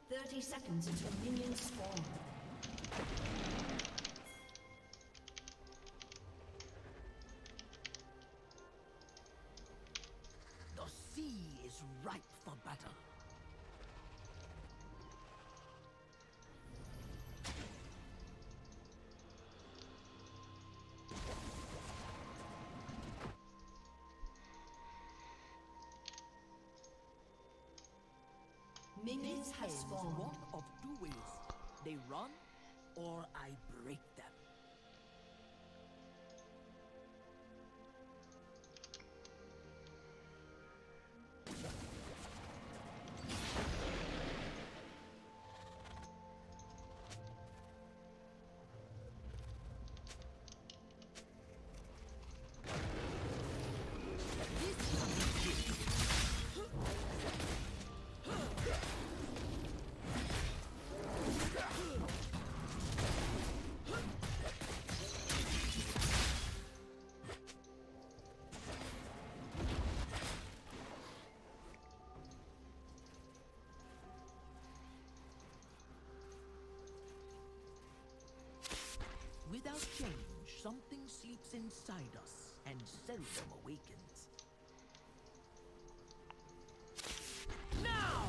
30 seconds until minions spawn. The sea is ripe for battle. Minions have spawned. One of two ways. They run, or I break them. Without change, something sleeps inside us and seldom awakens. Now!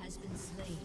has been slain.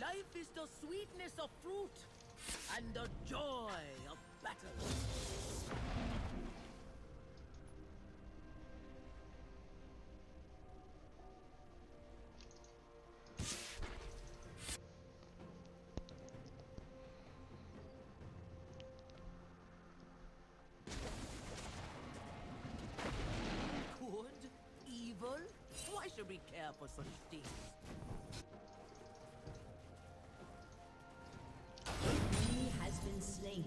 Life is the sweetness of fruit and the joy of battle. Good? Evil? Why should we care for such things? He has been slain.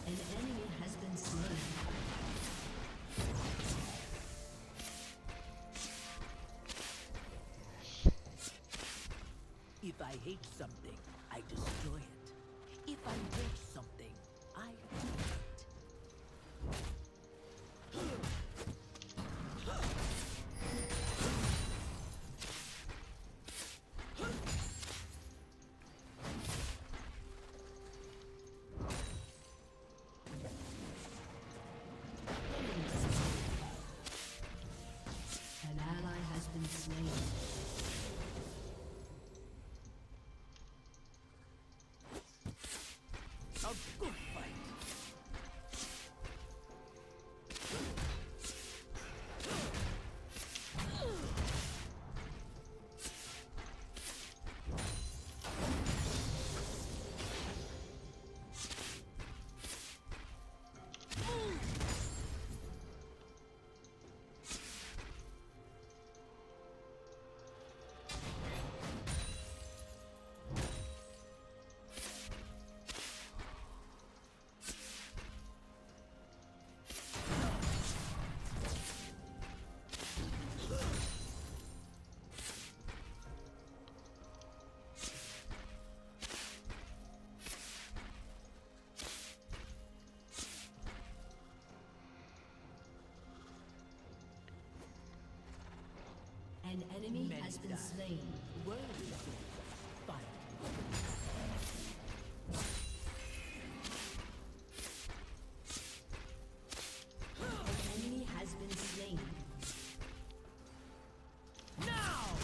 An enemy has been slain. If I hate something, I destroy it. If I hate something, I hate it. An ally has been slain. A good fight. An enemy Many has been die. slain. World is over. Fight. An enemy has been slain. Now!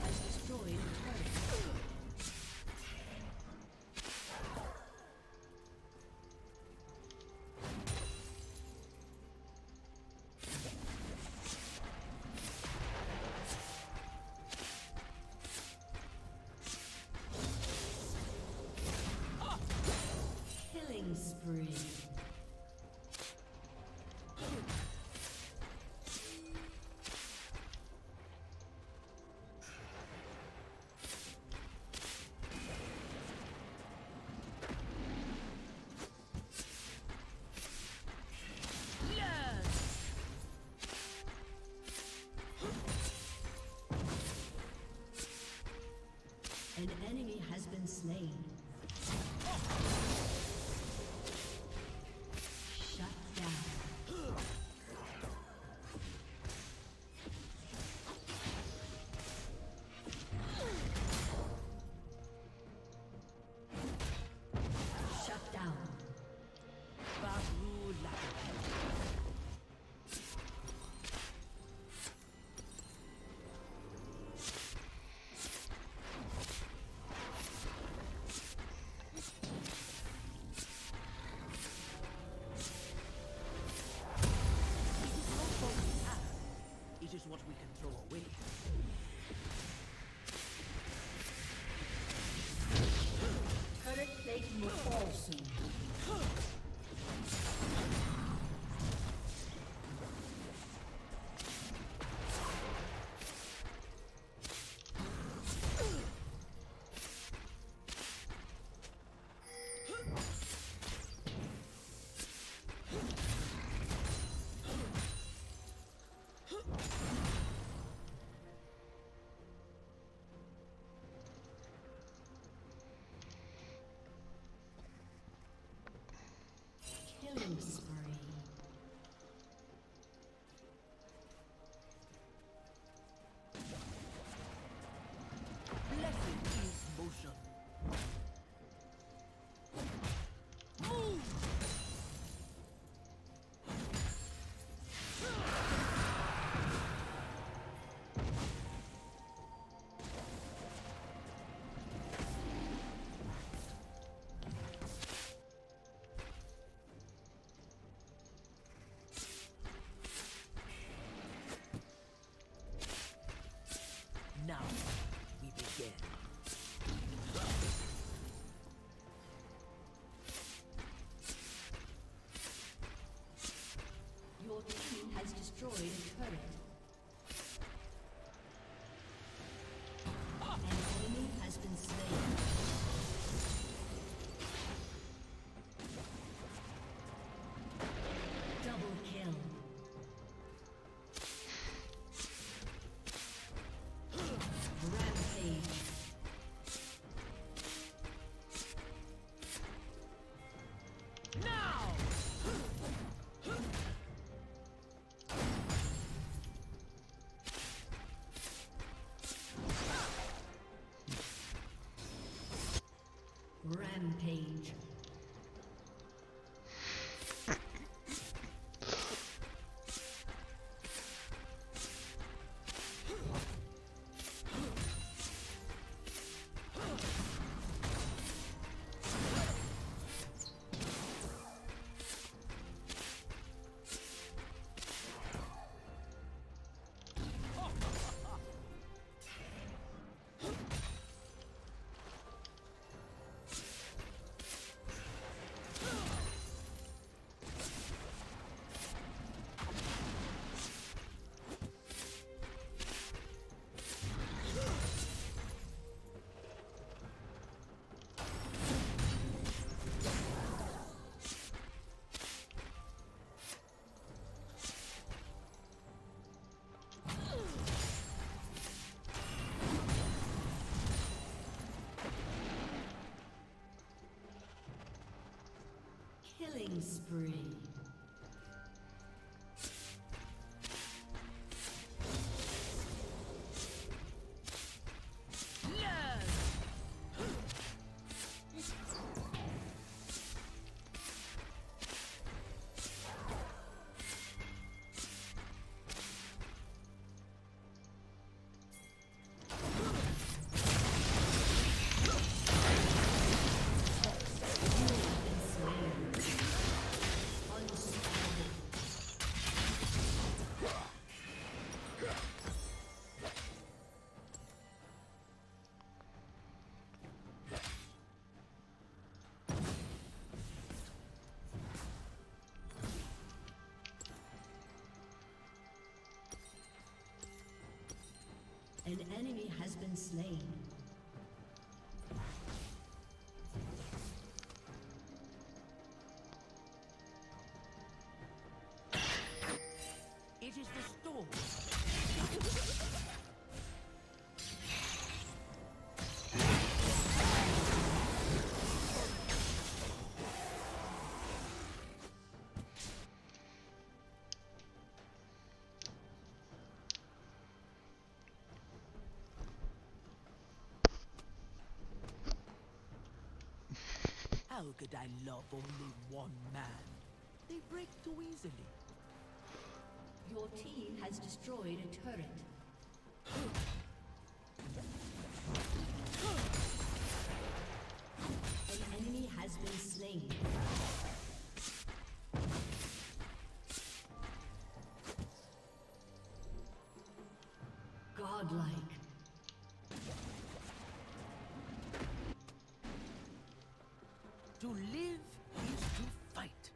Has destroyed a turret. It is what we can throw away. Turret plate will fall soon. Killing spree. Blessed is motion. Now we begin. Your team has destroyed a turret. An enemy has been slain. Double kill. Rampage. Now! Rampage. Killing spree. An enemy has been slain. It is the storm. How could I love only one man? too easily. Your team has destroyed a turret. An enemy has been slain. Godlike. To live is to fight.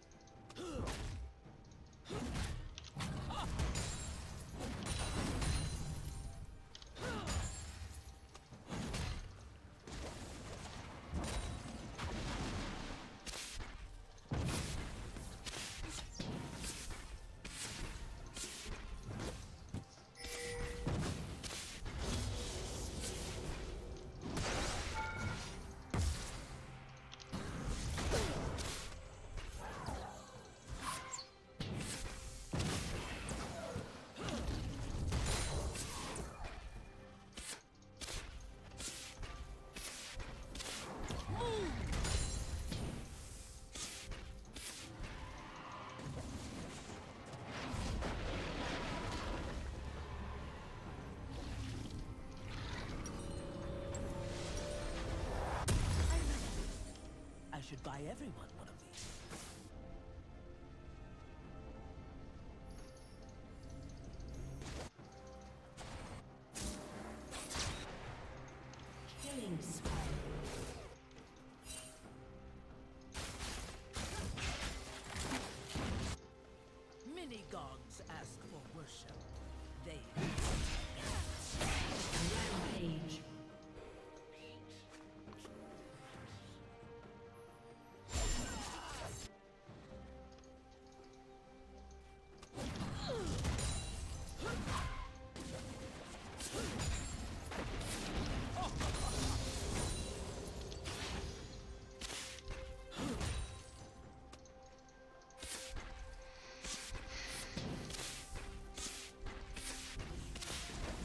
I should buy everyone one of these. Killing spree. Many gods ask for worship. They Rampage.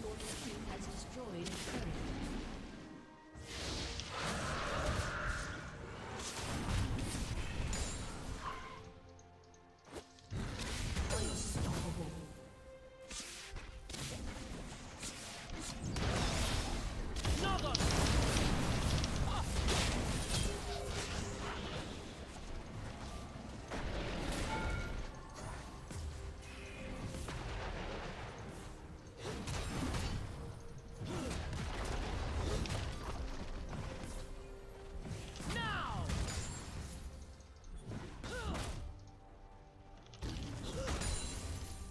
Your team has destroyed a turret. Unstoppable. now!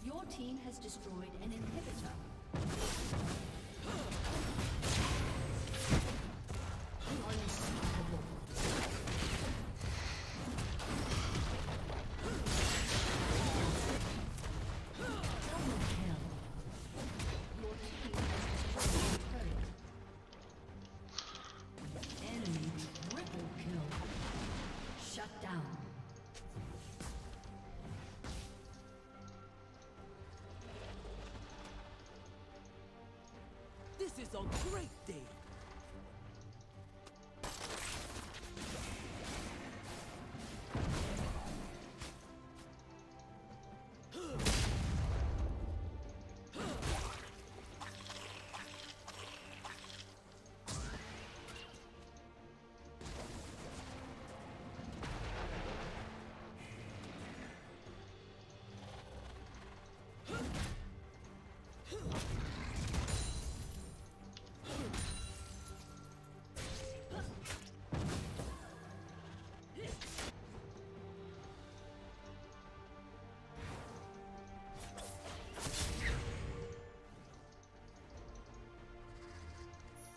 Your team has destroyed an inhibitor. Unstoppable. Double kill. Your team has destroyed a turret. Enemy triple kill. Shut down. This is a great day.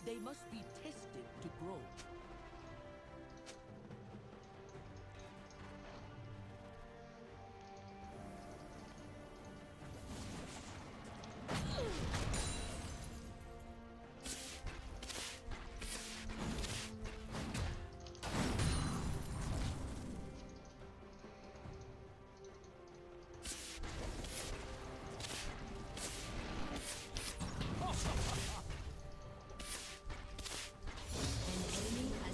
They must be tested to grow. An enemy has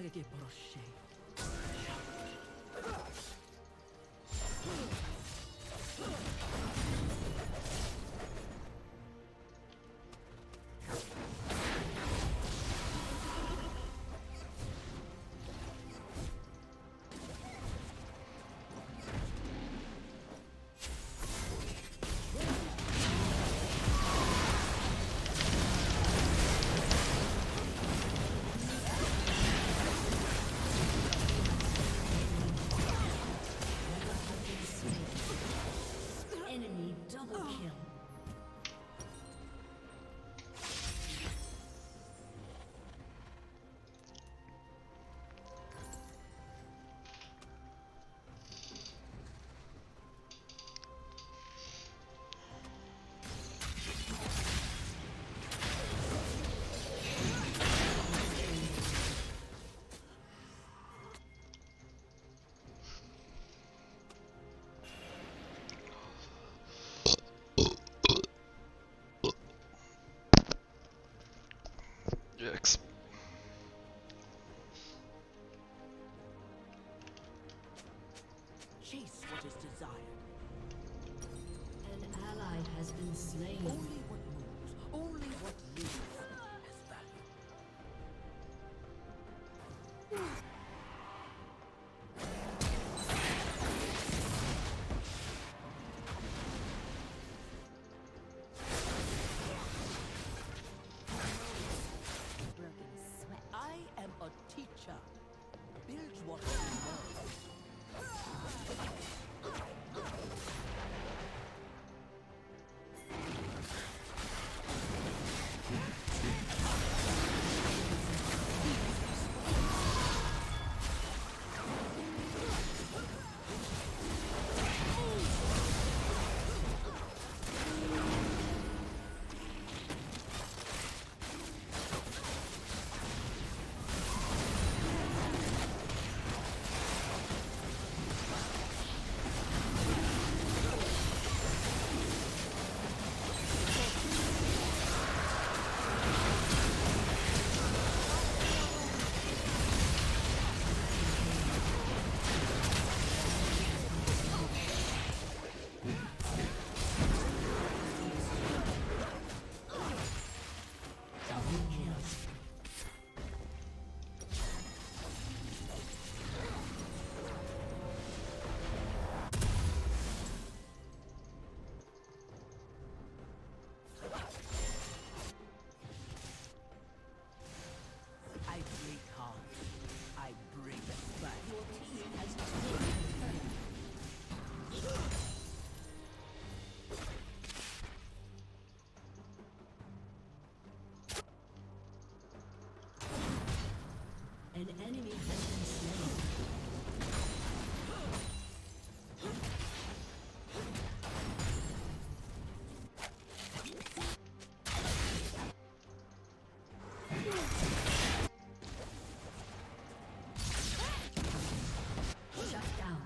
che brosce. Enemy double kill. Yikes. Chase what is desired. An ally has been slain. Only what moves, only what lives has value. Broken sweat. I am a teacher. Build what you love. I break hearts. I break spine. Your team has taken the turret. An enemy has been slain. Shut down.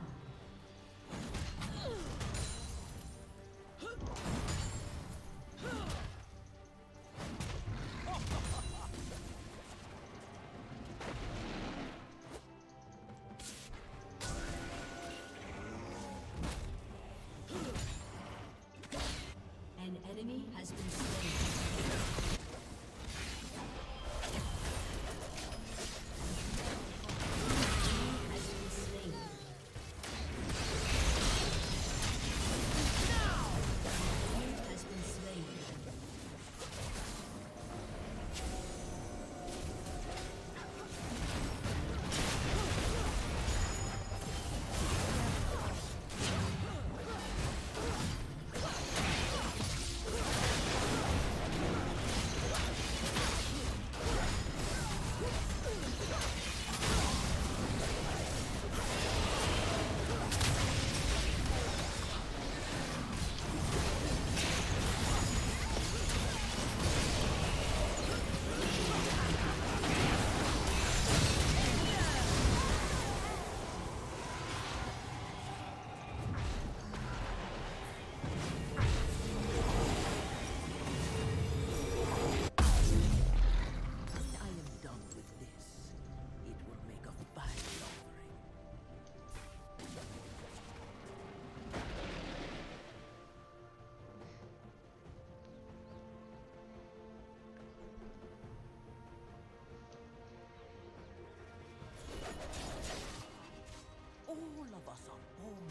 us a boom.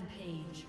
Page.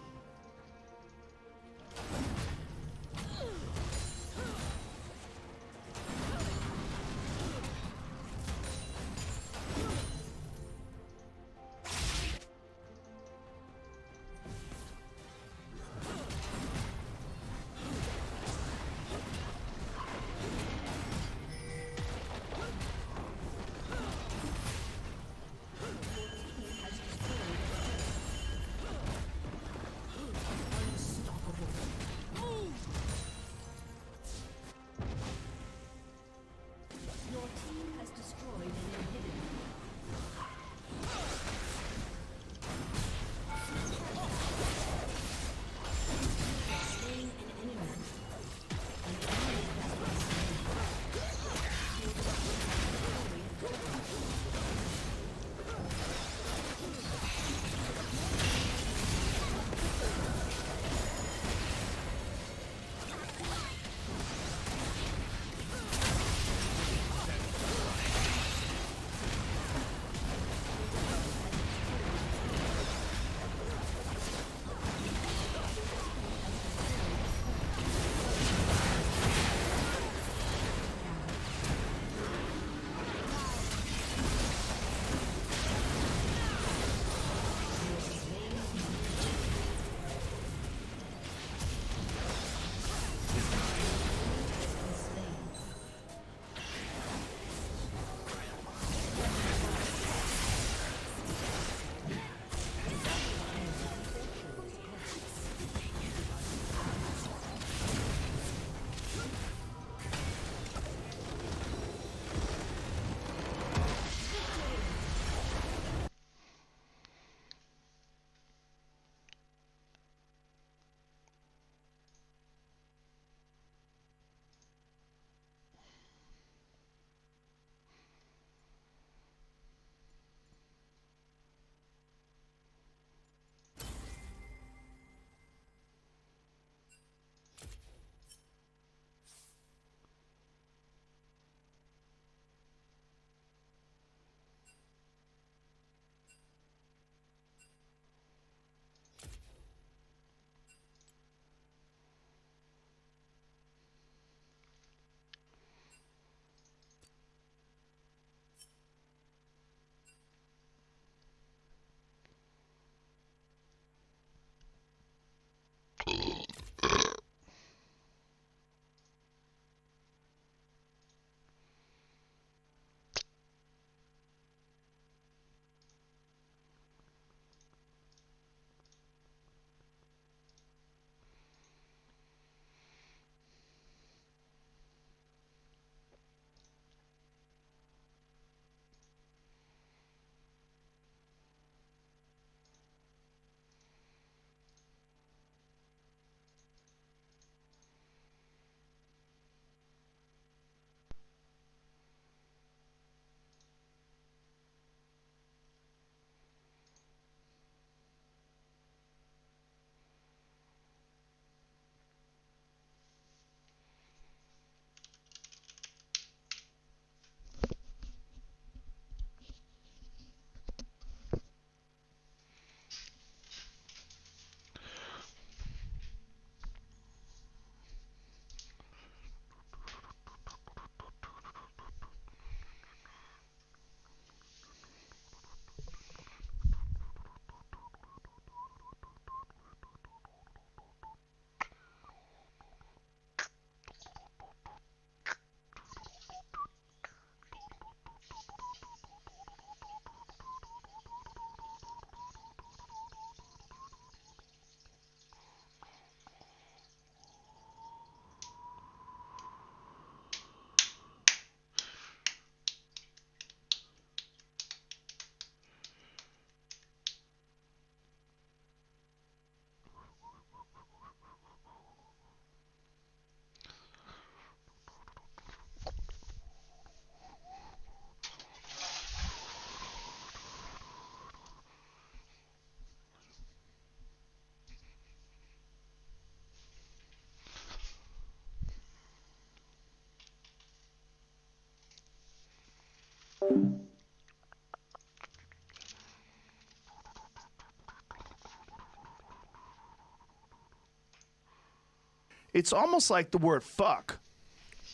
it's almost like the word fuck,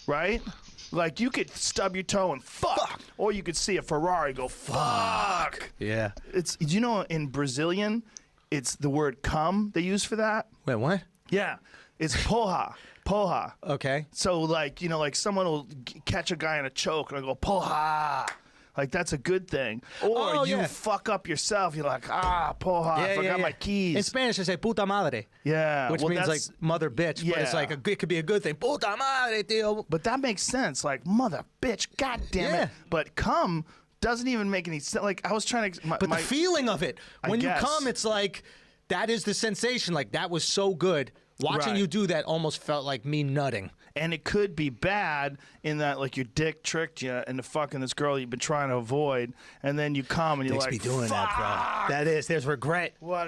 right? Like you could stub your toe and fuck. Or you could see a Ferrari go fuck. Yeah. It's, do you know in Brazilian, it's the word come they use for that? Wait, what? Yeah, it's porra. Porra. Okay. So like, you know, like someone will catch a guy in a choke and they'll go porra. Like that's a good thing. Or you fuck up yourself. You're like, porra, I forgot my keys. In Spanish, they say puta madre. Yeah. Which means like mother bitch, but it's like it could be a good thing. Puta madre, tío. But that makes sense. Like, mother bitch, god damn it. But come doesn't even make any sense. Like, I was trying to... But the feeling of it, when you come, it's like, that is the sensation. Like, that was so good. Watching you do that almost felt like me nutting. And it could be bad in that, like, your dick tricked you into fucking this girl you've been trying to avoid, and then you come and you're like, be doing that, bro. That is, there's regret. What?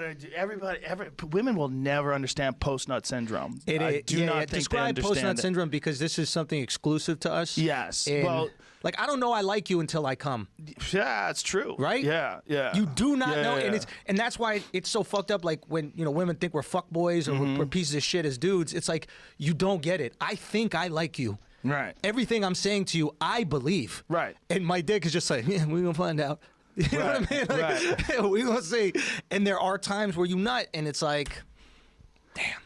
Women will never understand post-nut syndrome. I do not think describe they post-nut understand it. syndrome because this is something exclusive to us. Yes. And, well, like, I don't know I like you until I come. yeah, it's true. Right? Yeah, yeah. You do not know, yeah. and that's why it's so fucked up. Like when women think we're fuckboys or we're pieces of shit as dudes. It's like you don't get it. I think I like you. Right. Everything I'm saying to you, I believe. Right. And my dick is just like, yeah, we're gonna find out. You know what I mean? Like, we're gonna see. And there are times where you nut, and it's like, damn.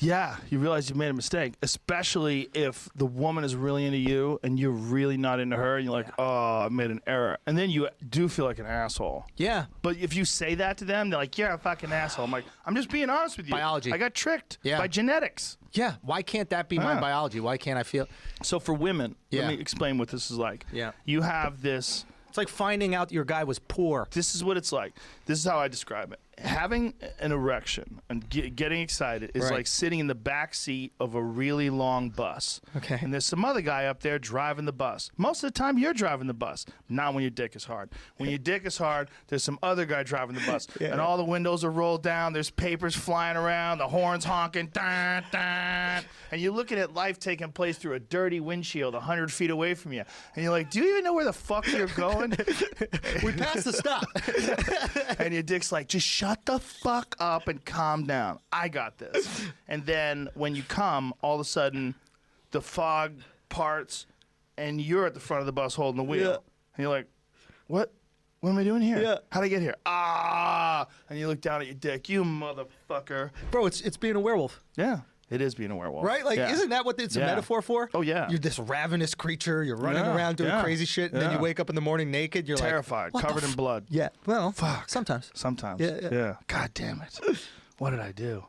Yeah, you realize you made a mistake, especially if the woman is really into you and you're really not into her, and you're like, oh, I made an error. And then you do feel like an asshole. Yeah. But if you say that to them, they're like, you're a fucking asshole. I'm like, I'm just being honest with you. Biology. I got tricked by genetics. Yeah. Why can't that be my biology? Why can't I feel? So for women, let me explain what this is like. Yeah. You have this. It's like finding out your guy was poor. This is what it's like. This is how I describe it. Having an erection and getting excited is like sitting in the back seat of a really long bus. Okay. And there's some other guy up there driving the bus. Most of the time, you're driving the bus. Not when your dick is hard. When your dick is hard, there's some other guy driving the bus. And all the windows are rolled down. There's papers flying around. The horns honking. Dun, dun. And you're looking at life taking place through a dirty windshield 100 feet away from you. And you're like, do you even know where the fuck you're going? We passed the stop. And your dick's like, just shut the fuck up and calm down. I got this. And then when you come, all of a sudden, the fog parts, and you're at the front of the bus holding the wheel. Yeah. And you're like, what? What am I doing here? Yeah. How'd I get here? Ah! And you look down at your dick. You motherfucker. Bro, it's being a werewolf. Yeah. It is being a werewolf. Right? Like, isn't that what it's a metaphor for? Oh, yeah. You're this ravenous creature. You're running around doing crazy shit, and then you wake up in the morning naked. You're terrified, like, covered in blood. Yeah. Well, fuck. Sometimes. Sometimes. Yeah. God damn it. What did I do?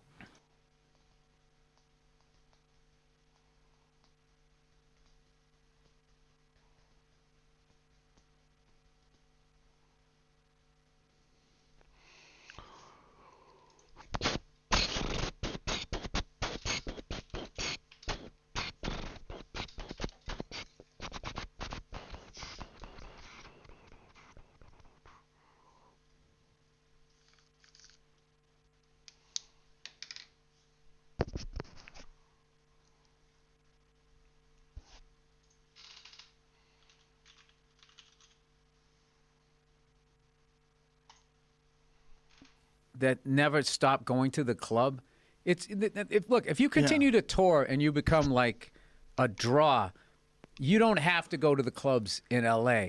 that never stop going to the club. If you continue to tour and you become like a draw, you don't have to go to the clubs in LA,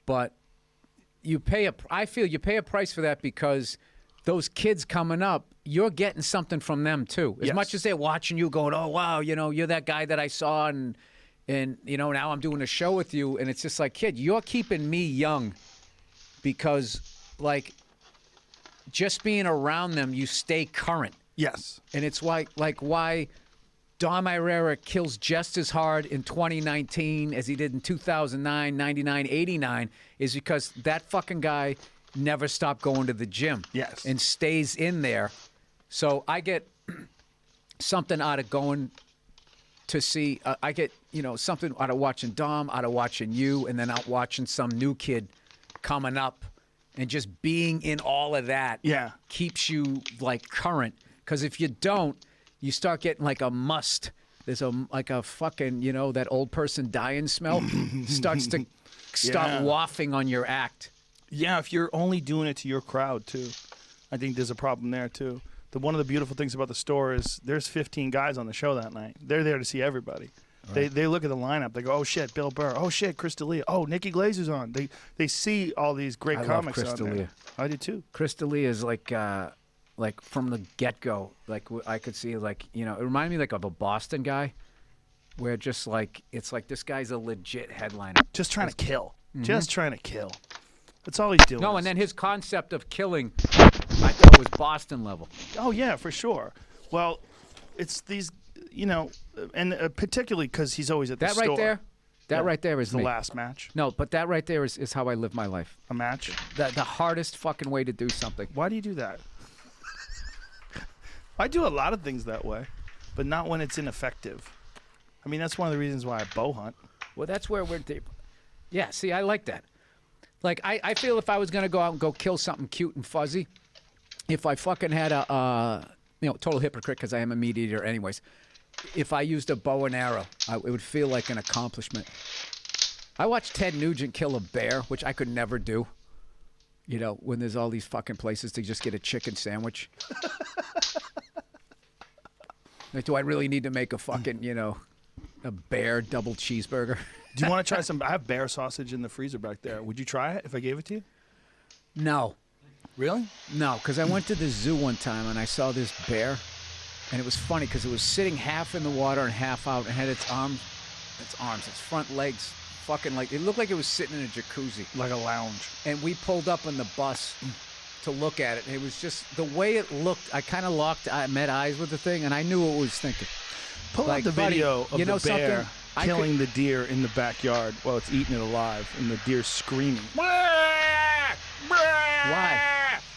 but I feel you pay a price for that because those kids coming up, you're getting something from them too. As much as they're watching you going, oh wow, you're that guy that I saw and now I'm doing a show with you, and it's just like, kid, you're keeping me young because like just being around them, you stay current. Yes. And it's why Dom Irrera kills just as hard in 2019 as he did in 2009, 99, 89 is because that fucking guy never stopped going to the gym. Yes. And stays in there. So I get something out of going to see, I get, something out of watching Dom, out of watching you, and then out watching some new kid coming up. And just being in all of that keeps you like current. Because if you don't, you start getting like a must. There's a fucking, that old person dying smell starts to start wafting on your act. Yeah, if you're only doing it to your crowd too, I think there's a problem there too. one of the beautiful things about the store is there's 15 guys on the show that night. They're there to see everybody. Right. They look at the lineup. They go, oh shit, Bill Burr. Oh shit, Chris D'Elia. Oh, Nikki Glazer's on. They see all these great I comics love Chris on there. D'Elia. I do too. Chris D'Elia is like from the get-go, like I could see, like, you know, it reminded me like of a Boston guy, where just like it's like this guy's a legit headliner. Just trying to kill. Just trying to kill. That's all he's doing. No, and then his concept of killing, I thought was Boston level. Oh yeah, for sure. Well, it's these, you know, and particularly because he's always at the That store. right there, that right there is the me. last match. No, but that right there is how I live my life. A match. The hardest fucking way to do something. Why do you do that? I do a lot of things that way, but not when it's ineffective. I mean, that's one of the reasons why I bow hunt. Well, that's where we're deep. Yeah, see, I like that. Like, I feel if I was going to go out and go kill something cute and fuzzy, if I fucking had a, total hypocrite because I am a meat eater anyways, if I used a bow and arrow, it would feel like an accomplishment. I watched Ted Nugent kill a bear, which I could never do. You know, when there's all these fucking places to just get a chicken sandwich. Like, do I really need to make a fucking, a bear double cheeseburger? Do you want to try some? I have bear sausage in the freezer back there. Would you try it if I gave it to you? No. Really? No, because I went to the zoo one time and I saw this bear, and it was funny because it was sitting half in the water and half out, and had its front legs, fucking like, it looked like it was sitting in a jacuzzi. Like a lounge. And we pulled up on the bus to look at it, and it was just, the way it looked, I kind of met eyes with the thing, and I knew what it was thinking. Pull Like, out the buddy, video of you know the bear something? I killing the deer in the backyard while it's eating it alive, and the deer screaming. Why?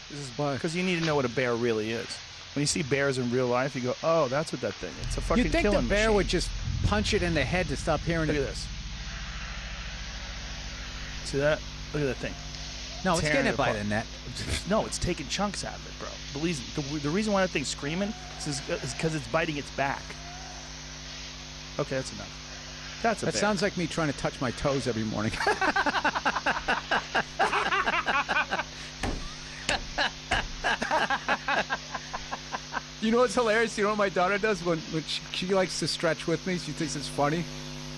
This is Why? because you need to know what a bear really is. When you see bears in real life, you go, "Oh, that's what that thing is. It's a fucking You'd think the killing bear machine." would just punch it in the head to stop hearing Look it. at this. See that? Look at that thing. No, it's Tearing getting it it by apart. the neck. No, it's taking chunks out of it, bro. The reason why that thing's screaming is because it's biting its back. Okay, that's enough. That's a That bear. sounds like me trying to touch my toes every morning. You know what's hilarious? You know what my daughter does when she likes to stretch with me? She thinks it's funny,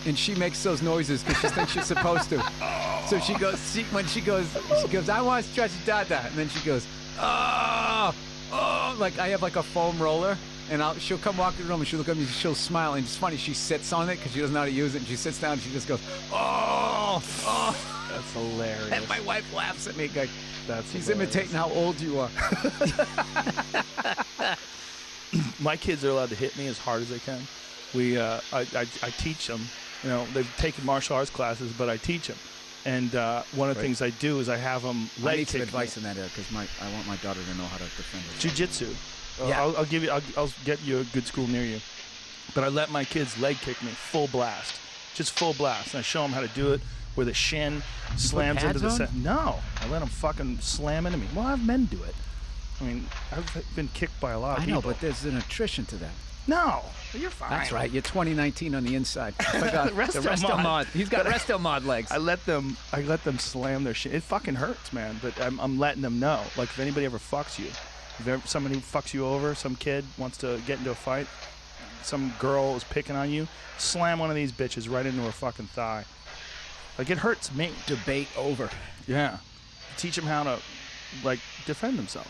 and she makes those noises because she thinks she's supposed to. So she goes, she goes, I want to stretch Dada, and then she goes, oh, like I have like a foam roller. And she'll come walk in the room and she'll look at me and she'll smile. And it's funny, she sits on it because she doesn't know how to use it. And she sits down and she just goes, oh. That's hilarious. And my wife laughs at me. Like, she's hilarious. imitating how old you are. My kids are allowed to hit me as hard as they can. I teach them. You know, they've taken martial arts classes, but I teach them. And one of the things I do is I have them leg I need some kick advice me. in that area because I want my daughter to know how to defend herself. Jiu-jitsu. Yeah. I'll get you a good school near you. But I let my kids leg kick me full blast, just full blast. And I show them how to do it where the shin slams into the pads on? No, I let them fucking slam into me. Well, I have men do it. I mean, I've been kicked by a lot of I people. know, but there's an attrition to that. No, you're fine. That's right. You're 2019 on the inside. I forgot. Resto the Resto mod. mod. He's got Resto mod legs. I let them slam their shit. It fucking hurts, man. But I'm letting them know. Like if anybody ever fucks you, if somebody fucks you over, some kid wants to get into a fight, some girl is picking on you, slam one of these bitches right into her fucking thigh. Like it hurts me. Debate over. Yeah. Teach them how to like defend themselves.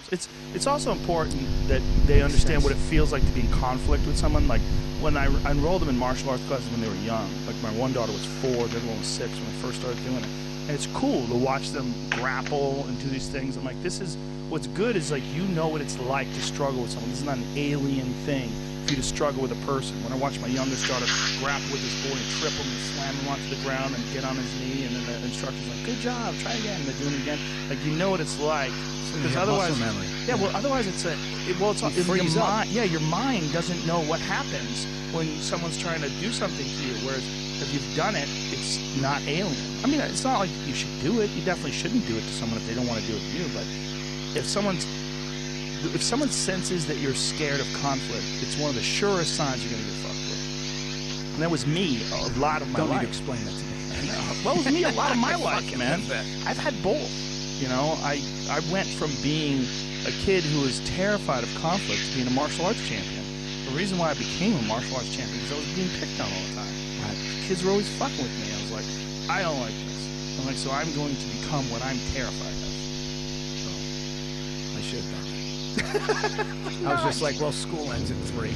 It's also important that they understand what it feels like to be in conflict with someone. Like when I enrolled them in martial arts classes when they were young. Like my one daughter was 4, the other one was 6 when I first started doing it. And it's cool to watch them grapple and do these things. I'm like, this is what's good is like you know what it's like to struggle with someone. This is not an alien thing for you to struggle with a person. When I watched my youngest daughter grapple with this boy and trip him and slam him onto the ground and get on his knee, and then the instructor's like, "Good job, try again." And they're doing it again. Like you know what it's like. Because otherwise, muscle memory. Yeah, well, otherwise it's in your freeze up. mind. Yeah, your mind doesn't know what happens when someone's trying to do something to you. Whereas if you've done it, it's not alien. I mean, it's not like you should do it. You definitely shouldn't do it to someone if they don't want to do it to you. But if someone senses that you're scared of conflict, it's one of the surest signs you're going to get fucked with. And that was me a lot of my Don't life. need to explain that to me. Well, it was me a lot of my life, man. I've had both. You know, I went from being a kid who was terrified of conflict to being a martial arts champion. The reason why I became a martial arts champion is I was being picked on all the time. Right. Kids were always fucking with me. I was like, I don't like this. I'm like, so I'm going to become what I'm terrified of. So I should have done that. I was just like, well, school ends at 3. You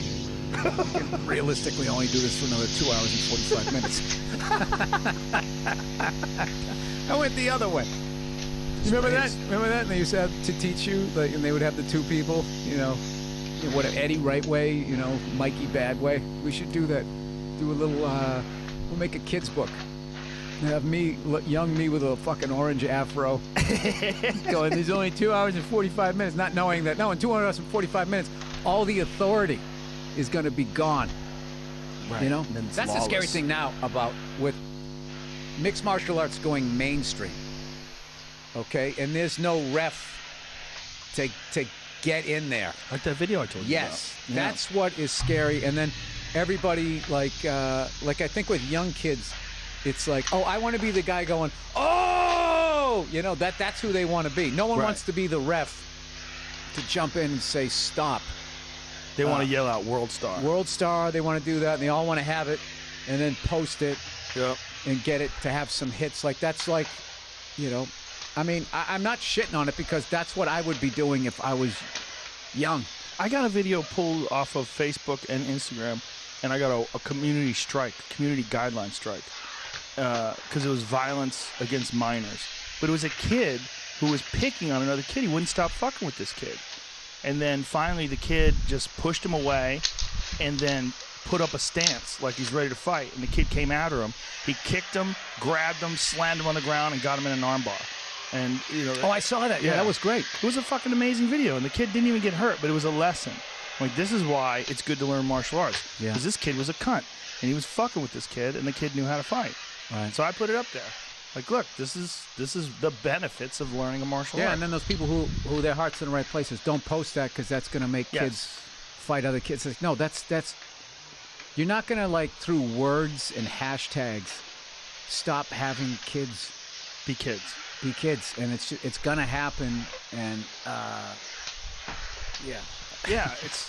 can realistically only do this for another 2 hours and 45 minutes. I went the other way. You remember that? Remember that? And they used to have to teach you, like, and they would have the 2 people, what, Eddie right way, Mikey bad way. We should do that. Do a little, we'll make a kid's book. Have me, young me with a fucking orange afro, going, there's only 2 hours and 45 minutes, not knowing that, no, in 2 hours and 45 minutes, all the authority is going to be gone. Right. You know? And then it's That's the scary lawless. thing now about with mixed martial arts going mainstream. Okay? And there's no ref to get in there. Like that video I told you Yes, about. that's what is scary. And then everybody, like I think with young kids, it's like, oh, I want to be the guy going, oh, that's who they want to be. No one Right. wants to be the ref to jump in and say stop. They want to yell out World Star. World Star, they want to do that, and they all want to have it, and then post it Yep. and get it to have some hits. Like that's like, I mean, I'm not shitting on it because that's what I would be doing if I was young. I got a video pulled off of Facebook and Instagram, and I got a community strike, community guideline strike, because it was violence against minors. But it was a kid who was picking on another kid. He wouldn't stop fucking with this kid. And then finally the kid just pushed him away and then put up a stance like he's ready to fight. And the kid came after him. He kicked him, grabbed him, slammed him on the ground, and got him in an armbar. And, Oh, I saw that. Yeah, that was great. It was a fucking amazing video, and the kid didn't even get hurt, but it was a lesson. Like, this is why it's good to learn martial arts. Yeah. Because this kid was a cunt, and he was fucking with this kid, and the kid knew how to fight. Right. So I put it up there. Like, look, this is the benefits of learning a martial art. Yeah, and then those people who their heart's in the right places don't post that because that's going to make Yes. kids fight other kids. It's like, no, that's you're not going to, like, through words and hashtags stop having kids Be kids. be kids, and it's going to happen, and yeah. Yeah, it's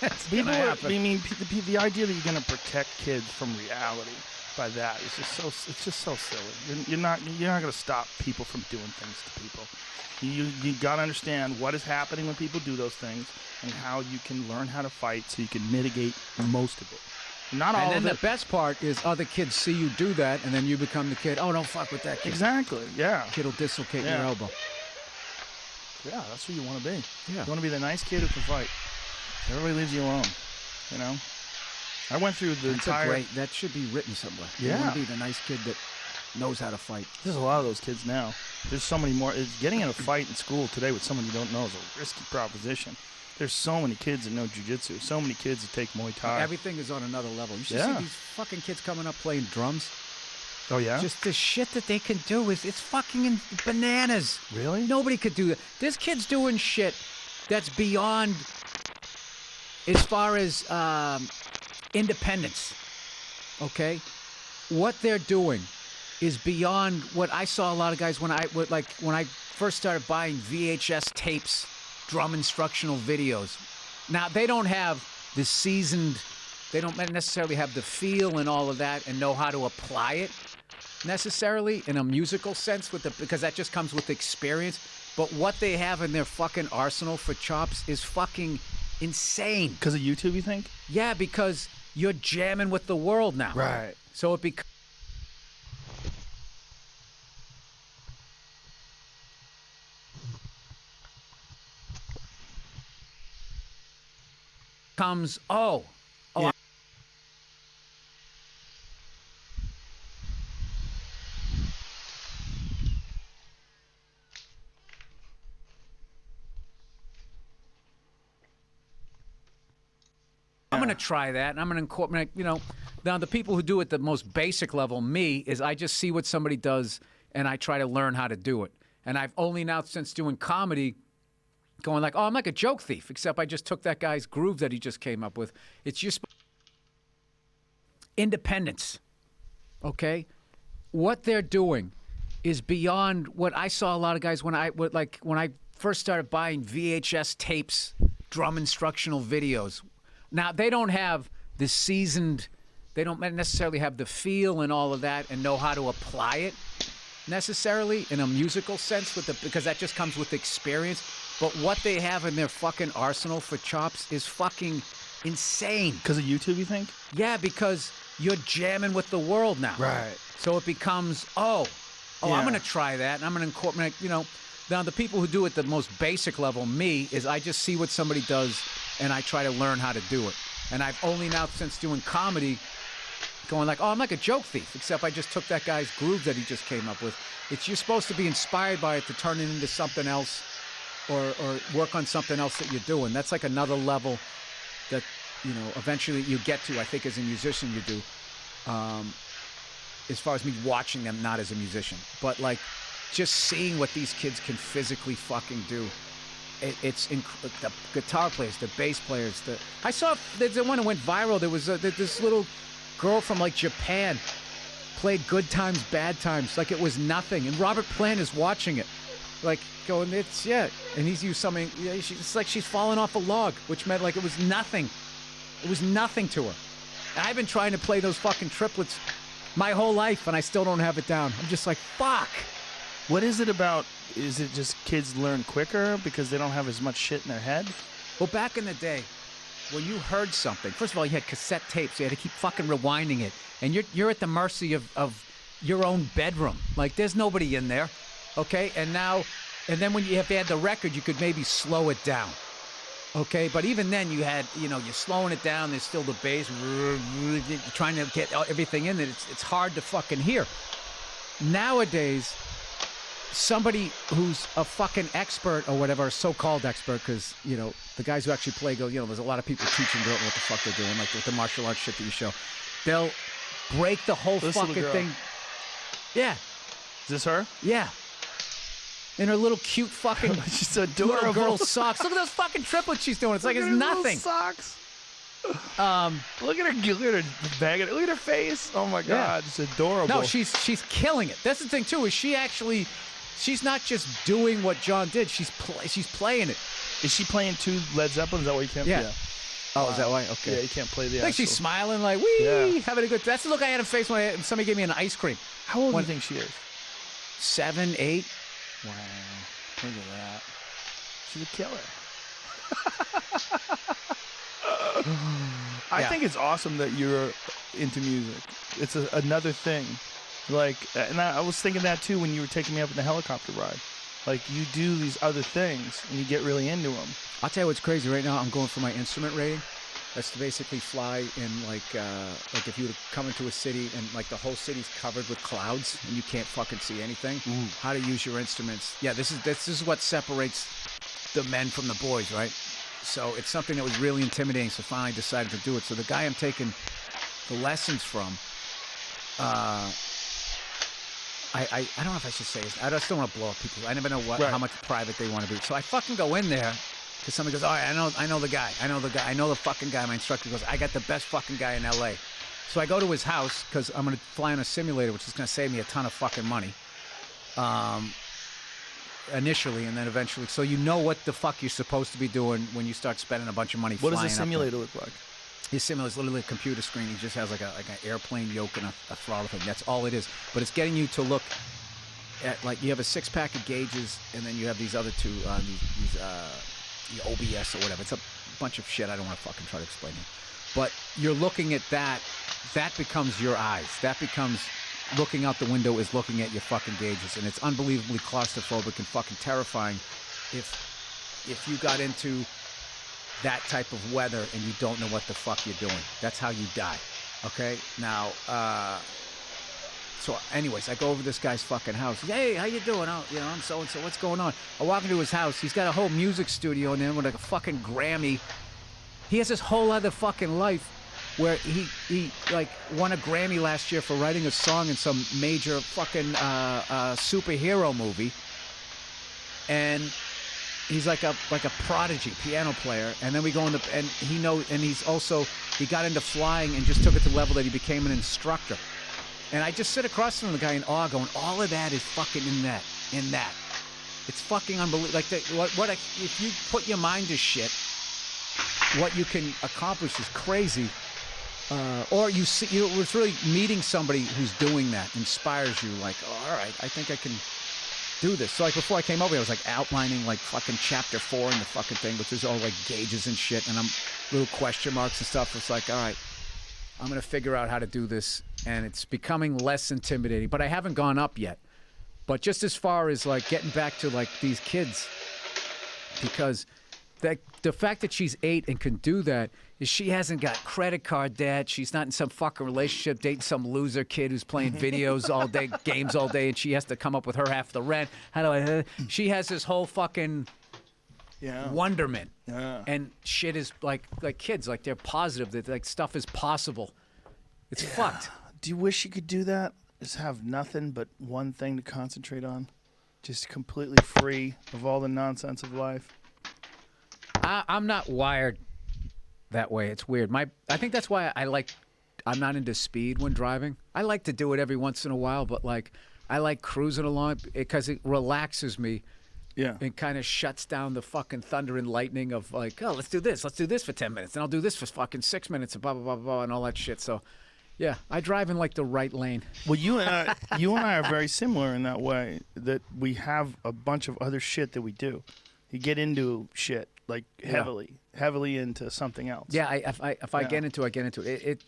It's people. gonna Are, happen. I mean, the idea that you're going to protect kids from reality by that is just so. It's just so silly. You're not going to stop people from doing things to people. You got to understand what is happening when people do those things and how you can learn how to fight so you can mitigate most of it. Not all And then of the it. best part is other kids see you do that, and then you become the kid. Oh, don't fuck with that kid. Exactly. Yeah. Kid will dislocate Yeah. your elbow. Yeah. That's who you want to be. Yeah. You want to be the nice kid who can fight. Everybody leaves you alone. I went through the That's entire. that should be written somewhere. Yeah. You want to be the nice kid that knows how to fight. There's a lot of those kids now. There's so many more. Getting in a fight in school today with someone you don't know is a risky proposition. There's so many kids that know jiu-jitsu. So many kids that take Muay Thai. Everything is on another level. You should Yeah. see these fucking kids coming up playing drums. Oh, yeah? Just the shit that they can do it's fucking bananas. Really? Nobody could do that. This kid's doing shit that's beyond as far as independence. Okay? What they're doing is beyond what I saw a lot of guys when I first started buying VHS tapes, drum instructional videos. Now, they don't have the seasoned, they don't necessarily have the feel and all of that and know how to apply it necessarily in a musical sense because that just comes with experience. But what they have in their fucking arsenal for chops is fucking insane. Because of YouTube, you think? Yeah, because you're jamming with the world now. Right. So it becomes oh, Yeah. I'm going to try that, and I'm going to incorporate, now the people who do it the most basic level, me, is I just see what somebody does, and I try to learn how to do it. And I've only now, since doing comedy, going like, oh, I'm like a joke thief, except I just took that guy's groove that he just came up with. It's just independence, okay? What they're doing is beyond what I saw a lot of guys when I first started buying VHS tapes, drum instructional videos. Now they don't have the seasoned, they don't necessarily have the feel and all of that and know how to apply it necessarily in a musical sense because that just comes with experience. But what they have in their fucking arsenal for chops is fucking insane. Because of YouTube, you think? Yeah, because you're jamming with the world now. Right. So it becomes, I'm going to try that, and I'm going to incorporate, Now, the people who do it the most basic level, me, is I just see what somebody does, and I try to learn how to do it. And I've only now, since doing comedy, going like, I'm like a joke thief, except I just took that guy's groove that he just came up with. You're supposed to be inspired by it to turn it into something else or work on something else that you're doing. That's like another level that, eventually you get to, I think, as a musician you do. As far as me watching them, not as a musician. But, like, just seeing what these kids can physically fucking do. It's the guitar players, the bass players. I saw the one that went viral. There was this little girl from like Japan played Good Times, Bad Times like it was nothing, and Robert Plant is watching it, like going, and he's used something. It's like she's falling off a log, which meant like it was nothing. It was nothing to her. And I've been trying to play those fucking triplets my whole life, and I still don't have it down. I'm just like, fuck. What is it about? Is it just kids learn quicker because they don't have as much shit in their head? Well, back in the day, when you heard something, first of all, you had cassette tapes. You had to keep fucking rewinding it. And you're at the mercy of your own bedroom. Like, there's nobody in there, okay? And then when you had the record, you could maybe slow it down, okay? But even then, you had, you're slowing it down. There's still the bass. You're trying to get everything in it. It's hard to fucking hear. Nowadays, somebody who's a fucking expert or whatever, a so-called expert, because, the guys who actually play go, there's a lot of people teaching don't know what the fuck they're doing, like with the martial arts shit that you show. They'll break the whole fucking thing. Yeah. Is this her? Yeah. In her little cute fucking she's adorable. Little girl socks. Look at those fucking triplets she's doing. It's like it's nothing. Socks. Look at her bag. Look at her face. Oh my God, it's adorable. No, she's killing it. That's the thing too. Is she's not just doing what John did. She's playing it. Is she playing two Led Zeppelin? Is that why you can't? Yeah. Oh, is that why? Okay. Yeah, you can't play the. I think she's smiling like, having a good. That's the look I had in face when somebody gave me an ice cream. How old do you think she is? 7, 8. Wow. Look at that. She's a killer. I think it's awesome that you're into music. It's another thing. Like, and I was thinking that too when you were taking me up in the helicopter ride. Like, you do these other things and you get really into them. I'll tell you what's crazy. Right now, I'm going for my instrument rating. That's to basically fly in like if you were to come into a city and like the whole city's covered with clouds and you can't fucking see anything. Ooh. How to use your instruments. Yeah, this is what separates the men from the boys, right? So it's something that was really intimidating. So finally, I decided to do it. So the guy I'm taking the lessons from, I don't know if I should say this. I just don't want to blow up people. I never know how much private they want to be. So I fucking go in there. Because somebody goes, all right, I know the guy. I know the fucking guy. My instructor goes, I got the best fucking guy in L.A. So I go to his house because I'm going to fly on a simulator, which is going to save me a ton of fucking money. Initially, and then eventually. So you know what the fuck you're supposed to be doing when you start spending a bunch of money flying. What does a simulator look like? His simulator is literally a computer screen. He just has like an airplane yoke and a throttle thing. That's all it is. But it's getting you to look at, like, you have a 6-pack of gauges, and then you have these other two, the OBS or whatever. It's a bunch of shit I don't want to fucking try to explain to you. But you're looking at that. That becomes your eyes. That becomes looking out the window is looking at your fucking gauges. And it's unbelievably claustrophobic and fucking terrifying if you got into that type of weather and you don't know what the fuck you're doing. That's how you die. Okay? Now, so anyways, I go over this guy's fucking house. Hey, how you doing? Oh, I'm so-and-so. What's going on? I walk into his house. He's got a whole music studio in there with like a fucking Grammy. He has this whole other fucking life where he like won a Grammy last year for writing a song in some major fucking superhero movie. And he's like a prodigy piano player. And then we go into, and he got into flying and just took it to the level that he became an instructor. And I just sit across from the guy in awe, going, all of that is fucking in that. It's fucking unbelievable. Like, if you put your mind to shit, what you can accomplish is crazy. Or you see, it's really meeting somebody who's doing that inspires you. Like, oh, all right, I think I can do this. So like before I came over, I was like outlining like fucking chapter 4 in the fucking thing, which is all like gauges and shit, and I'm little question marks and stuff. It's like, all right, I'm gonna figure out how to do this, and it's becoming less intimidating. But I haven't gone up yet. But just as far as like getting back to like these kids, because the fact that she's 8 and can do that is she hasn't got credit card debt. She's not in some fucking relationship dating some loser kid who's playing videos all day, games all day, and she has to come up with her half the rent. How do I? She has this whole fucking wonderment, and shit is like kids, like they're positive that like stuff is possible. It's fucked. Do you wish you could do that? Just have nothing but one thing to concentrate on, just completely free of all the nonsense of life. I'm not wired that way. It's weird. I think that's why I'm not into speed when driving. I like to do it every once in a while, but like I like cruising along because it relaxes me. Yeah. And kind of shuts down the fucking thunder and lightning of like, oh, let's do this for 10 minutes, and I'll do this for fucking 6 minutes, and blah blah blah blah, and all that shit. So, yeah, I drive in like the right lane. Well, you and I are very similar in that way, that we have a bunch of other shit that we do. You get into shit like heavily into something else. Yeah, if I get into it, I get into it. It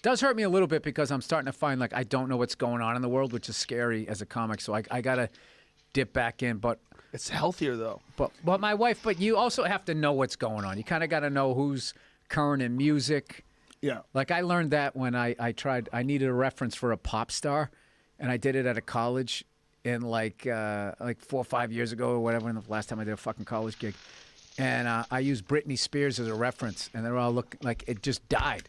does hurt me a little bit because I'm starting to find like I don't know what's going on in the world, which is scary as a comic. So I gotta dip back in, but it's healthier though. But my wife. But you also have to know what's going on. You kind of got to know who's current in music. Yeah. Like I learned that when I needed a reference for a pop star, and I did it at a college in like 4 or 5 years ago or whatever. And the last time I did a fucking college gig, and I used Britney Spears as a reference, and they're all looking like it just died.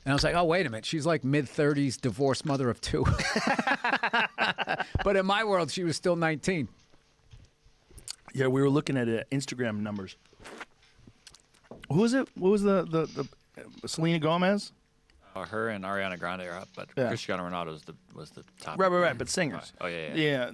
And I was like, oh, wait a minute. She's like mid-30s, divorced mother of 2. But in my world, she was still 19. Yeah, we were looking at Instagram numbers. Who was it? What was the Selena Gomez? Her and Ariana Grande are up, but Cristiano Ronaldo was the top. Right. But singers. Oh yeah. Yeah,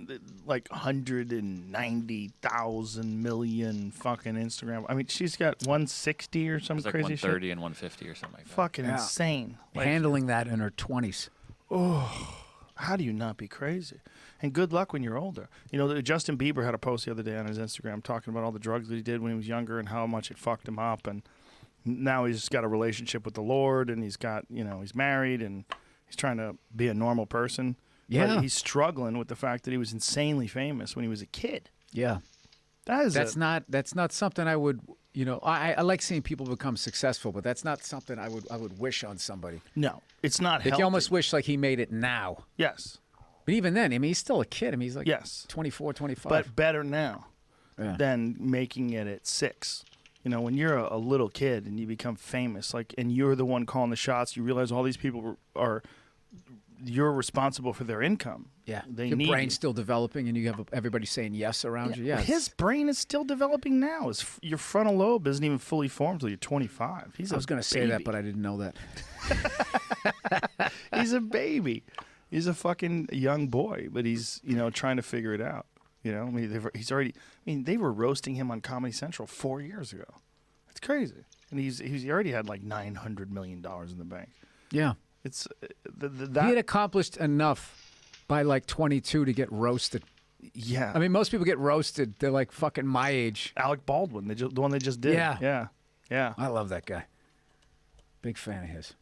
like 190,000 million fucking Instagram. I mean, she's got 160 or some It's like crazy 130 shit. and 150 or something like that. Fucking insane. Like, Handling that in her 20s. oh, how do you not be crazy? And good luck when you're older. You know, Justin Bieber had a post the other day on his Instagram talking about all the drugs that he did when he was younger and how much it fucked him up. And now he's got a relationship with the Lord, and he's married, and he's trying to be a normal person. Yeah. But he's struggling with the fact that he was insanely famous when he was a kid. Yeah. That's not something I would, I like seeing people become successful, but that's not something I would wish on somebody. No, it's not Like healthy. you almost wish like he made it now. Yes. But even then, I mean, he's still a kid. I mean, he's like 24, 25. But better now than making it at 6. You know, when you're a little kid and you become famous, and you're the one calling the shots, you realize all these people you're responsible for their income. Yeah, Your brain's brain's still developing, and you have everybody saying yes around you. Yeah, his brain is still developing now. Your frontal lobe isn't even fully formed until you're 25. I was going to say that, but I didn't know that. He's a baby. He's a fucking young boy, but he's trying to figure it out. You know, I mean, they were roasting him on Comedy Central 4 years ago. It's crazy, and he already had like $900 million in the bank. Yeah, it's he had accomplished enough by like 22 to get roasted. Yeah, I mean, most people get roasted. They're like fucking my age. Alec Baldwin, the one they just did. Yeah. I love that guy. Big fan of his.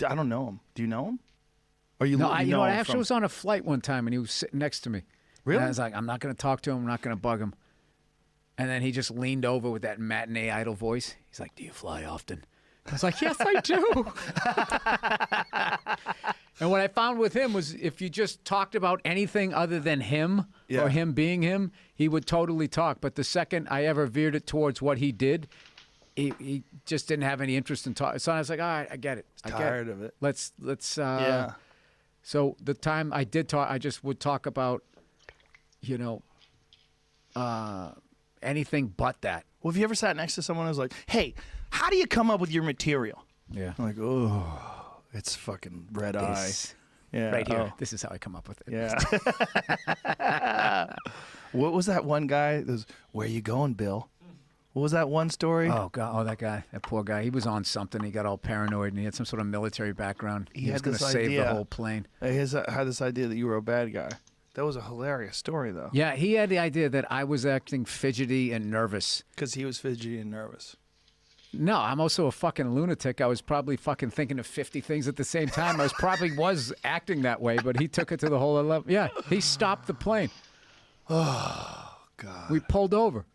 I don't know him. Do you know him? Or you? No, know I him actually was on a flight one time, and he was sitting next to me. Really? And I was like, I'm not going to talk to him. I'm not going to bug him. And then he just leaned over with that matinee idol voice. He's like, do you fly often? I was like, yes, I do. And what I found with him was if you just talked about anything other than him or him being him, he would totally talk. But the second I ever veered it towards what he did, he just didn't have any interest in talking. So I was like, all right, I get it. Tired of it. Let's. Yeah. So the time I did talk, I just would talk about, anything but that. Well, have you ever sat next to someone who's like, hey, how do you come up with your material? Yeah. I'm like, oh, it's fucking red eye. Yeah. Right here. Oh. This is how I come up with it. Yeah. What was that one guy? That was, where you going, Bill? What was that one story? Oh God! Oh, that guy, that poor guy. He was on something. He got all paranoid, and he had some sort of military background. He was had going to this save the idea. whole plane. He had this idea that you were a bad guy. That was a hilarious story, though. Yeah, he had the idea that I was acting fidgety and nervous. Because he was fidgety and nervous. No, I'm also a fucking lunatic. I was probably fucking thinking of 50 things at the same time. I was acting that way, but he took it to the whole level. Yeah, he stopped the plane. Oh, God. We pulled over.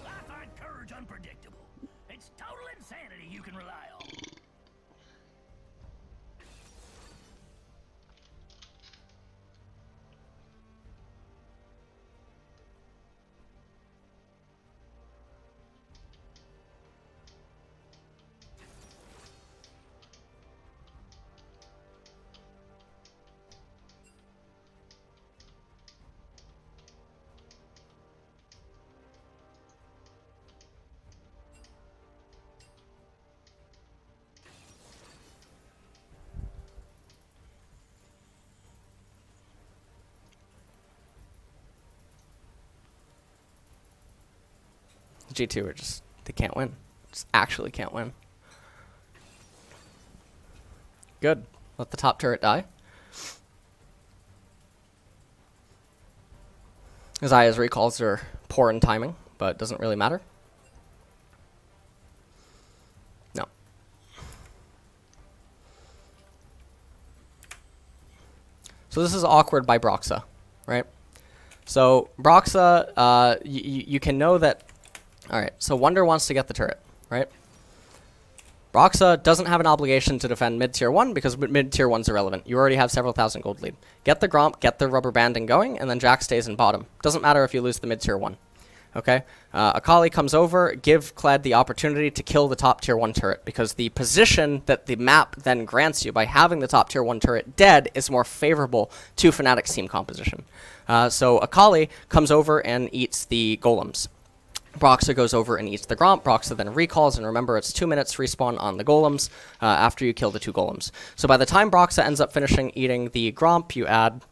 I find courage unpredictable. It's total insanity you can rely on. G2 are just, they can't win. Just actually can't win. Good. Let the top turret die. Zaya's recalls are poor in timing, but it doesn't really matter. No. So this is awkward by Broxa, right? So Broxa, you can know that. All right, so Wonder wants to get the turret, right? Broxa doesn't have an obligation to defend mid-tier 1 because mid-tier 1's irrelevant. You already have several thousand gold lead. Get the Gromp, get the rubber banding going, and then Jack stays in bottom. Doesn't matter if you lose the mid-tier 1. Okay? Akali comes over, give Kled the opportunity to kill the top tier 1 turret because the position that the map then grants you by having the top tier 1 turret dead is more favorable to Fnatic's team composition. So Akali comes over and eats the golems. Broxa goes over and eats the Gromp. Broxa then recalls, and remember, it's 2 minutes respawn on the golems after you kill the 2 golems. So by the time Broxa ends up finishing eating the Gromp, you add,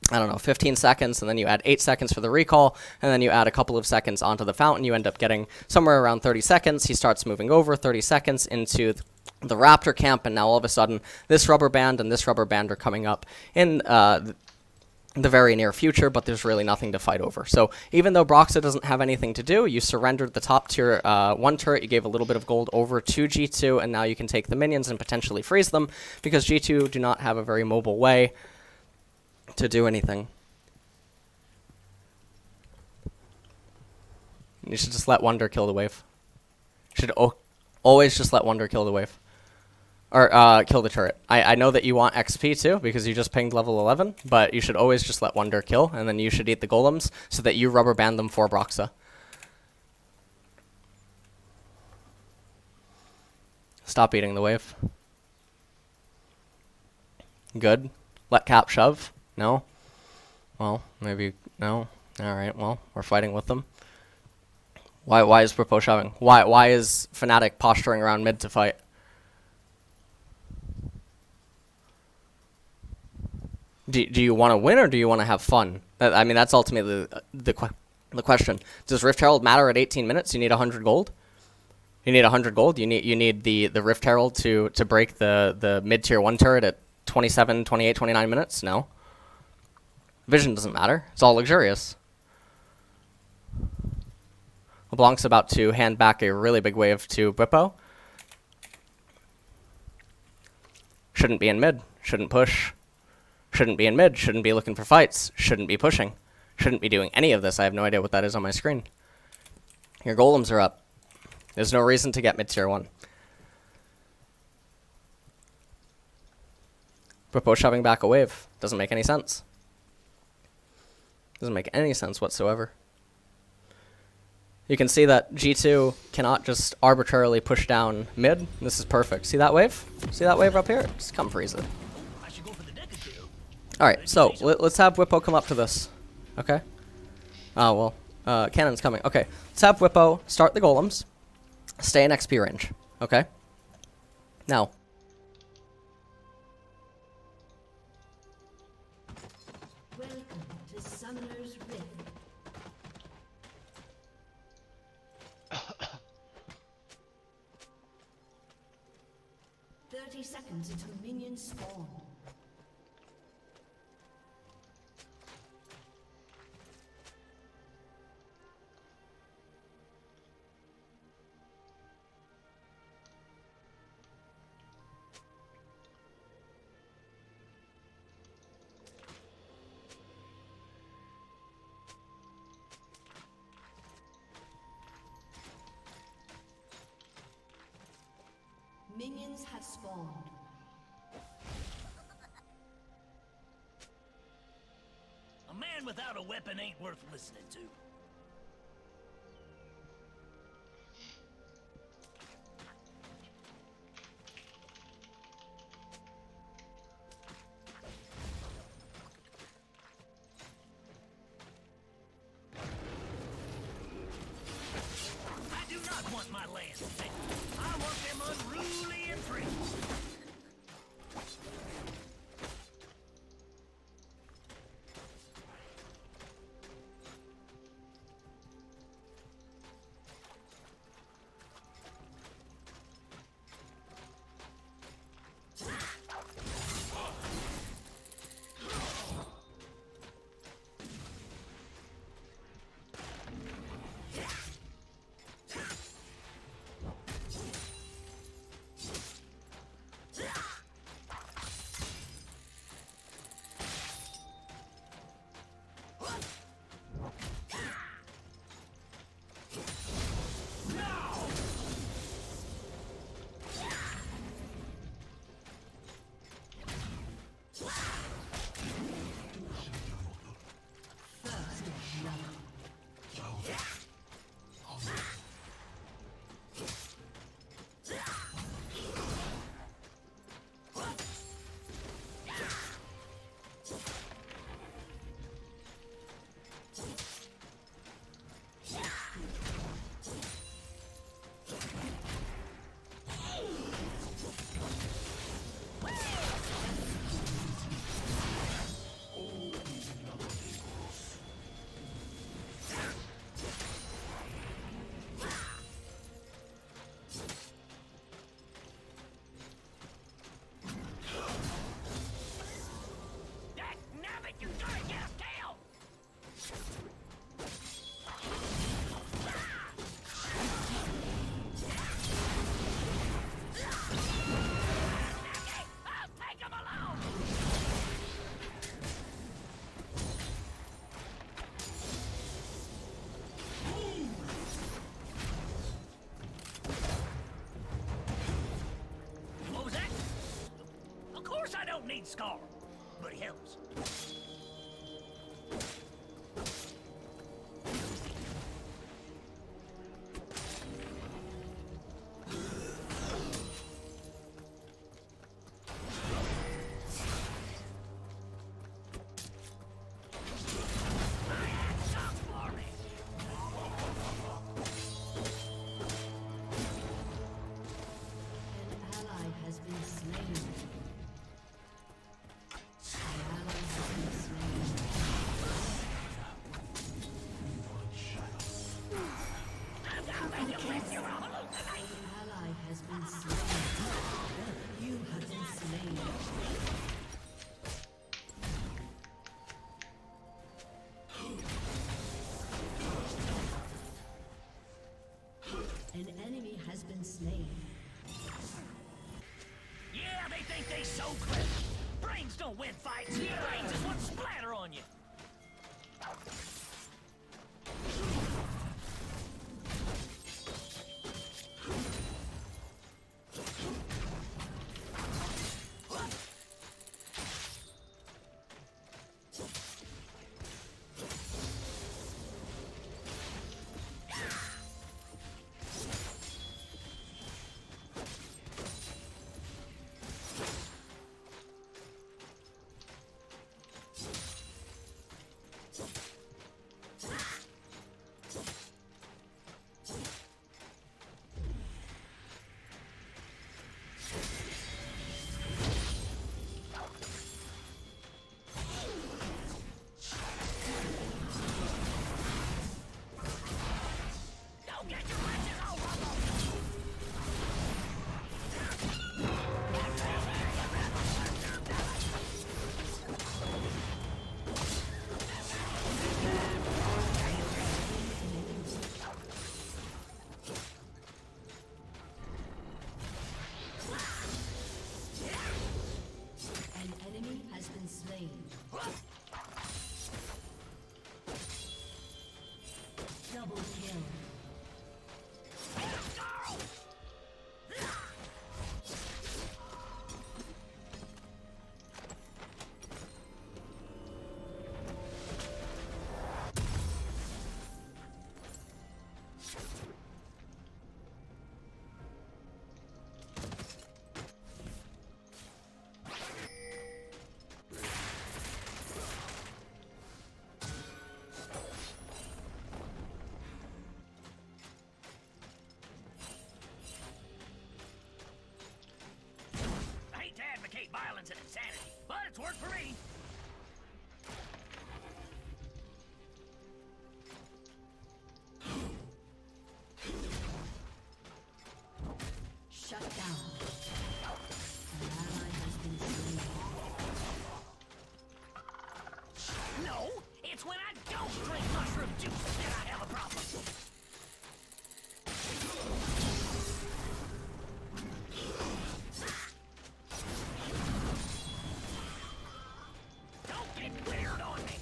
I don't know, 15 seconds, and then you add 8 seconds for the recall, and then you add a couple of seconds onto the fountain. You end up getting somewhere around 30 seconds. He starts moving over 30 seconds into the Raptor camp, and now all of a sudden, this rubber band and this rubber band are coming up in the very near future, but there's really nothing to fight over. So even though Broxa doesn't have anything to do, you surrendered the top tier 1 turret, you gave a little bit of gold over to G2, and now you can take the minions and potentially freeze them, because G2 do not have a very mobile way to do anything. You should just let Wonder kill the wave. You should always just let Wonder kill the wave. Or kill the turret. I know that you want XP too, because you just pinged level 11, but you should always just let Wonder kill, and then you should eat the golems, so that you rubber band them for Broxa. Stop eating the wave. Good. Let Cap shove. No. Well, maybe no. All right. Well, we're fighting with them. Why is Propo shoving? Why is Fnatic posturing around mid to fight? Do you want to win or do you want to have fun? I mean, that's ultimately the question. Does Rift Herald matter at 18 minutes? You need 100 gold. You need 100 gold. You need the Rift Herald to break the mid tier 1 turret at 27, 28, 29 minutes. No. Vision doesn't matter. It's all luxurious. LeBlanc's about to hand back a really big wave to Bwipo. Shouldn't be in mid. Shouldn't push. Shouldn't be in mid. Shouldn't be looking for fights. Shouldn't be pushing. Shouldn't be doing any of this. I have no idea what that is on my screen. Your golems are up. There's no reason to get mid tier 1. Bwipo shoving back a wave. Doesn't make any sense. Doesn't make any sense whatsoever. You can see that G2 cannot just arbitrarily push down mid. This is perfect. See that wave? See that wave up here? Just come freeze it. Alright, so let's have Bwipo come up to this. Okay? Oh, well, Cannon's coming. Okay, let's have Bwipo start the golems. Stay in XP range. Okay? Now. Welcome to Summoner's Rift. 30 seconds until minions spawn. Minions have spawned. A man without a weapon ain't worth listening to. I do not want my land taken. I want them unruly and free. need Scar, but he helps. An ally has been slain. An ally has been slain. An ally has been slain. You have been slain. An enemy has been slain. Yeah, they think they so clever. Brains don't win fights. Brains just want to splatter on you. Don't get your wrenches all rumbled. An enemy has been slain. Double kill. I hate to advocate violence and insanity, but it's worked for me. Shut down. An ally has been slain. No, it's when I don't drink mushroom juice that I have a problem. Don't get weird on me.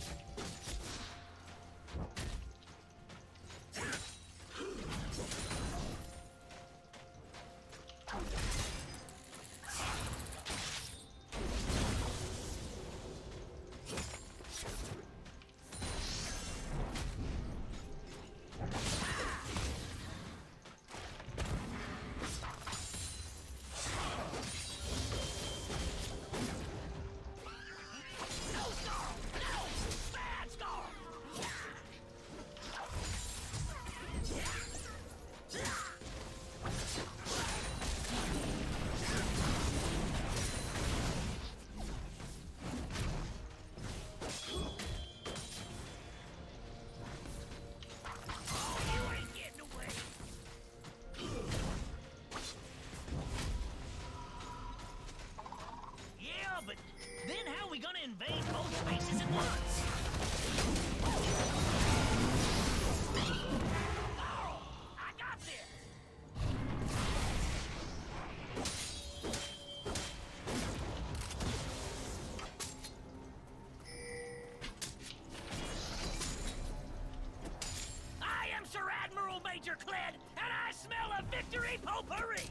No Scar! No! Bad Scar! Oh, you ain't getting away! Yeah, but then how are we gonna invade both spaces at once? Carl, I got this! I am Sir Admiral Major Cled, and I smell a victory potpourri!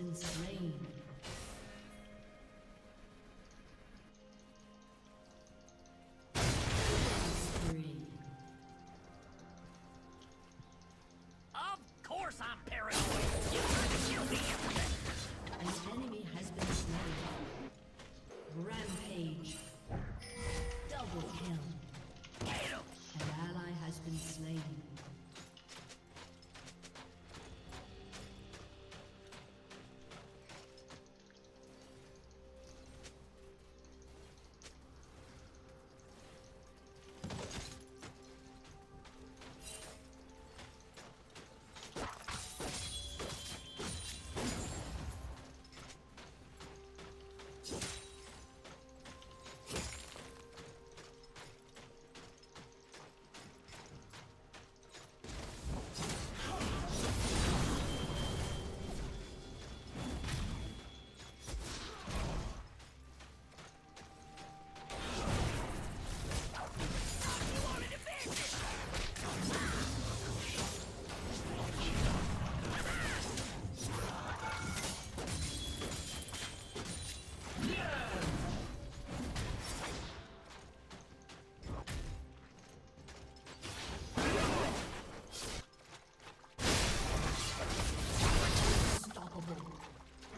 been slain. Spree. Of course I'm paranoid. You tried to kill me yesterday. An enemy has been slain. Rampage. Double kill. Get him. An ally has been slain.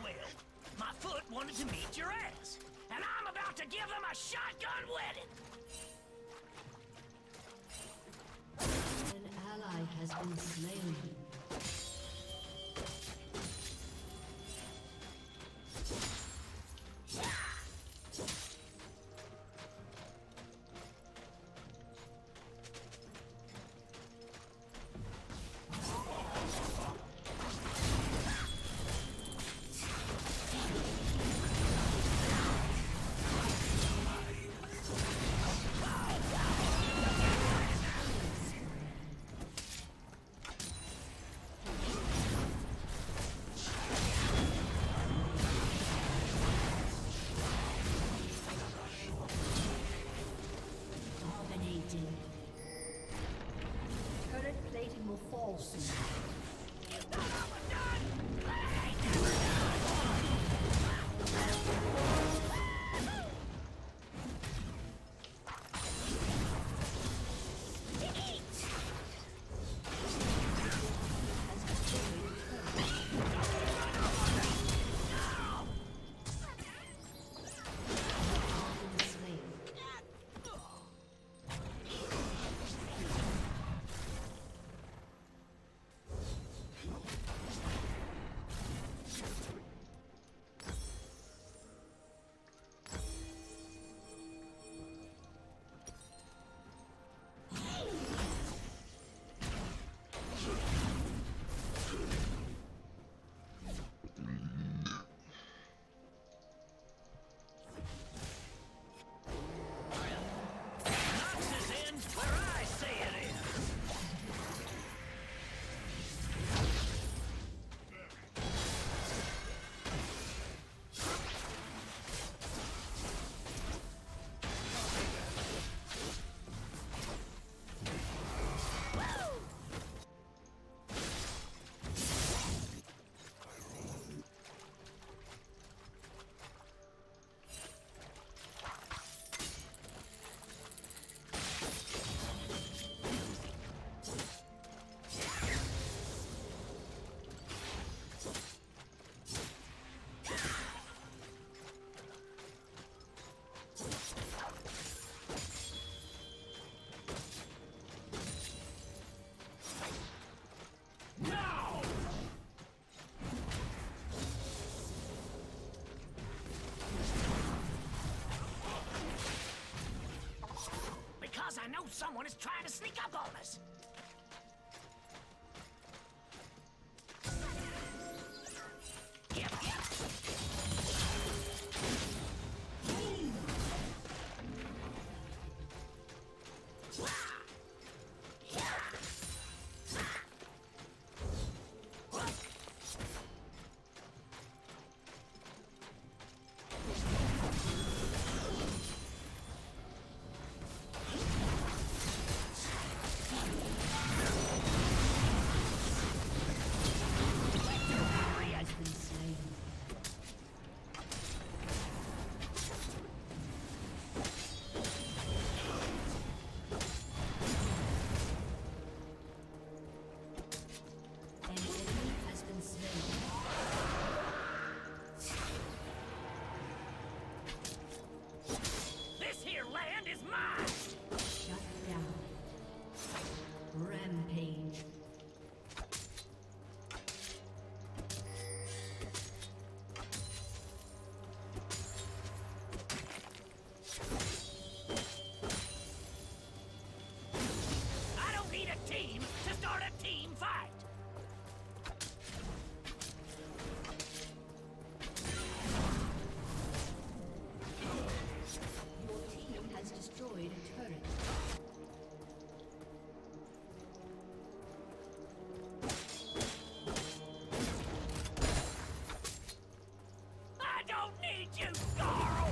Well, my foot wanted to meet your ass, and I'm about to give them a shotgun wedding. An ally has been slain. Dominating. Turret plating will fall soon. Knox is in where I say it is. Because I know someone is trying to sneak up on us. Yep, yep. you, Carl!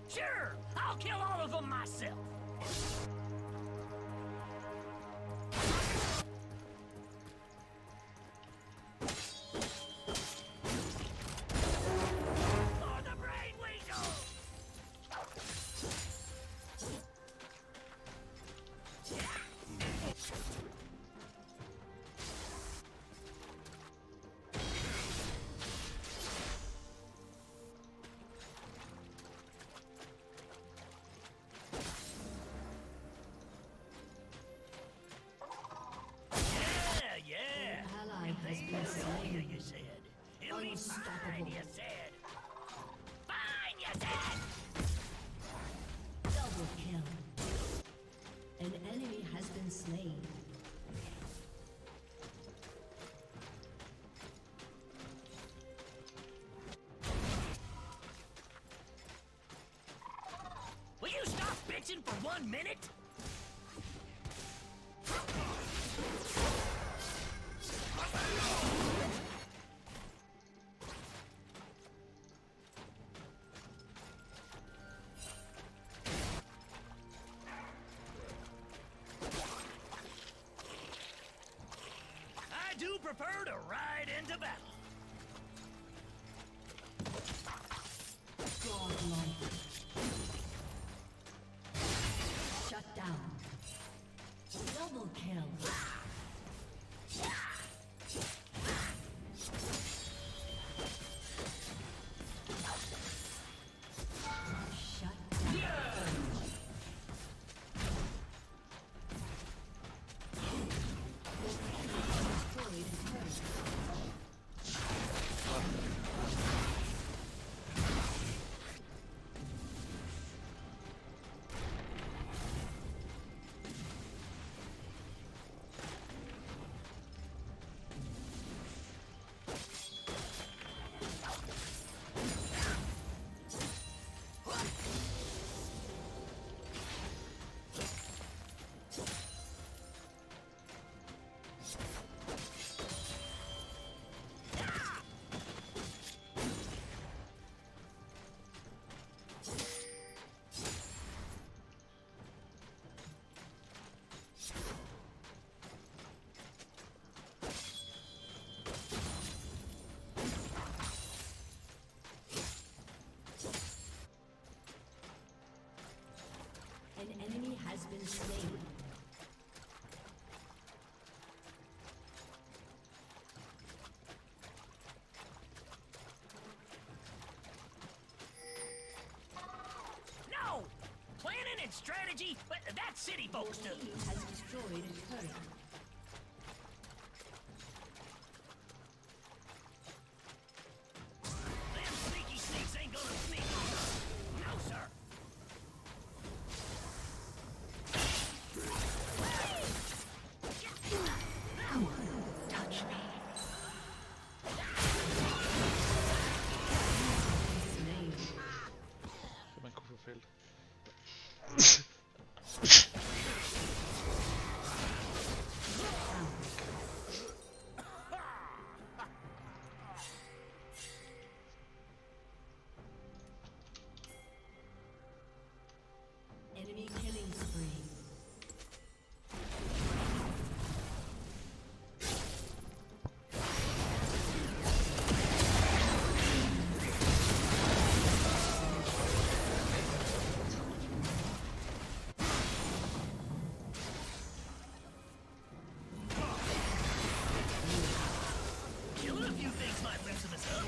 Sure, I'll kill all of them myself. For the brain weasel! Yeah. Ally has been Yeah, slain. you said. It'll be fine, Unstoppable. you said. Fine, you said! Double kill. An enemy has been slain. Will you stop bitching for 1 minute? I do prefer to ride into battle. Godlike. Shut down. Double kill. Shut down. Destroyed a turret. An enemy has been slain. No! Planning and strategy, but that's city folks do. Team has destroyed a turret. Them sneaky sneaks ain't gonna sneak. No, sir. Slain. Man kunne få fældt. Enemy killing spree. Killing a few things might loosen us up.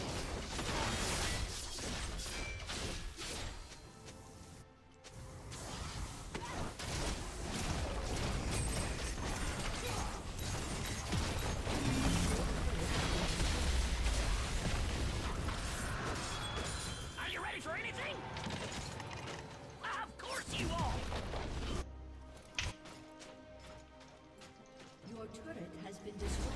Are you ready for anything? Of course you are. Your turret has been destroyed.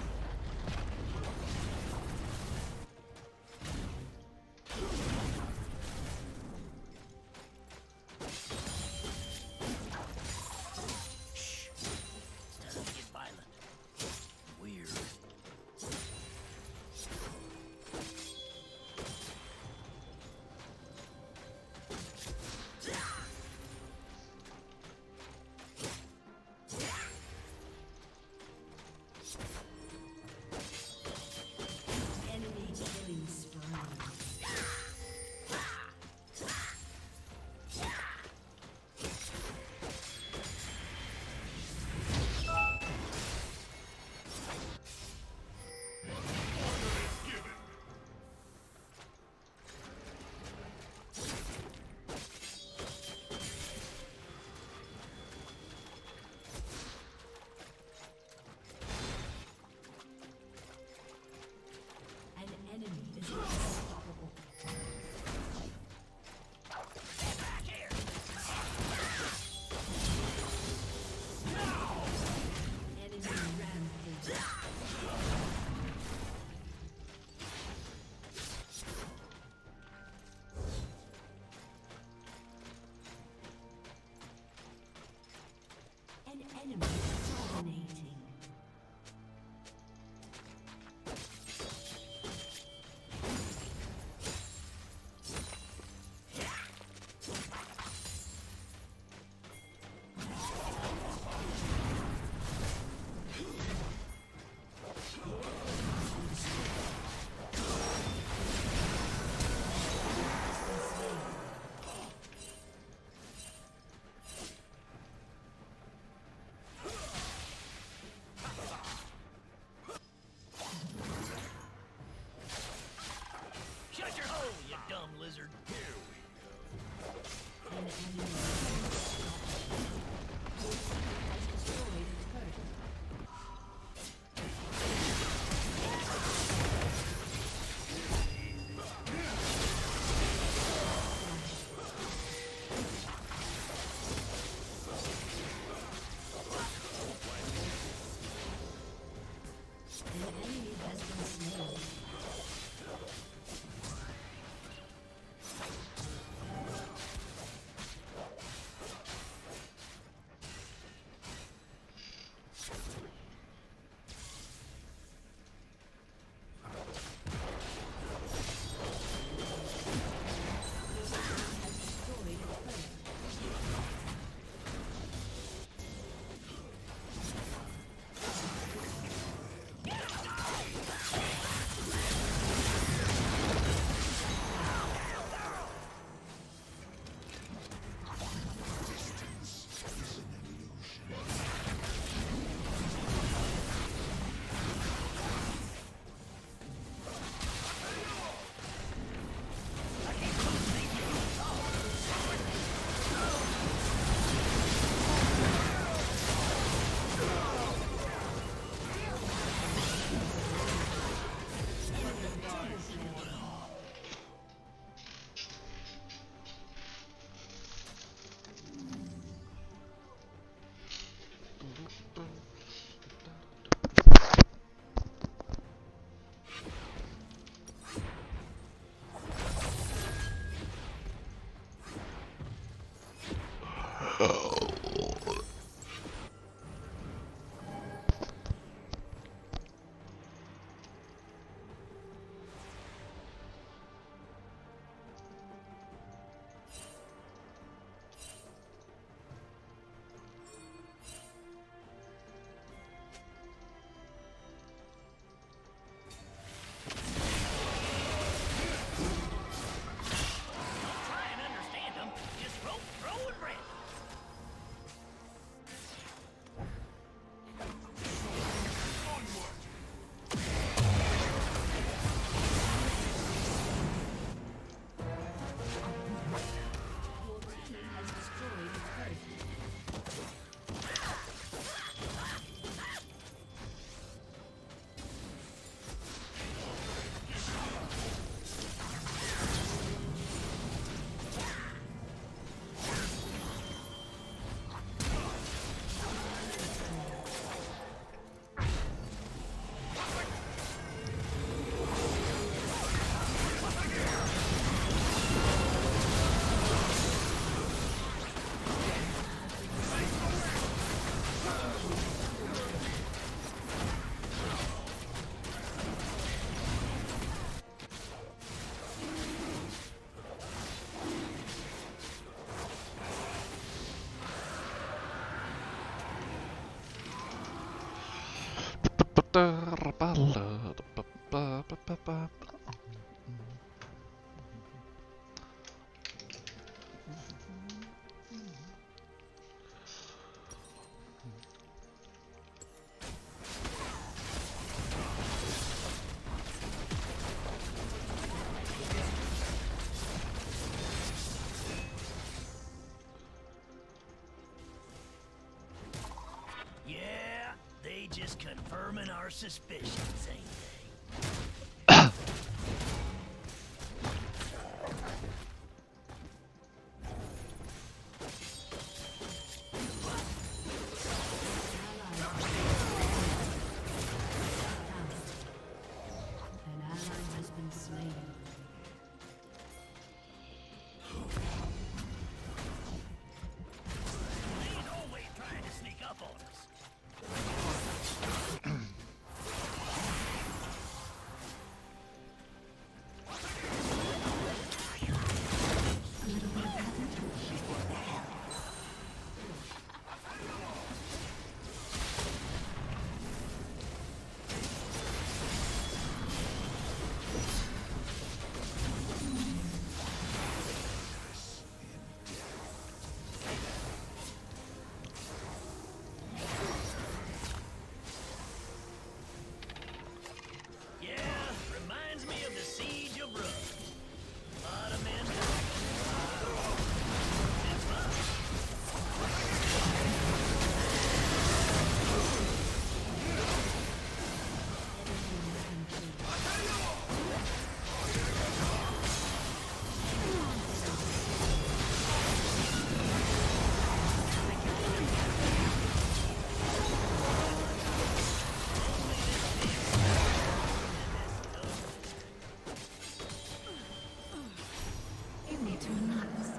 Try and understand them. Just rope, throw, and rip. Your team has destroyed a turret. Yeah, they just confirming our suspicions, ain't they? An ally has been slain. They ain't always trying to sneak up on us. Yeah, reminds me of the Siege of Rome. Lot of men died. It's fun. Give me 2 months.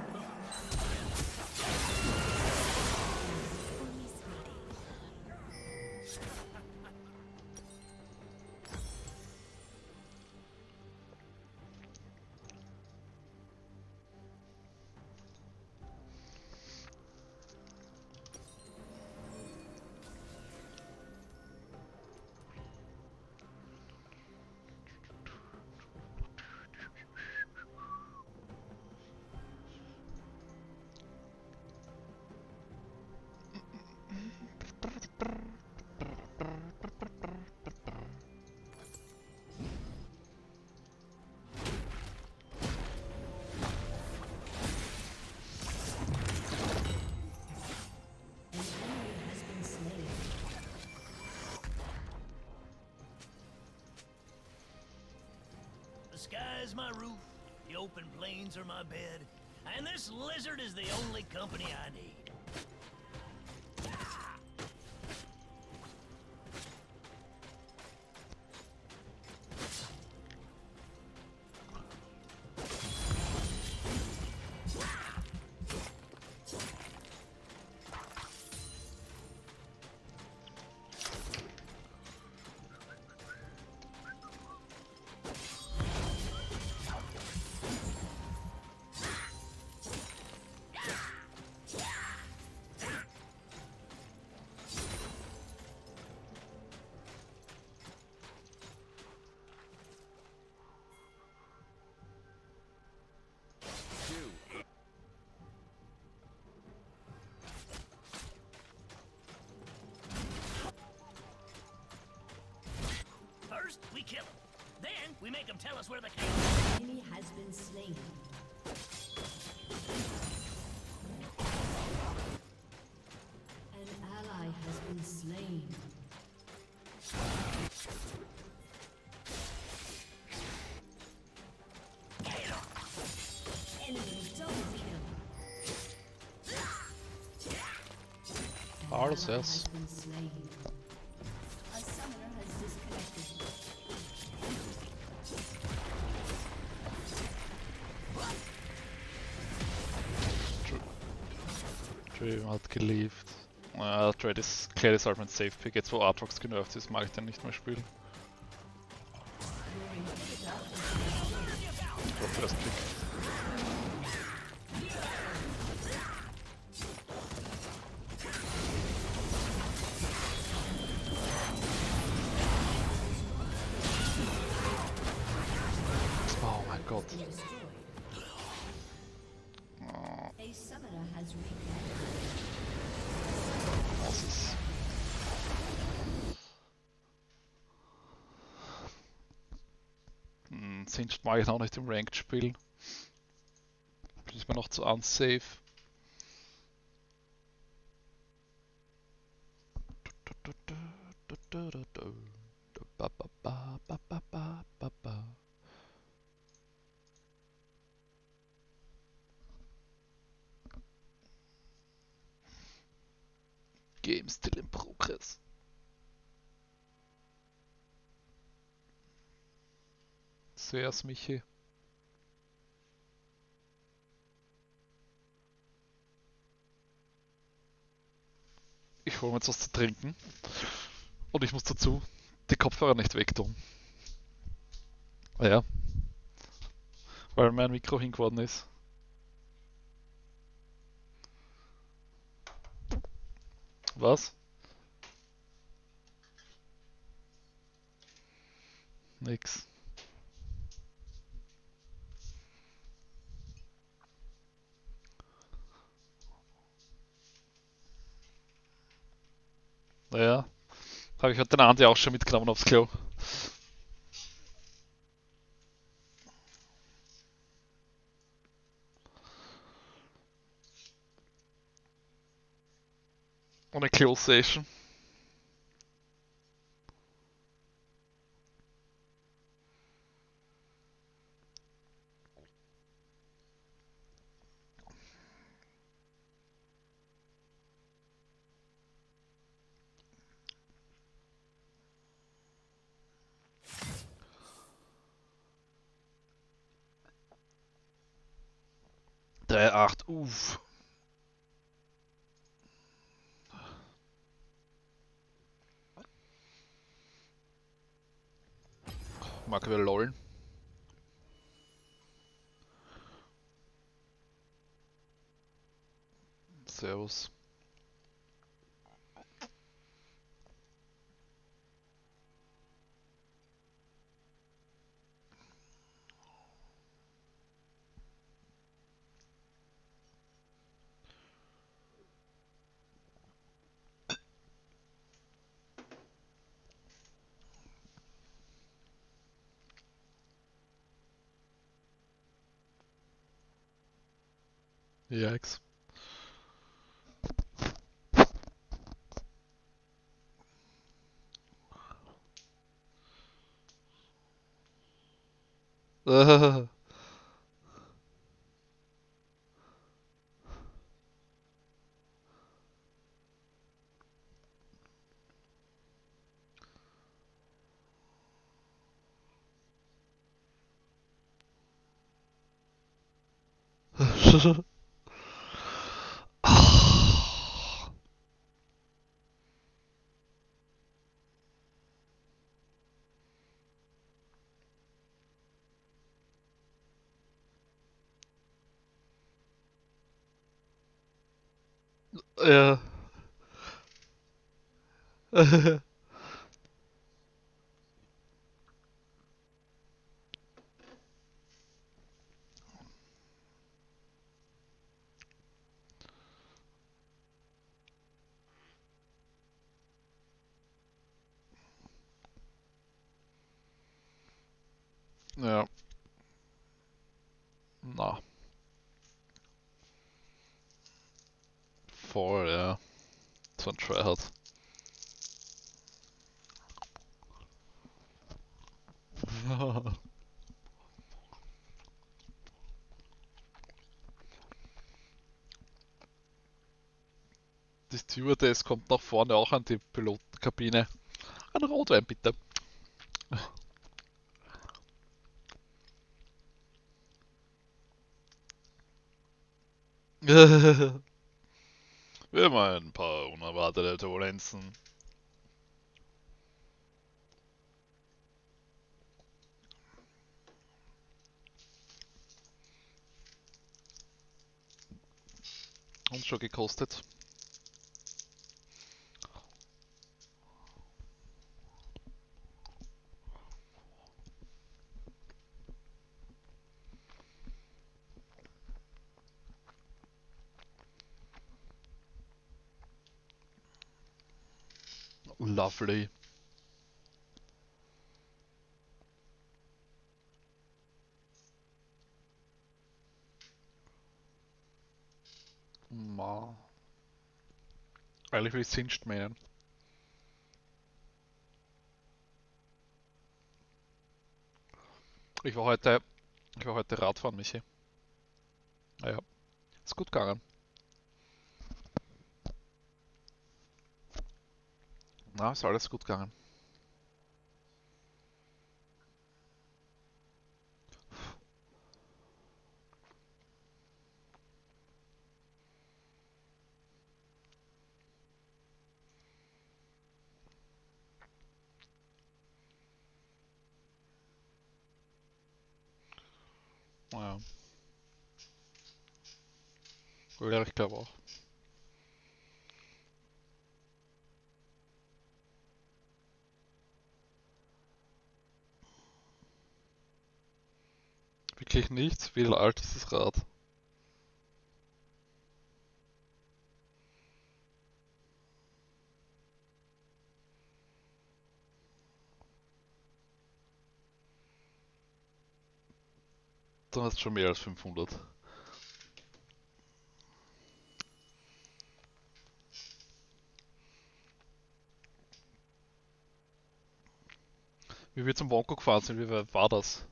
An enemy has been slain. The sky's my roof, the open plains are my bed, and this lizard is the only company I need. We make them tell us where the Enemy has been slain. An ally has been slain. Enemy double kill. Har det Ally ses. has been slain. A summoner has disconnected. Dream hat geliefert. Trade ist clearly start mit Safe Pick. Jetzt wo Aatrox genervt ist, mag ich den nicht mehr spielen. Ich glaube First Pick. Oh mein Gott. Oh, A summoner has reconnected. was ist... Singed mag ich noch nicht im Ranked spielen. Das ist mir noch zu unsafe. Game still in progress. Zuerst Michi. Ich hole mir jetzt was zu trinken. Und ich muss dazu die Kopfhörer nicht wegtun. Ja. Weil mein Mikro hingeworden ist. Was? Nix. Naja. Habe ich heute den Andi auch schon mitgenommen aufs Klo. Eine Klo-Session. Der 8, uff. Mag wieder lollen. Servus. Yikes. Ja. Ja. Na. Voll, ja. So ein Tryhard. Die Stewardess kommt nach vorne auch an die Pilotenkabine. Ein Rotwein bitte. Wir haben ein paar unerwartete Turbulenzen. Uns schon gekostet. Lovely. Ma. Eigentlich will ich Singed meinen. Ich war heute Radfahren, Michi. Ja, ist gut gegangen. Na, ist alles gut gegangen. Ja. Ja, ich glaube auch. Wirklich nichts? Wie alt ist das Rad? Dann hast du schon mehr als 500. Wie wir zum Wonko gefahren sind, wie weit war das?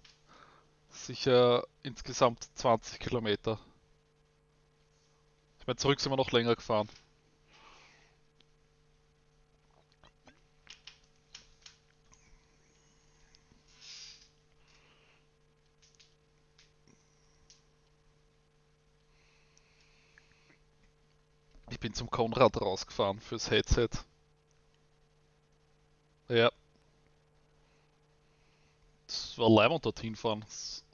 Sicher insgesamt 20 Kilometer. Ich meine, zurück sind wir noch länger gefahren. Ich bin zum Konrad rausgefahren fürs Headset. Ja. Das war leibend dorthin fahren. Das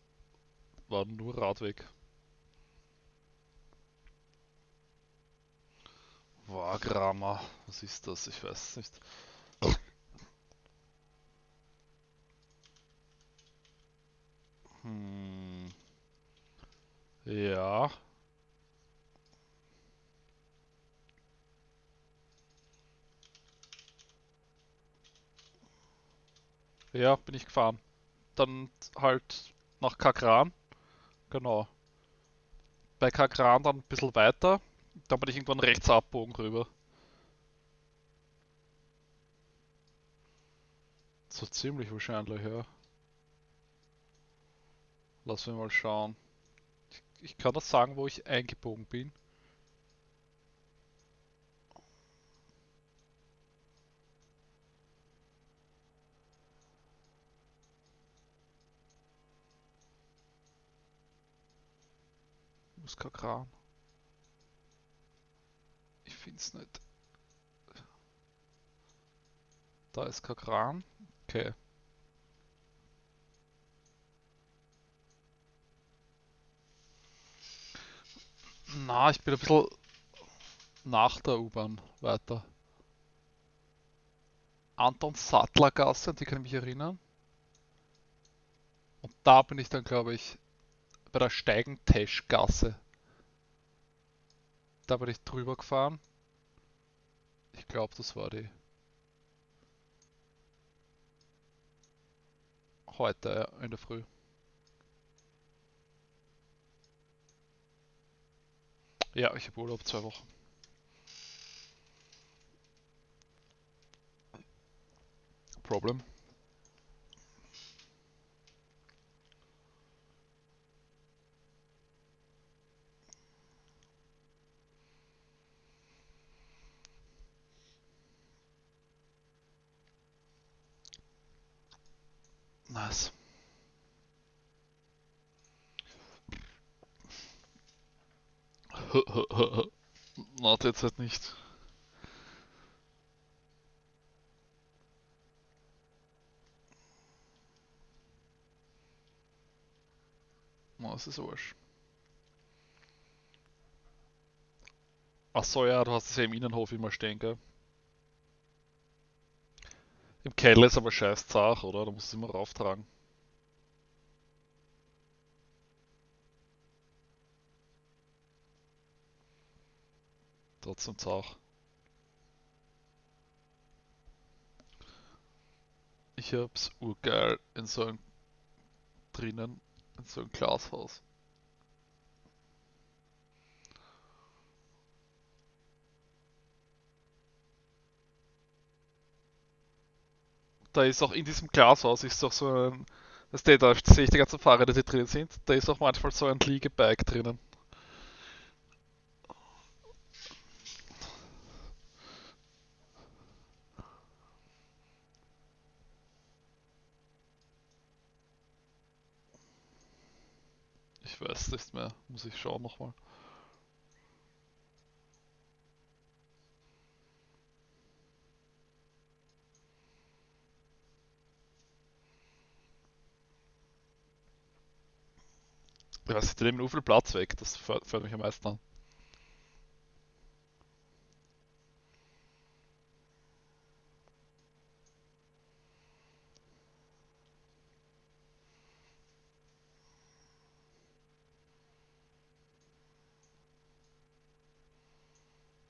war nur Radweg. Wagrama. Was ist das? Ich weiß es nicht. Hm. Ja. Ja, bin ich gefahren. Dann halt nach Kakran. Genau. Bei Kakran dann ein bisschen weiter. Dann bin ich irgendwann rechts abbogen rüber. So ziemlich wahrscheinlich, ja. Lass mich mal schauen. Ich kann das sagen, wo ich eingebogen bin. Wo ist Kakran? Ich find's nicht. Da ist Kakran. Okay. Na, ich bin ein bisschen nach der U-Bahn weiter. Anton Sattler Gasse, an die kann ich mich erinnern. Und da bin ich dann, glaube ich, bei der Steigentesch-Gasse. Da bin ich drüber gefahren. Ich glaube, das war die. Heute, ja, in der Früh. Ja, ich habe Urlaub 2 Wochen. Problem. Nice. Na, derzeit nicht. Na, es ist Arsch. Achso, ja, du hast es ja im Innenhof immer stehen, gell? Im Keller ist aber scheiß zart, oder? Da musst du es immer rauftragen. Trotzdem zart. Ich hab's urgeil in so einem drinnen, in so einem Glashaus. Da ist auch in diesem Glashaus ist doch so ein, da sehe ich die ganzen Fahrräder, die drin sind. Da ist auch manchmal so ein Liegebike drinnen. Ich weiß nicht mehr, muss ich schauen nochmal. Ich weiß nicht, die nehmen nur viel Platz weg, das fällt mich am meisten an.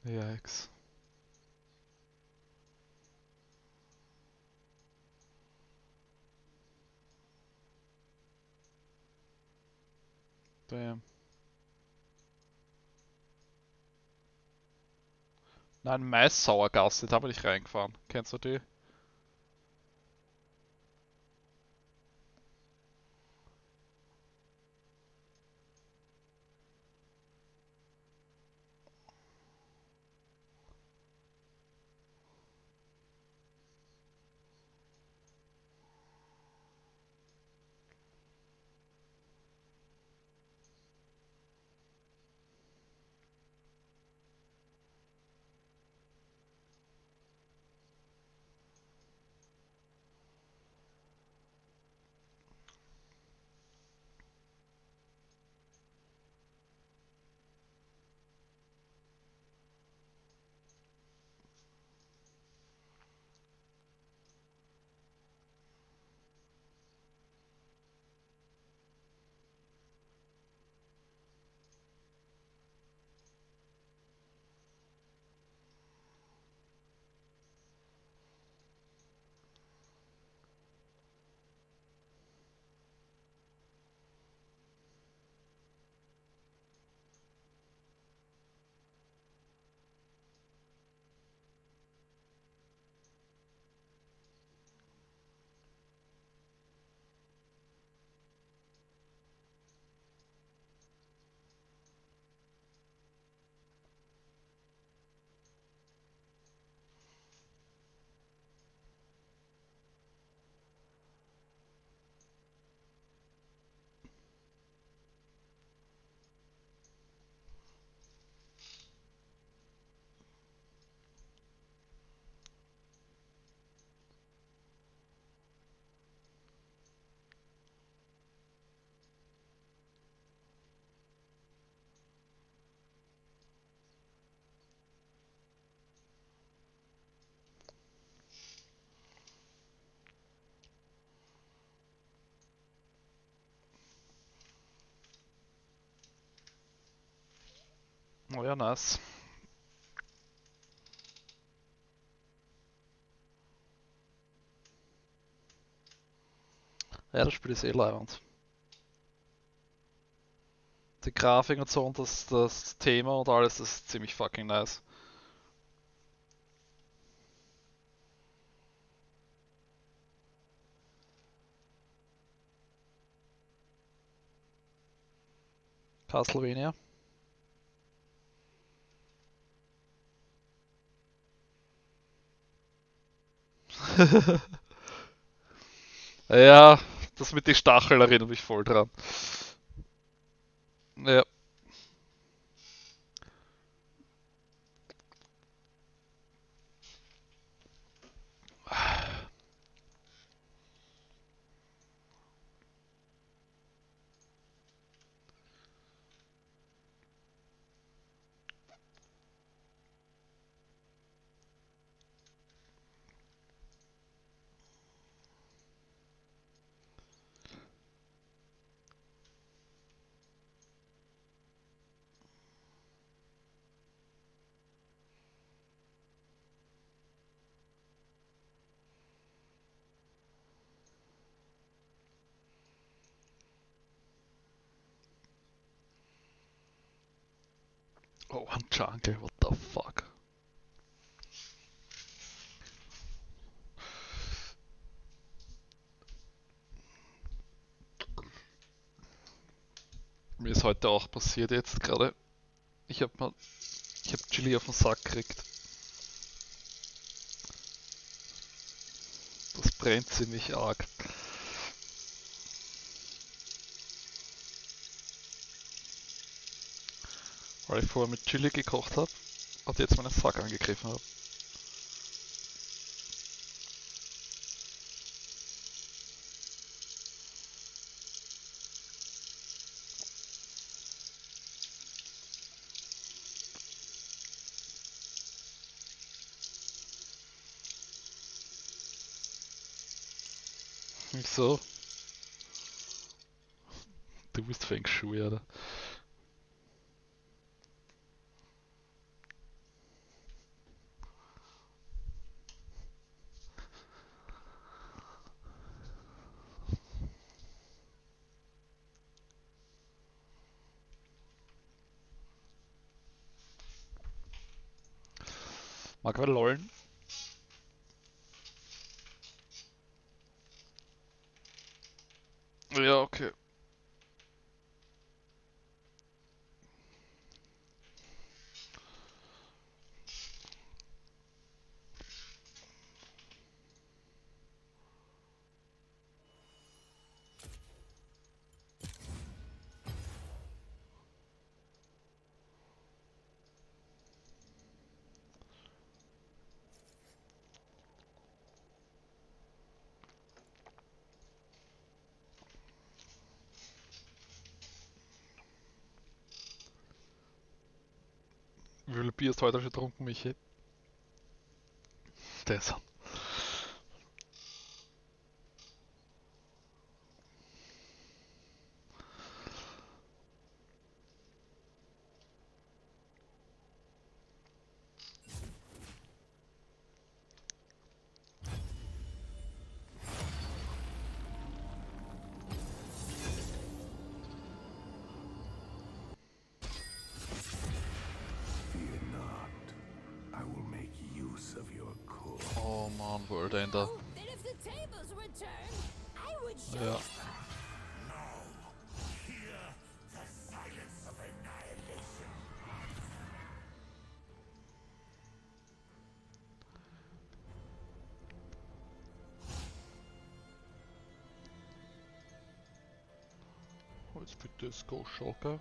Yikes. Damn. Nein, Maissauergasse, da bin ich reingefahren. Kennst du die? Oh ja, nice. Ja, das Spiel ist eh leibend. Die Grafik und so und das Thema und alles, das ist ziemlich fucking nice. Castlevania. Ja, das mit den Stacheln erinnert mich voll dran. Ja. Oh, ein Jungle, what the fuck? Mir ist heute auch passiert jetzt gerade. Ich hab Chili auf den Sack gekriegt. Das brennt ziemlich arg. Weil ich vorher mit Chili gekocht habe und jetzt meinen Sack angegriffen habe. Wieso? Du bist Feng Shui, oder? Mag wer lollen? Ja, okay. Wie viel Bier hast du heute schon getrunken, Michi? Das. Oh man, World Ender. Ja. Jetzt bitte Go Shocker.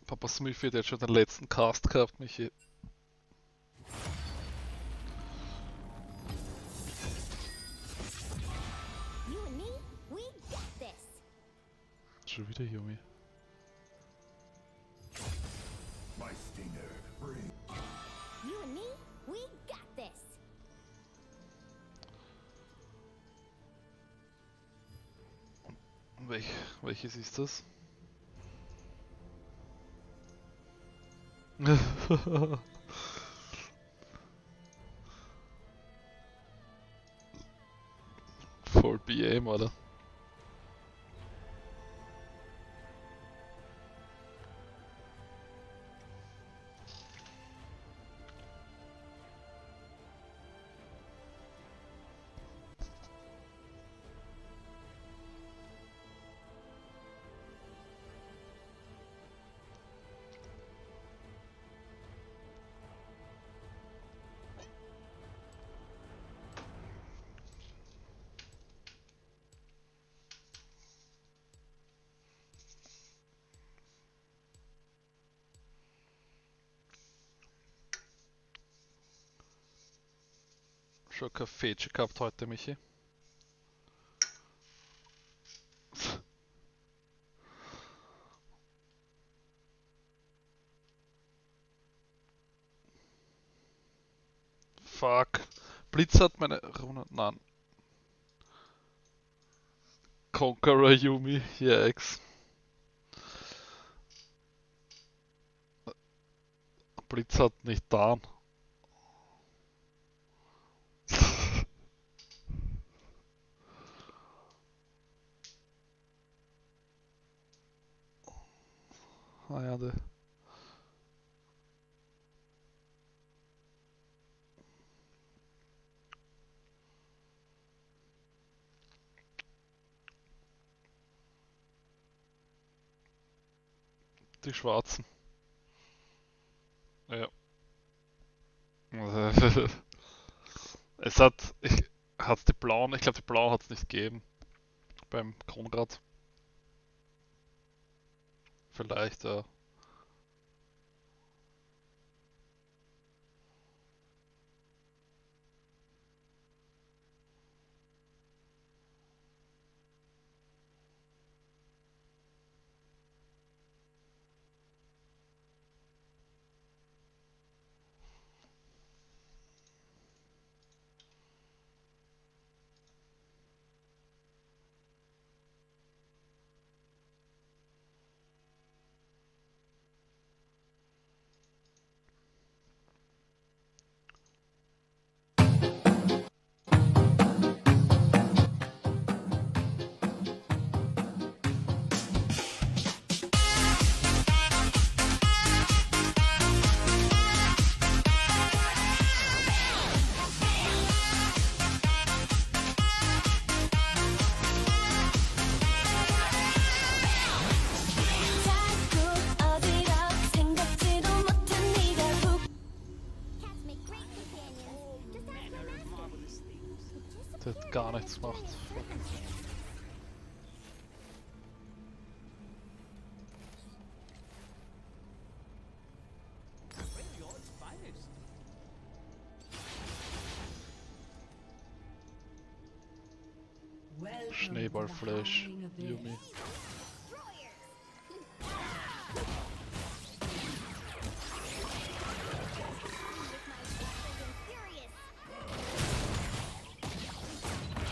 Papa Smithy hat jetzt schon den letzten Cast gehabt, Michi. Schon wieder Yumi. You and me, we got this. Welches ist das? Voll BM, oder? Schon kein Feature gehabt heute, Michi. Fuck. Blitz hat meine Rune. Nein. Conqueror Yumi, yikes. Blitz hat nicht da. Ah ja, die Schwarzen. Ja. Es hat die blauen, ich glaube die blauen hat es nicht gegeben. Beim Konrad. Vielleicht, ja. Der hat gar nichts gemacht. Schneeballflash, Yumi.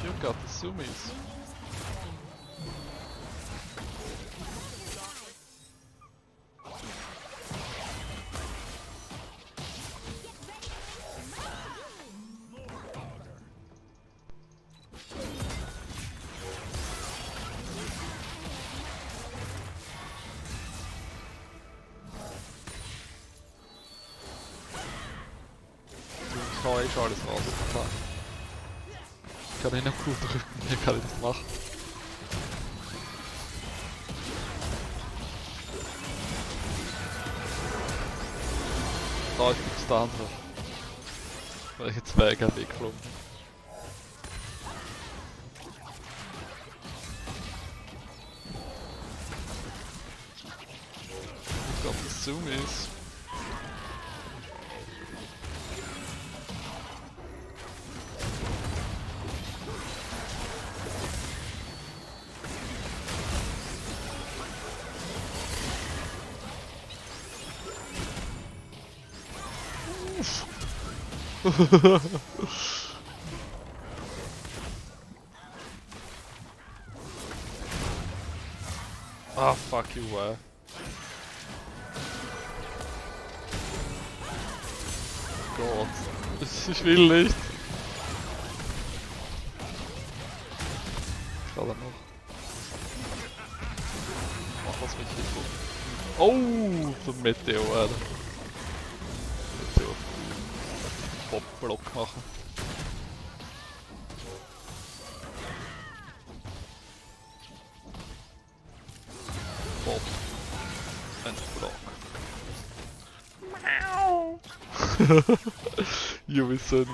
You got the zoomies. Ich hau schon alles raus. Klar. Ich kann ihn noch gut drücken, hier kann ich nichts machen. Da ist nichts da andere. Welche Zweige weggeflogen. Ich glaube, das Zoom ist. Ah, fuck you, Gott. Ich will nicht. Gerade noch. Mach was mich hier tut. Oh, so ein Meteor, Alter. Meteor. Pop-Block machen. Pop. And Block. You will send me.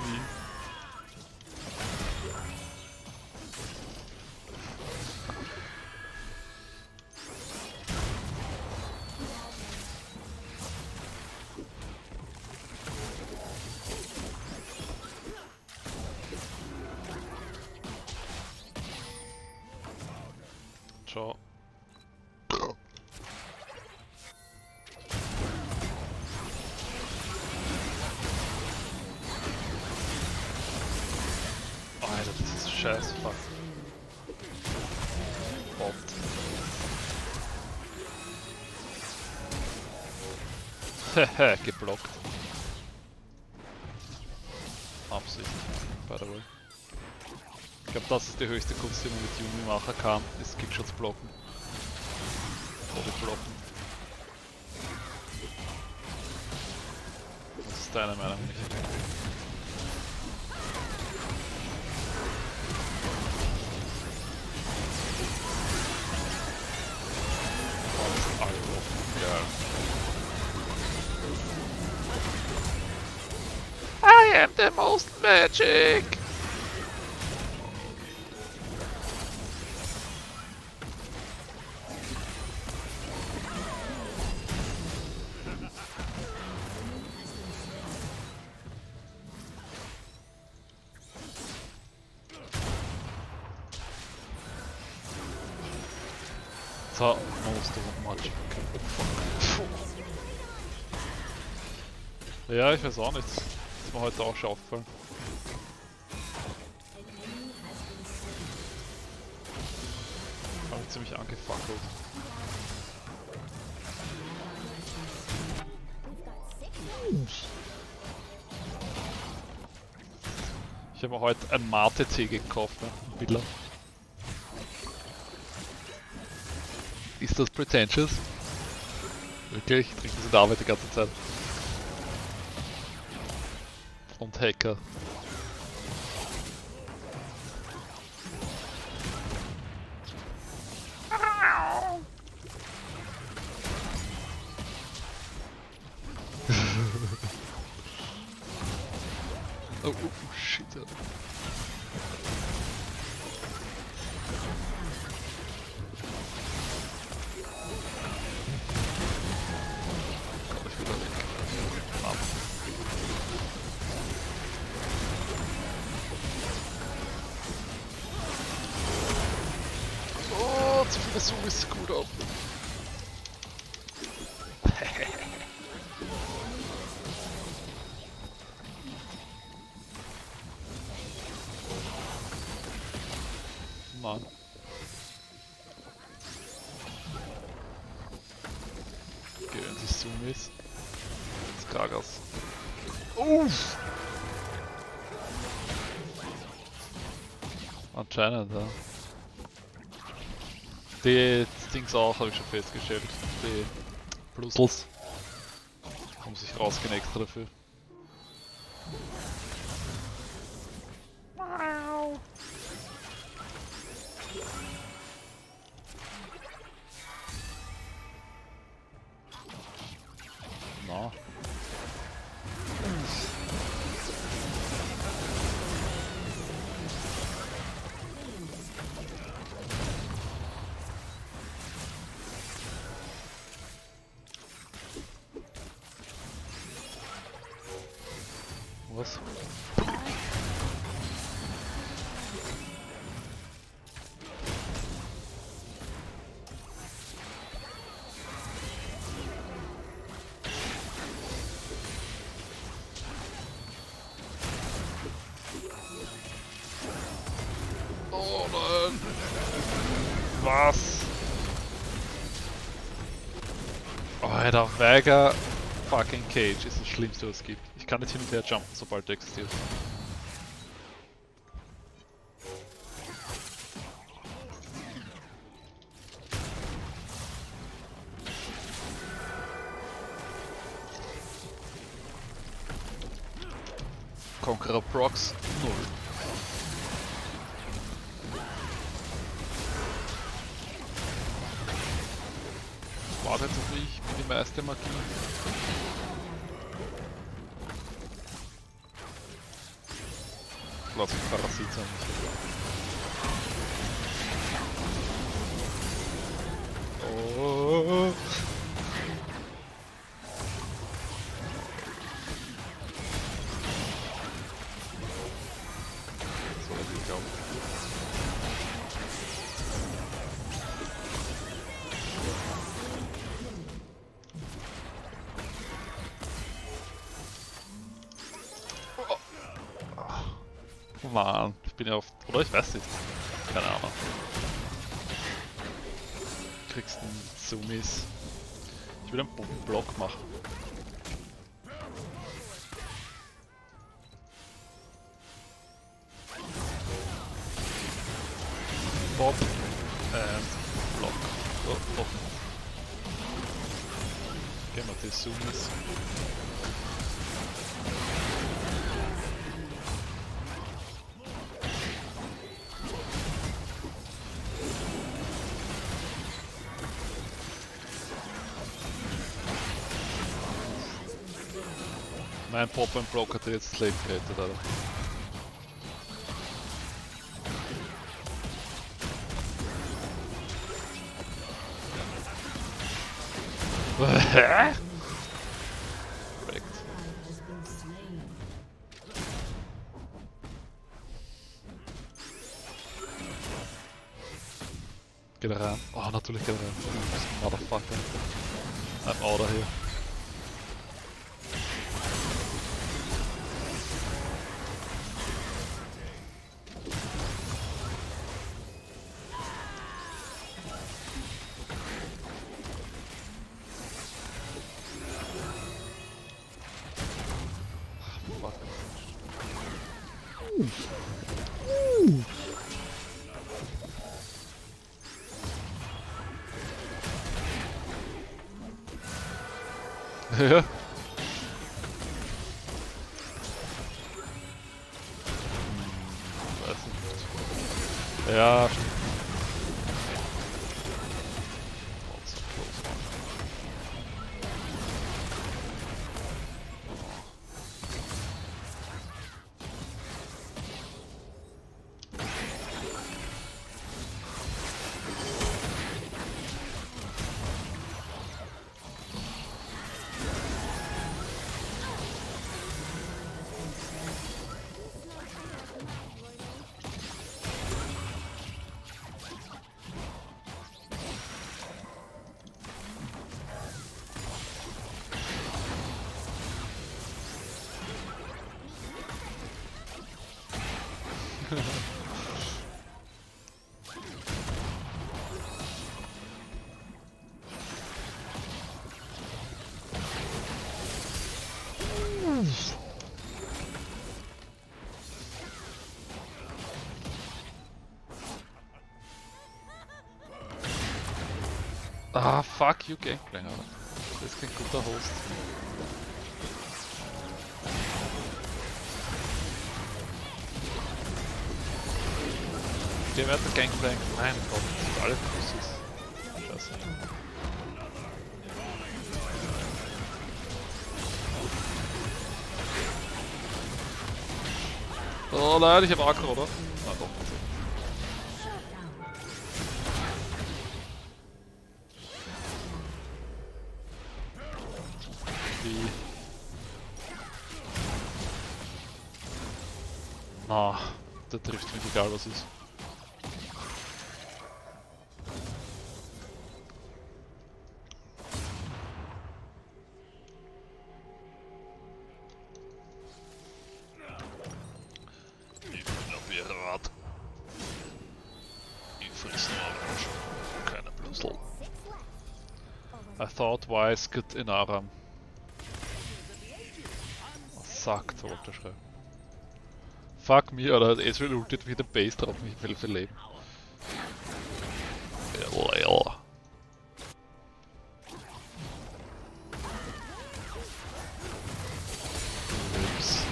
Ciao. Alter, das ist scheiße, fuck. Bot. Hehe, geblockt. Absicht, by the way. Ich glaube, das ist die höchste Kunst, die man mit Yumi machen kann, ist Kickshots blocken. Oder blocken. Was ist deine Meinung, Michael? I am the most magic! So, most of magic. Ja, ich weiß auch nicht. Das wir heute auch schaffen. Hab ich ziemlich angefackelt. Ich habe mir heute ein Mate-Tee gekauft, ne? Villa. Ist das pretentious? Wirklich? Ich trinke das in der Arbeit die ganze Zeit. Und Hacker. Oh, shit. Ich wieder weg. Ab. Oh, zu viele Sumis gut auf. Mann. Gehen die Sumis. Jetzt Kragas. Uff! Anscheinend, ja. Die Dings auch, habe ich schon festgestellt. Die Puzzles haben sich rausgehen extra dafür. Na. Was? nein! Was? Oh, der Vega fucking Cage ist das Schlimmste, was es gibt. Ich kann nicht hin und her jumpen, sobald er existiert. Conqueror Procs 0. Wartet auf mich, bin die meiste Magie. Lass mich Parasit sein. Oh. So, ich glaube. Mann, ich bin ja auf... Oder ich weiß nicht. Keine Ahnung. Du kriegst einen Zoomies. Ich will einen Block machen. Bob and Block. Oh, Bob. Gehen wir die Zoomies. Mein Pop and Block hat jetzt Slave gerettet, Alter. Hä? Korrekt. Geht er rein? Oh, natürlich geht er rein. Motherfucker. I'm out of here. Ja. Weiß nicht. Ja, stimmt. Oh, so close, Mann. Ah, fuck you, Gangplank, Alter. Das ist kein guter Host. Geh weiter, Gangplank. Mein Gott, das sind alle Pussys. Scheiße. Oh nein, ich hab Aggro, oder? Ah, doch. Na, der trifft mich egal was ist. Ich bin auf ihr Rad. thought wise good in Aram. Sagt, wollte er schreiben. Fuck me, oder hat Ezreal ultet wieder Base drauf, wie viel Leben. Ja. Ups.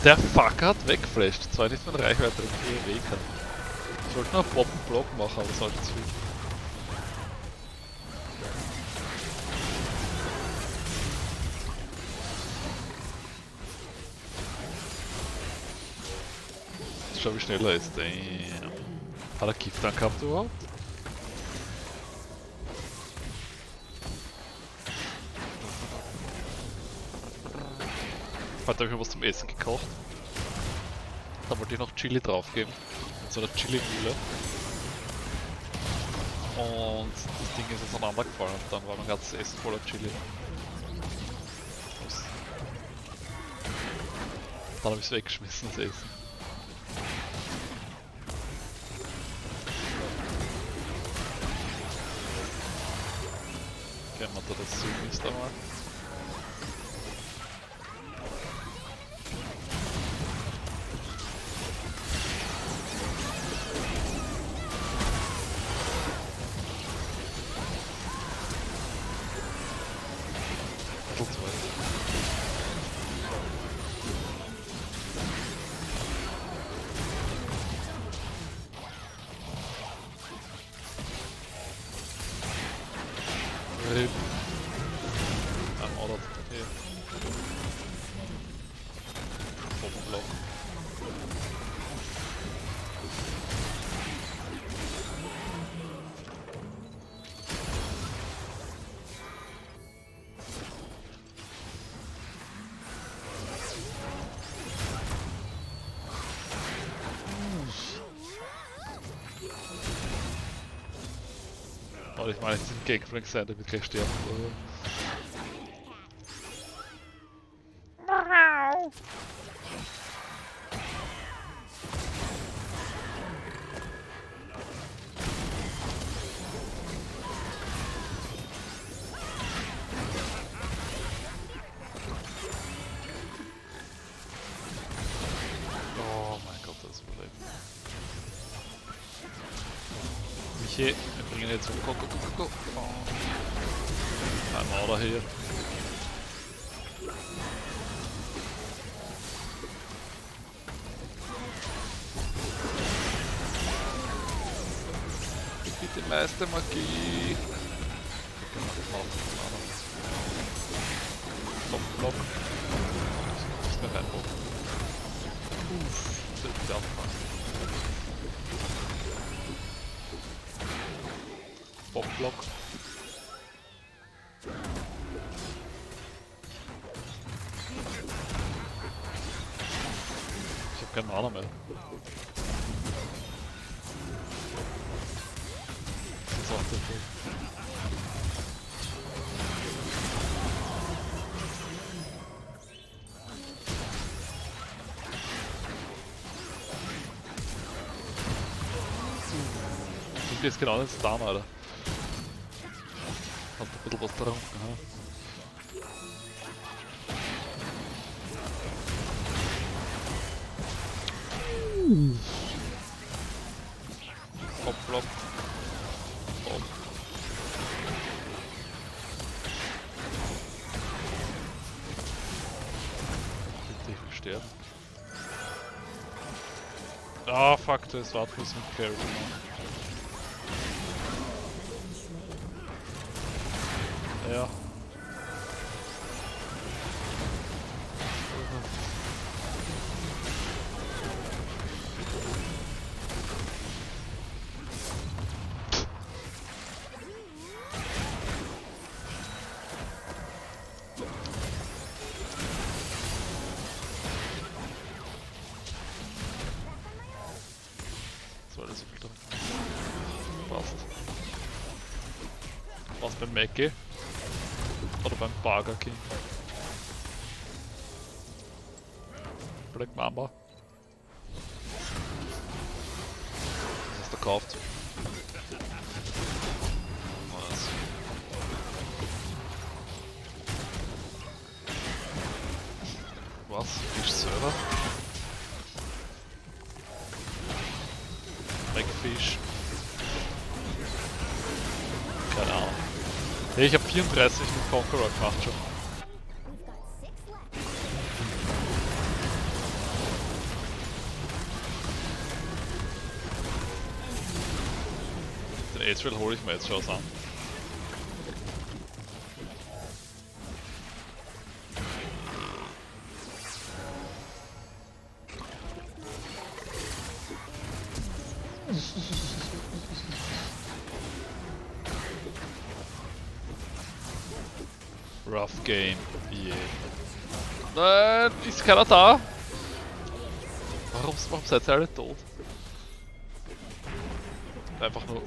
Der Fucker hat weggeflasht. Zwar nicht von Reichweite, und viel Weg hat. Ich sollte noch einen Pop-Block machen, aber das war schon zu viel. Schau wie schnell er ist. Damn. Hat er Gift dann gehabt überhaupt? Heute habe ich was zum Essen gekocht. Da wollte ich noch Chili draufgeben. Mit so einer Chili-Mühle. Und das Ding ist auseinandergefallen und dann war mein ganzes Essen voller Chili. Dann habe ich es weggeschmissen, das Essen. Kennen wir da das Süß einmal? I'm out of here. Open block. Oh, ich meine, ich bin Gegner sein, damit gleich sterben. Oh mein Gott, das überlebt. Michi, wir bringen jetzt um. Go. I'm out of here. Bitte Meister Magie. Block. Ist mir reinbogen. Das wird wieder abfahren. Block. Ich hab keinen Mana mehr. Das ist auch der Fall. Du gehst genau ins Down, Alter. Hat ein bisschen was getrunken, Block. Oh. Bitte, ich will sterben. Ah, fuck, da ist Wartfuß mit Carry. Ja. So, alles so drin. Passt. Was beim Mackie? Oder beim Burger King. Black Mamba. Was hast du gekauft? Was? Was? Fisch selber? Backfish. Keine Ahnung. Hey, ich habe 34 mit Conqueror gemacht schon. We've got 6 left. Den Ezreal hole ich mir jetzt schon an. Rough Game, yeah. Nein, ist keiner da? Warum seid ihr alle tot? Einfach nur...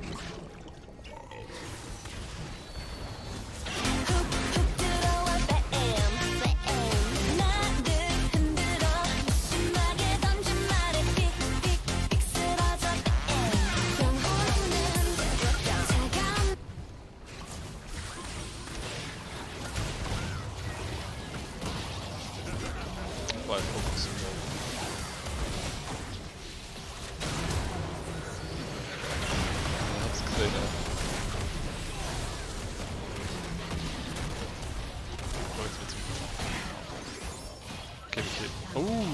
Weil Fokus. Ich hab's gesehen, ja. Oh, jetzt wird's wieder. Okay, okay. Oh!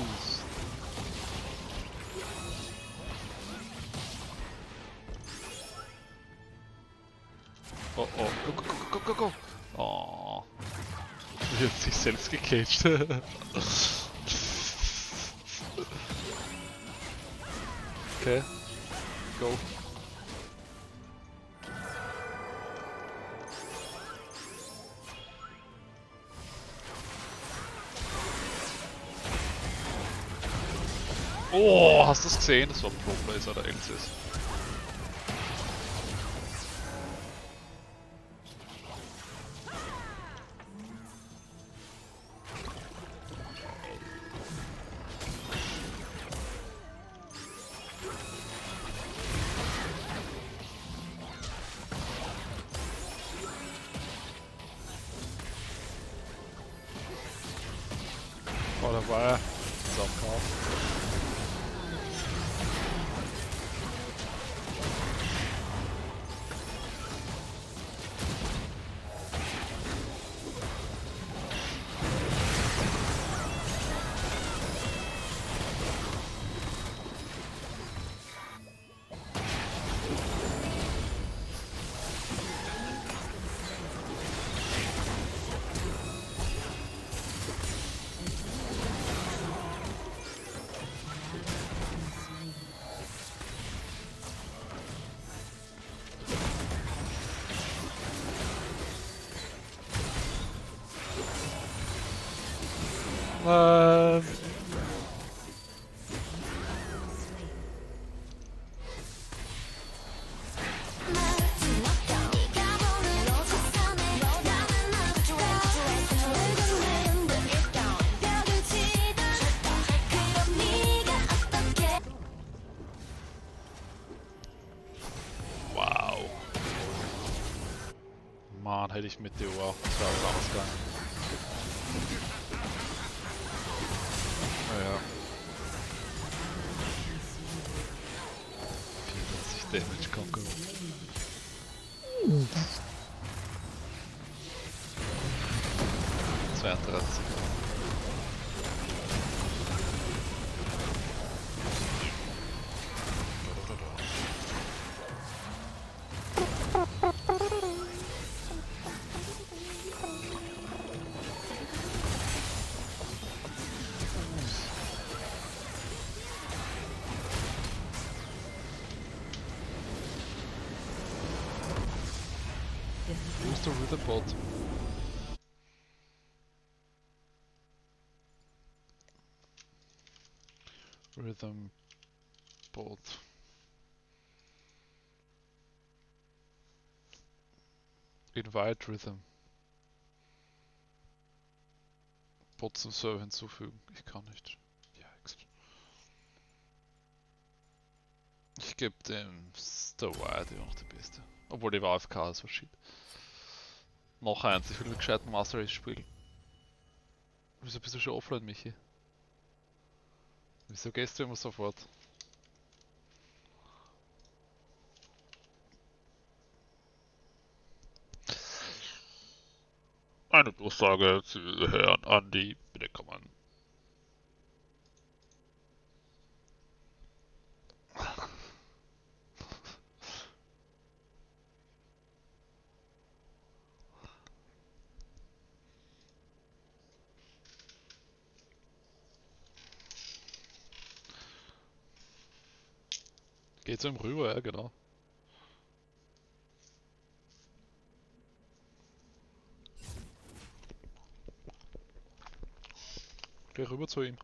Oh, oh. Go, go, go, go, go, go! Oh. Er hat sich selbst gecaged. Okay. Go. Oh, hast du das gesehen? Das war ein Pro-Blazer, der Elsis. Oh, da war er. So am Kauf. Wow. Mann, hätte ich mit dir auch. Das wäre auch ganz geil. Naja. 44 Damage Conqueror. 32. Who's the rhythm bot? Rhythm bot. Invite rhythm. Bot zum Server hinzufügen. Ich kann nicht. Yikes. Ich gebe dem Star Wide noch die beste. Obwohl die war AFK, so shit. Noch eins, ich will mit gescheiten Master Race spielen. Wieso bist du schon offline, Michi? Wieso gehst du immer sofort? Eine Durchsage zu Herrn Andi, bitte kommen. Geht so im Rüber, ja genau. Geh rüber zu ihm.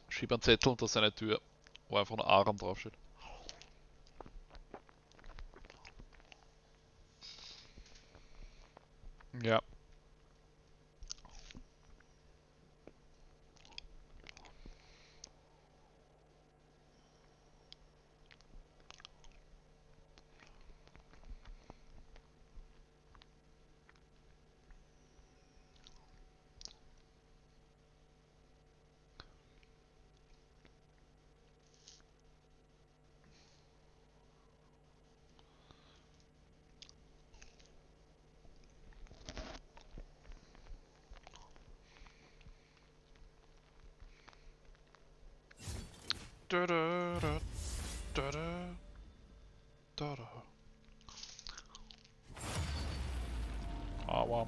Schieb einen Zettel unter seine Tür, wo einfach ein Aram draufsteht. Ja. Da, da, da, da, da, da, da. Aber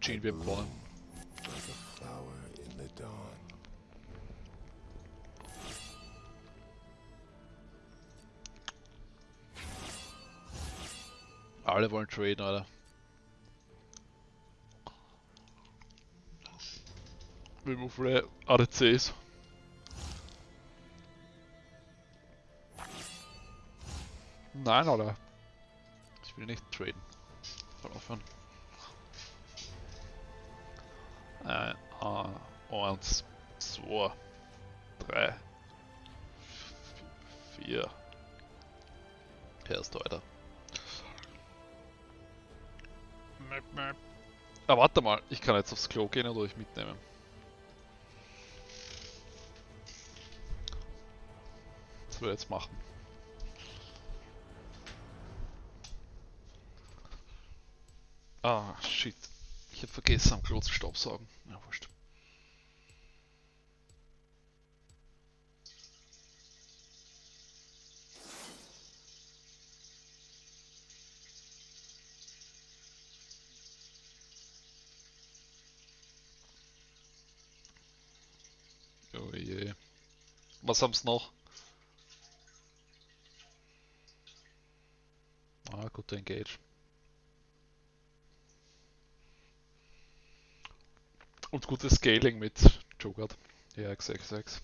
Gene wird gewonnen. Alle wollen traden, Alter. Wie viele ADCs? Nein, Alter. Ich will nicht traden. Voll aufhören. Eins, zwei, drei, vier. Erst weiter. Ah, warte mal, ich kann jetzt aufs Klo gehen oder euch mitnehmen. Das will ich jetzt machen. Ah, shit. Ich hab vergessen, am Klo zu staubsaugen. Ja, wurscht. Oh je. Was haben's noch? Ah, guter Engage. Und gutes Scaling mit Jogurt. Ja, x6.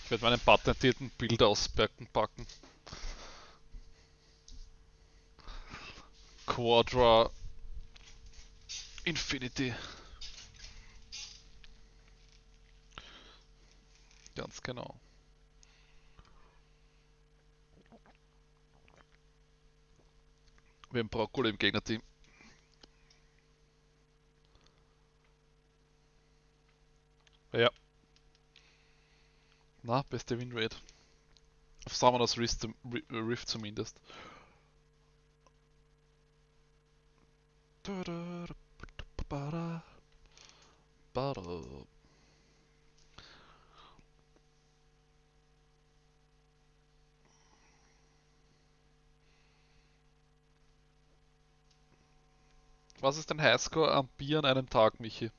Ich werde meinen patentierten Bild auspacken. Quadra Infinity. Ganz genau. Wir haben Brokkoli im Gegnerteam. Ja. Na, beste Winrate. Auf Summoners Rift zumindest. Was ist dein Highscore am Bier an einem Tag, Michi?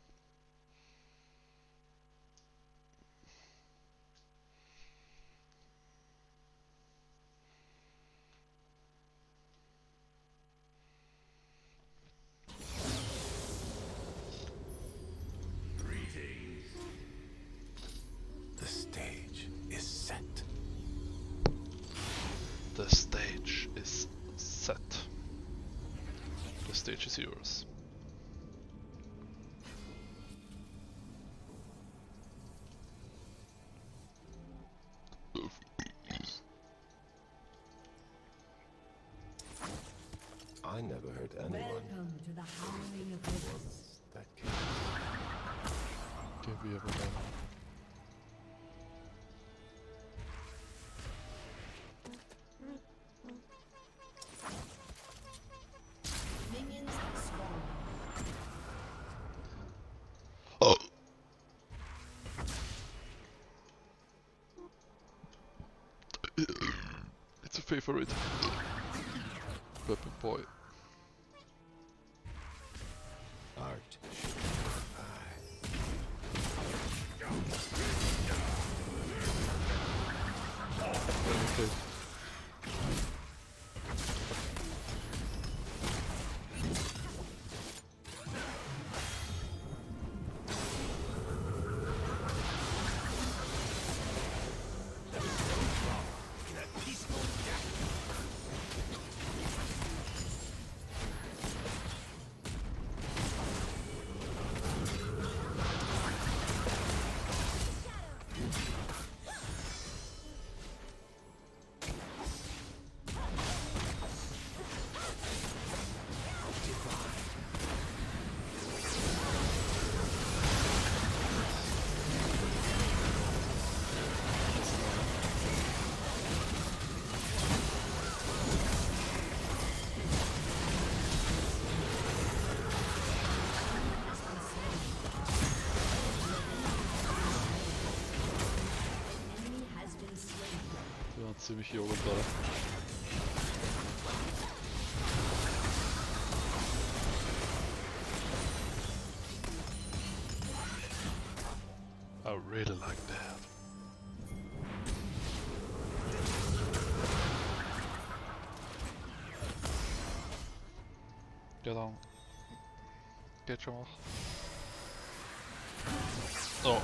stage is yours. I never hurt anyone. Welcome to the howling of rivers. That kid. Okay, we have a moment. Minions have spawned. Oh! It's a favorite. Weapon boy. Art should Okay. Ja, ziemlich Yoga gerade. I really like that. Ja dan. Geht schon noch. Oh.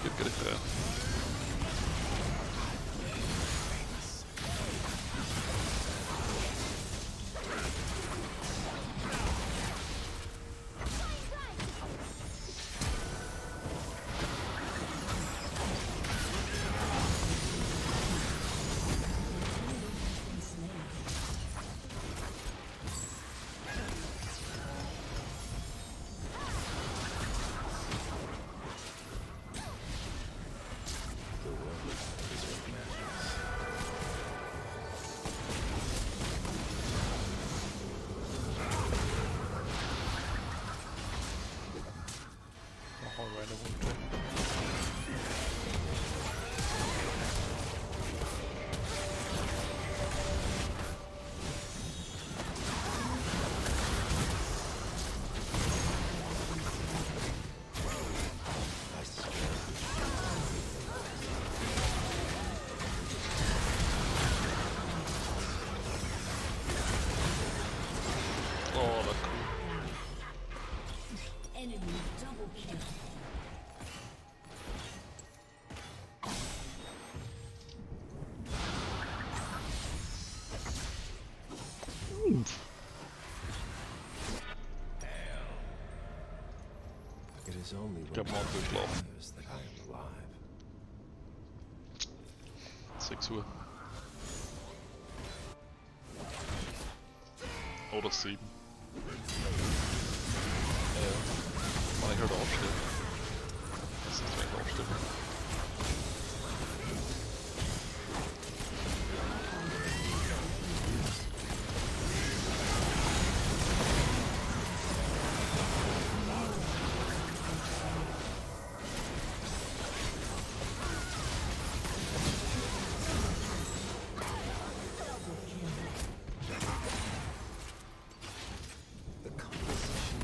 Geht gar nicht rein. Oh, that's cool. Enemy double kill. It is only Ich hab when mal durchlaufen. others that I am alive. 6 Uhr. Oder 7. Man, ich halt aufstehen. Das ist vielleicht aufstehen. The composition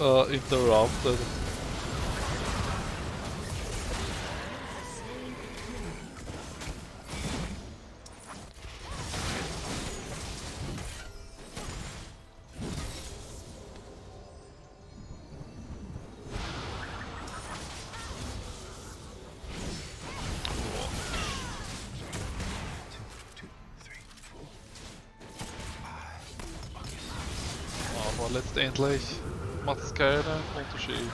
interrupted. Aber letztendlich macht es keinen Unterschied.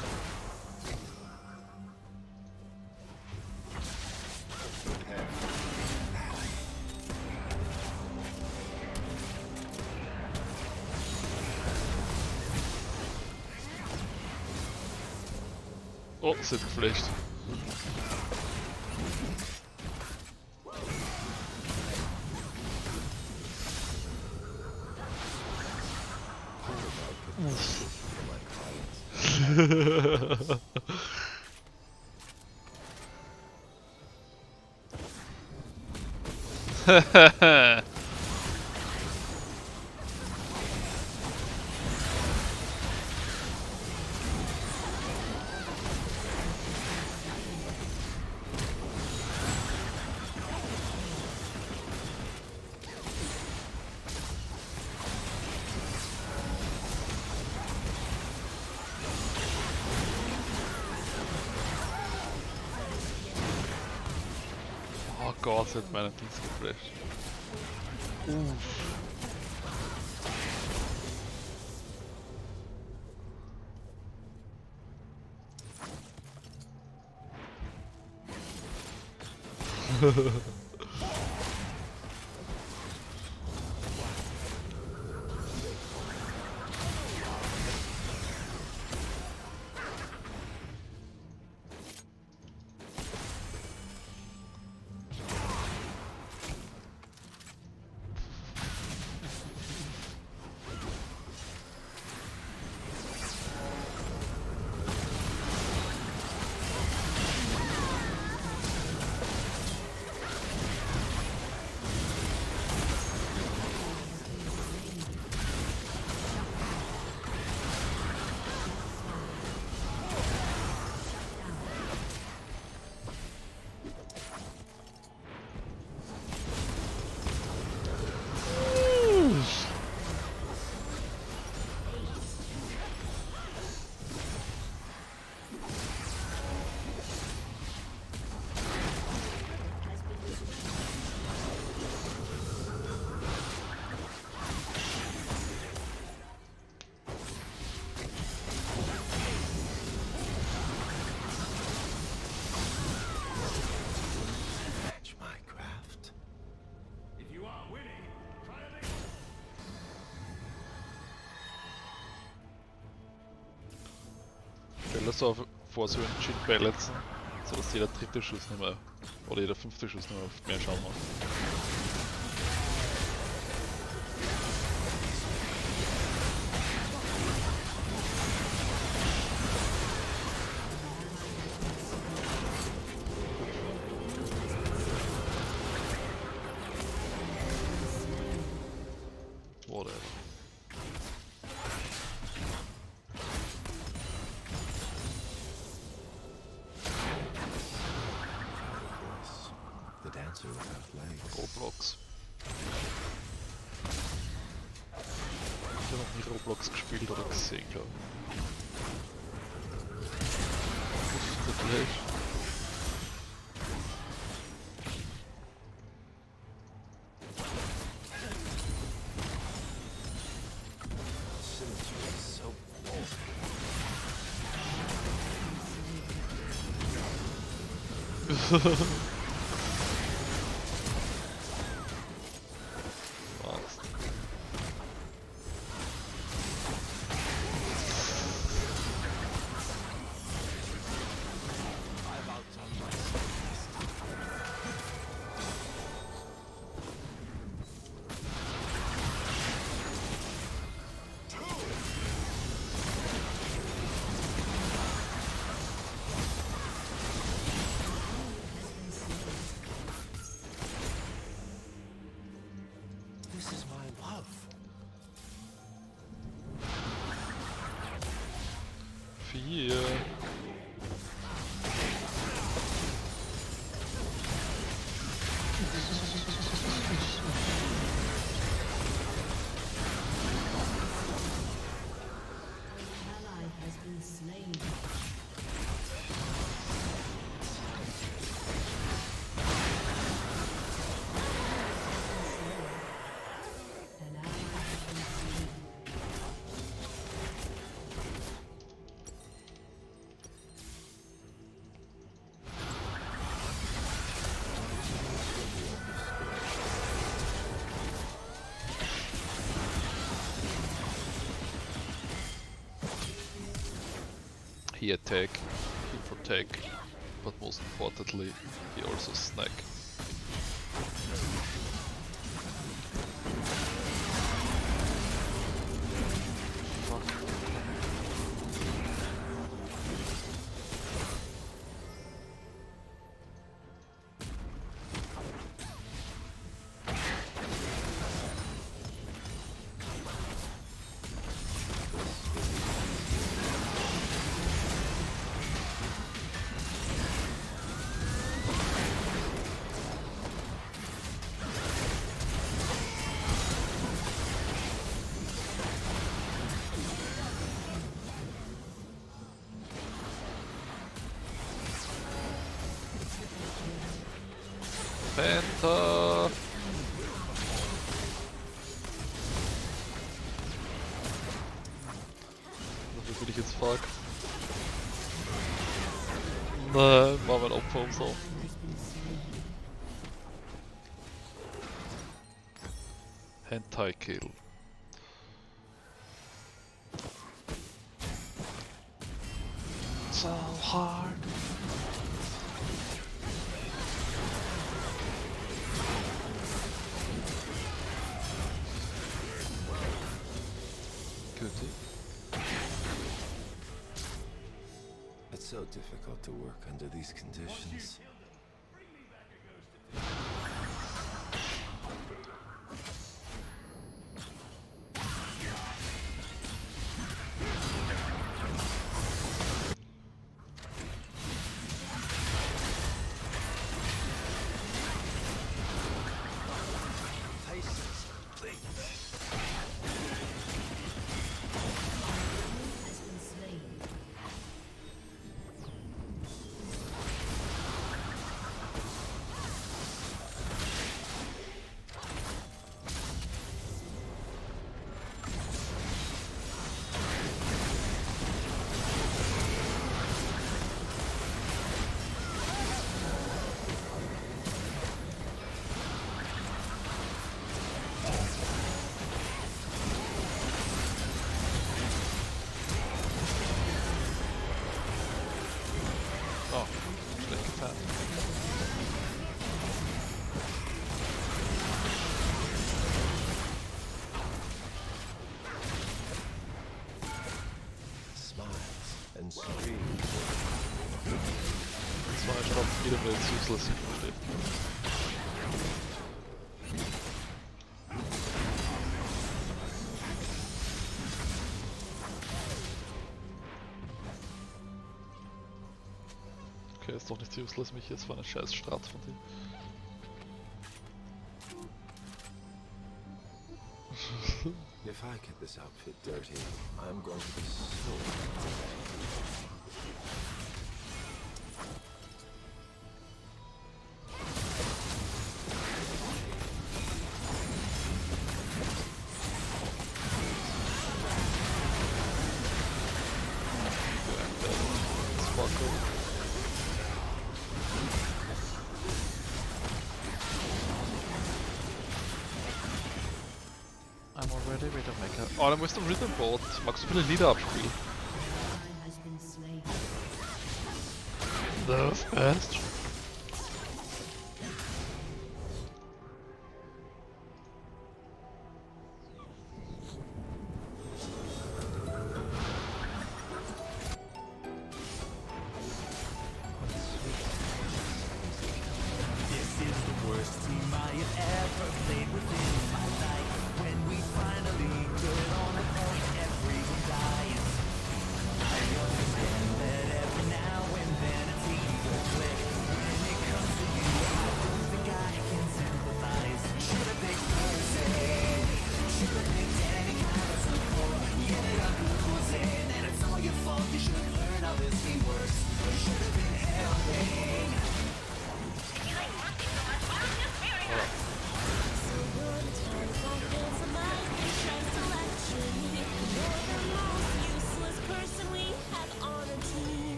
Oh, sind geflasht. Oh Gott, hat meine Dings geflasht. Match my craft. Stell dir so vor, so einen Cheat balancen, so dass jeder dritte Schuss nicht mehr, oder jeder fünfte Schuss nicht mehr auf mehr Schaden macht. Whatever. The dancer without legs. Roblox. Ich habe noch nie Roblox gespielt oder gesehen, glaube ich. Das ist der Flash. Symmetry is so Was? He attack, he protect, but most importantly, he also snack. Fuck. Penta! Dafür bin ich jetzt fuck. Nein, war mein Opfer umsonst. Hentai Kill. So hard. It's so difficult to work under these conditions. Has been slain. Oh, schlecht getan. Smiles and screams. Das war einfach auf jeder Welt useless, ich verstehe. Okay, ist doch nicht useless, mich jetzt für eine scheiß Strat von dir. If I get this outfit dirty, I'm going to be so I'm already Widowmaker. Oh, dann musst du Rhythm Board. Magst du bitte Lieder abspielen? Ally has been slain. Das best. This is the worst team I have ever played with in my life. When we finally get on the point, everyone dies. I understand that every now and then a team will click. When it comes to you, I don't think I can sympathize. Should have picked Jose. Should have picked any kind of support. You ended up with Jose, and it's all your fault. You should have learned how this game works. Should have been helping.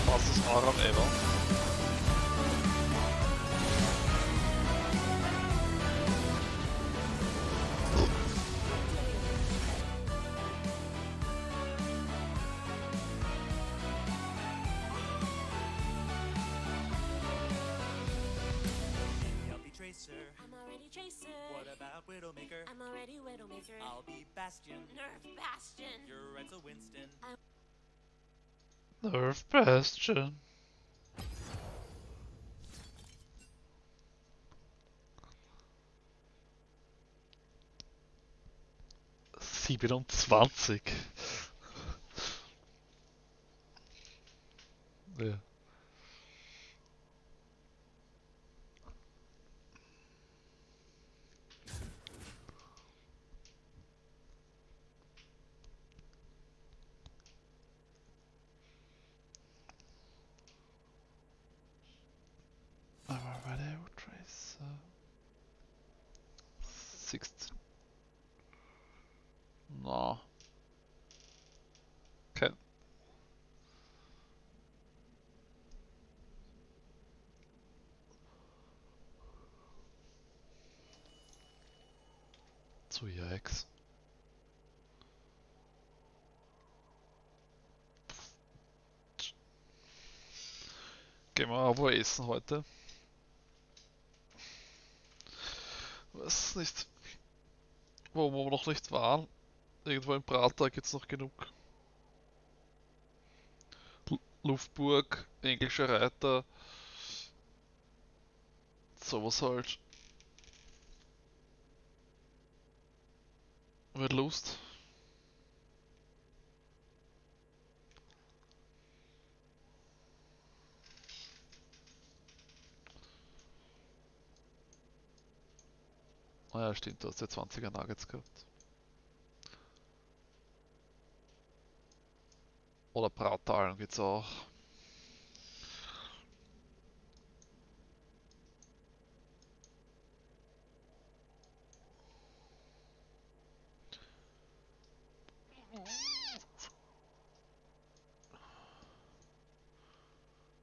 Fastest Aram ever. Healthy Tracer. I'm already Tracer. What about Widowmaker? I'm already Widowmaker. I'll be Bastion. Nerf Bastion. You're Renzo Winston. Nerf Bastion. ...27. Ja. I'm already a tracer. 16. No. Okay. So yikes. Gehen wir aber essen heute. Weiß nicht, wo wir noch nicht waren. Irgendwo im Prater gibt's noch genug. Luftburg, englische Reiter. Sowas halt. Mit Lust. Ah ja, stimmt, du hast ja 20er Nuggets gehabt. Oder Brautalen geht's auch.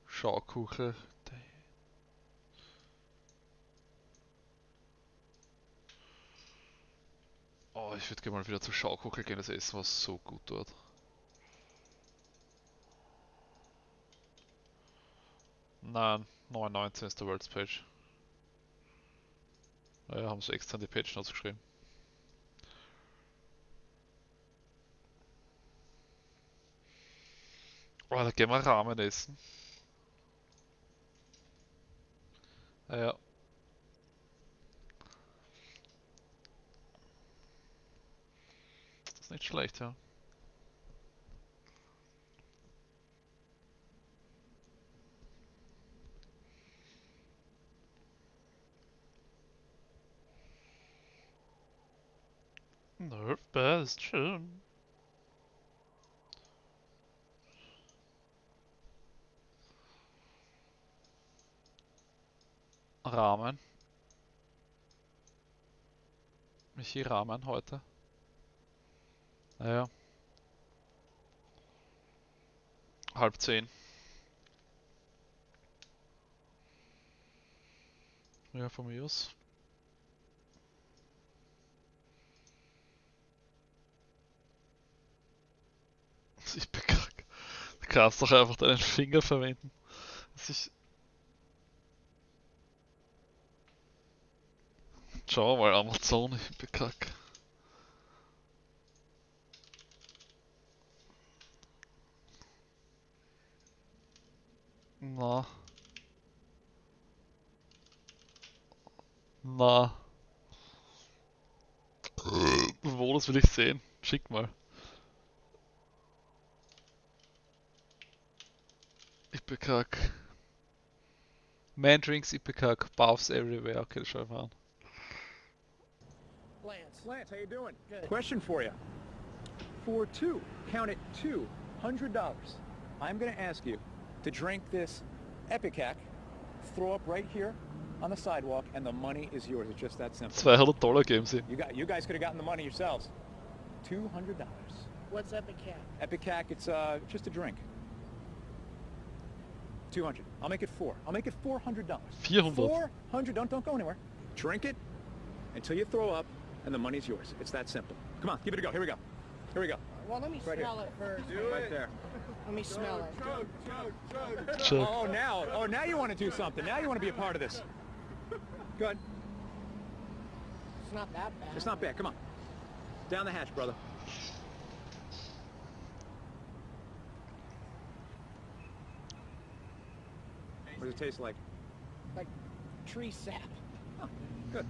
Schaukuchel. Oh, ich würde gerne mal wieder zu Schaukuchel gehen, das Essen war so gut dort. Nein, 9.19 ist der Worlds Page. Naja, haben sie extra in die Page Notes geschrieben. Oh, da gehen wir Ramen essen. Ja. Das ist nicht schlecht, ja. Nerf Bastion. Ramen. Michi Ramen heute. Naja. 9:30. Ja, von mir aus. Ich bekacke. Du kannst doch einfach deinen Finger verwenden. Schau mal, Amazon, ich bekacke. Na. Na. Wo, das will ich sehen. Schick mal. Ich bekacke. Man drinks, ich bekacke. Buffs everywhere. Okay, das schau ich mal an. Lance, how you doing? Good. Question for you. For two, count it, $200. I'm going to ask you to drink this Epicac throw up right here on the sidewalk, and the money is yours. It's just that simple. $200 geben sie. You guys could have gotten the money yourselves. $200. What's Epic Cat? Epic Cat, it's just a drink. 200. I'll make it 4. I'll make it $400. 400. 400. Don't go anywhere. Drink it until you throw up, and the money's yours. It's that simple. Come on, give it a go. Here we go. Here we go. Well, let me Right smell it first. Right there. Let me smell it. Chug. Oh, now you want to do something. Now you want to be a part of this. Good. It's not that bad. It's not bad. Come on. Down the hatch, brother. What does it taste like? Like tree sap. Oh, good.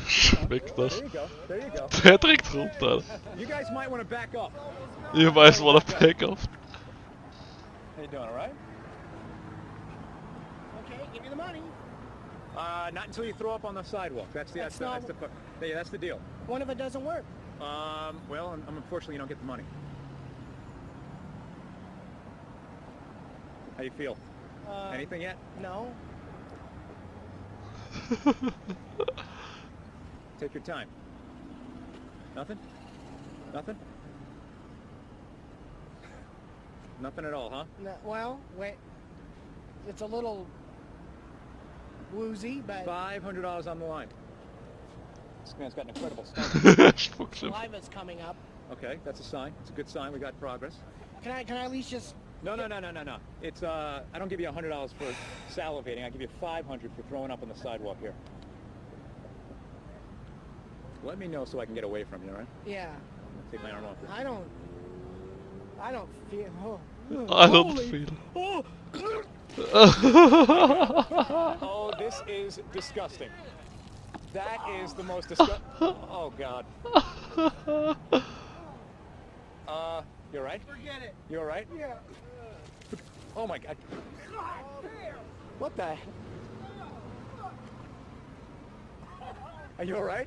Schmeckt das? There you go. There you go. Der trinkt runter. You guys might want to back up. You guys wanna back off. How you doing, all right? Okay, give me the money. Not until you throw up on the sidewalk. That's the deal. What if it doesn't work? Well, unfortunately, you don't get the money. How you feel? Anything yet? No. Take your time. Nothing? Nothing? Nothing at all, huh? No, well, wait. It's a little woozy, but $500 on the line. This man's got an incredible stomach. saliva's coming up. Okay, that's a sign. It's a good sign. We got progress. Can I at least just? No. It's I don't give you $100 for salivating. I give you $500 for throwing up on the sidewalk here. Let me know so I can get away from you, all right? Yeah. Take my arm off. I don't feel. I don't feel. Oh, this is disgusting. That is the most disgusting. Oh God. You all right? Forget it. You all right? Yeah. Oh my God. What the? Are you all right?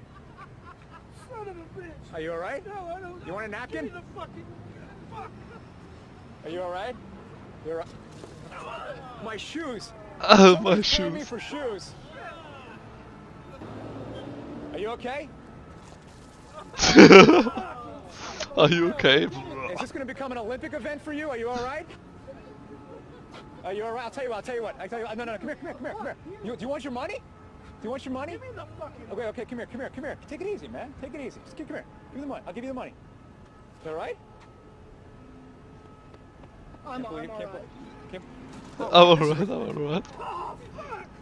Son of a bitch. Are you all right? No, I don't. You want a napkin? Give me the fucking. Fuck. Are you all right? You're. My shoes. Oh, my Pay me shoes. for shoes. Are you okay? Are you okay? Is this going to become an Olympic event for you? Are you all right? Are you all right? I'll tell you what. No, come here. Do you want your money? Do you want your money? Give me the fucking. Okay, come here. Take it easy, man. Take it easy. Just come here. Give me the money. I'll give you the money. All right? I'm all right. alright.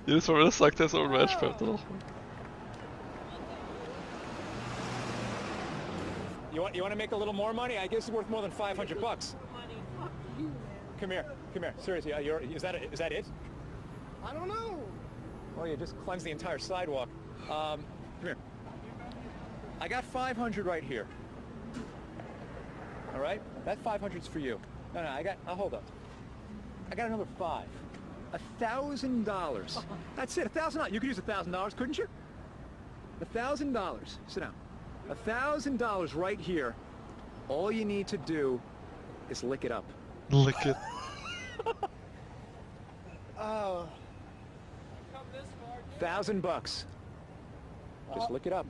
Jedes Mal, wenn er sagt, er ist alright, sperrt er noch. You want to make a little more money? I guess it's worth more than $500. Come here. Seriously, is that it? I don't know. Well, you just cleansed the entire sidewalk. Come here. I got 500 right here. All right? That 500's for you. No, I'll hold up. I got another 5. $1,000. That's it, $1,000. You could use $1,000, couldn't you? $1,000. Sit down. $1,000 right here. All you need to do is lick it up. Lick it. Oh. $1,000. Just lick it up.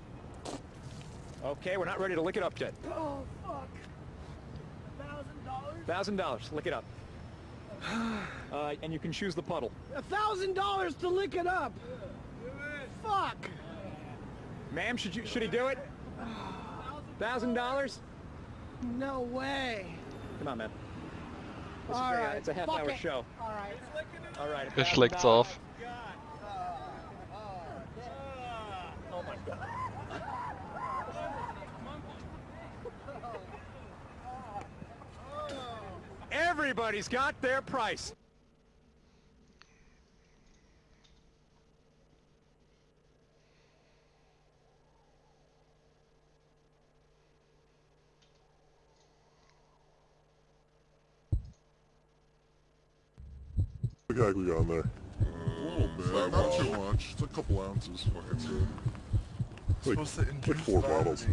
Okay, we're not ready to lick it up yet. Oh fuck. $1,000. $1,000. Lick it up. And you can choose the puddle. $1,000 to lick it up. Fuck. Ma'am, should he do it? $1,000? No way. Come on, man. All right. It's a half-hour show. All right. All right. Er schlägt's auf. Oh my God. Everybody's got their price. The gag we got in there? A little bit, not too much. It's a couple ounces. Like 4 bottles.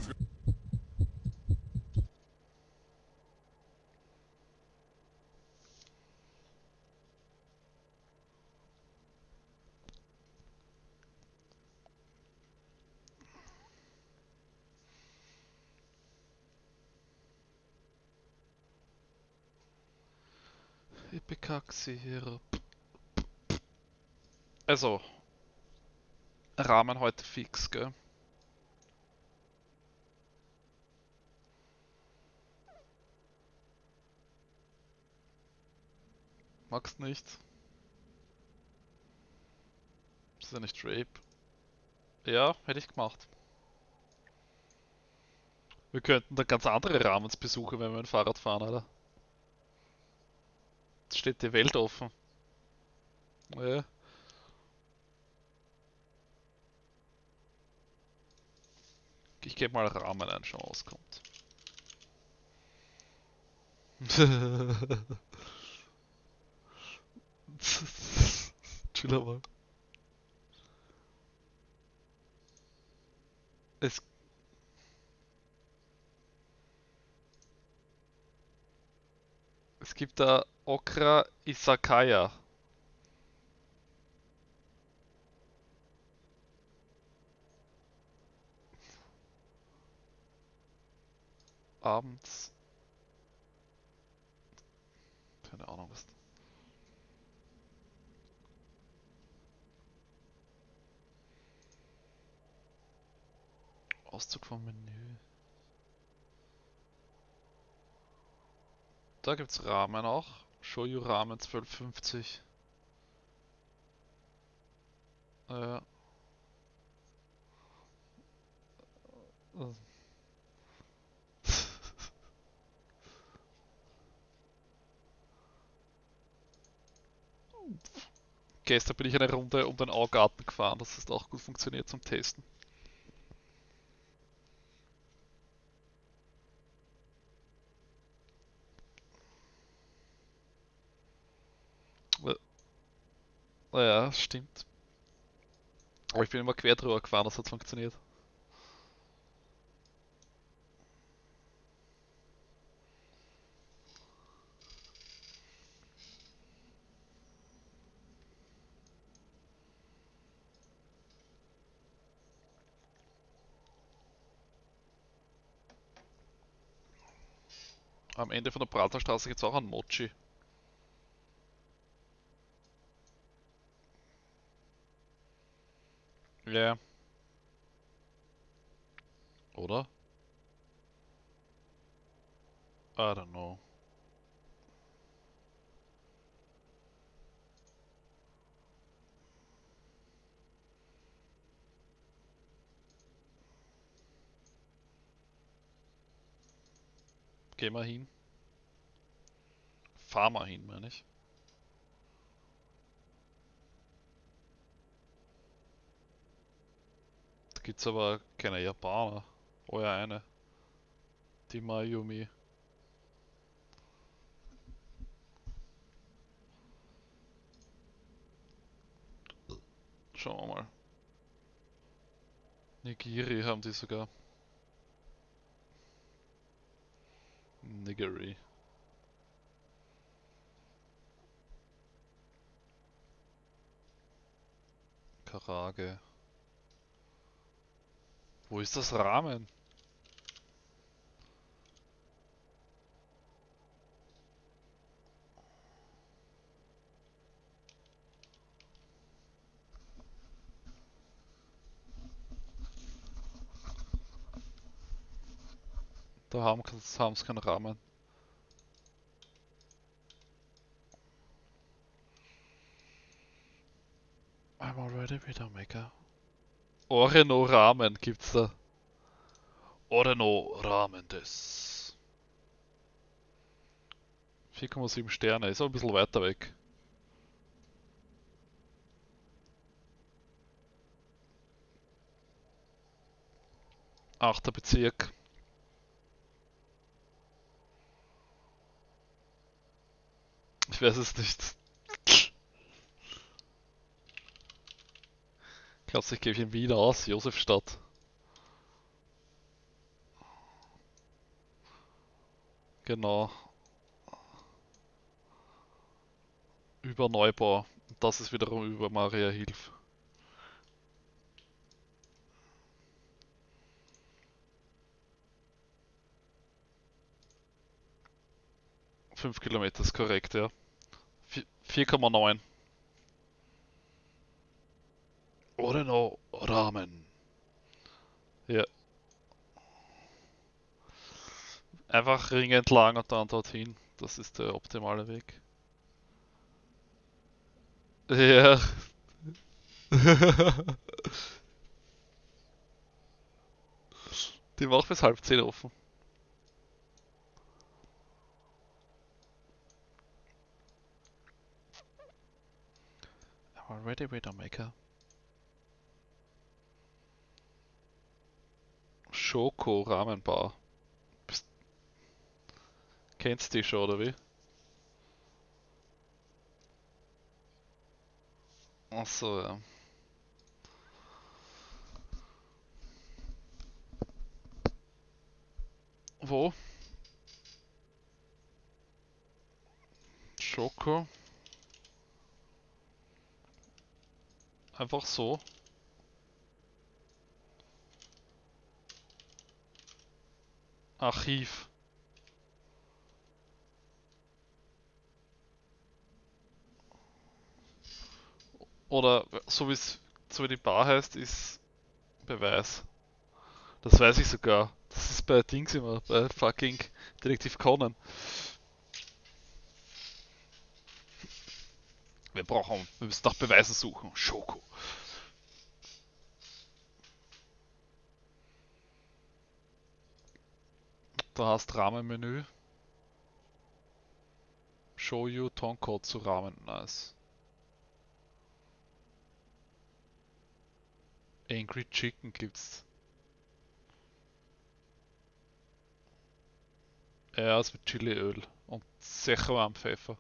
Epikaxi-Hero. Also, Rahmen heute fix, gell? Magst nicht? Ist ja nicht Rape. Ja, hätte ich gemacht. Wir könnten da ganz andere Rahmens besuchen, wenn wir ein Fahrrad fahren, Alter. Jetzt steht die Welt offen. Ja. Ich gebe mal Rahmen ein, schauen was kommt. Chill mal. Es gibt da Okra Isakaya. Abends. Keine Ahnung was. Auszug vom Menü. Da gibt's Ramen auch. Shoyu Ramen 12,50. Ja. Gestern bin ich eine Runde um den Augarten gefahren, das ist auch gut funktioniert zum Testen. Ja, stimmt. Aber ich bin immer quer drüber gefahren, das hat funktioniert. Am Ende von der Praterstraße gibt es auch einen Mochi. Ja. Oder? I don't know. Geh mal hin. Fahr mal hin, meine ich. Da gibt's aber keine Japaner. Oh ja, eine. Die Mayumi. Schauen wir mal. Nigiri haben die sogar. Nigiri. Karage. Wo ist das Ramen? Da haben's keinen Ramen. I'm already Widowmaker. Oreno Ramen gibt's da. Oreno Ramen des. 4,7 Sterne, ist aber ein bisschen weiter weg. Achter Bezirk. Ich weiß es nicht. Glaubst du, ich gebe ihn wieder aus? Josefstadt. Genau. Über Neubau. Und das ist wiederum über Maria Hilf. Fünf Kilometer ist korrekt, ja. 4,9. Oder noch Ramen. Ja. Einfach Ring entlang und dann dorthin. Das ist der optimale Weg. Ja. Die war auch bis halb 10 offen. Already Widowmaker. Schoko Ramen Bar. Kennst du die schon, oder wie? Ach so, ja. Wo? Schoko. Einfach so. Archiv. Oder so wie die Bar heißt, ist Beweis. Das weiß ich sogar. Das ist bei Dings immer, bei fucking Detektiv Conan. Wir müssen nach Beweisen suchen. Schoko. Da hast Ramen-Menü. Shoyu Tonkotsu Ramen. Nice. Angry Chicken gibt's. Ja, ist mit Chiliöl und sicher warm Pfeffer.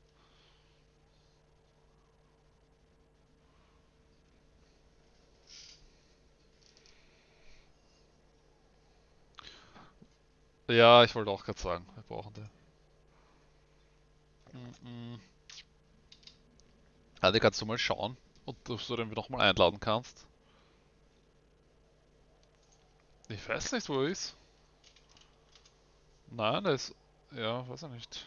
Ja, ich wollte auch gerade sagen, wir brauchen den. Also kannst du mal schauen, ob du den nochmal einladen kannst. Ich weiß nicht, wo er ist. Nein, der ist... Ja, weiß ich nicht.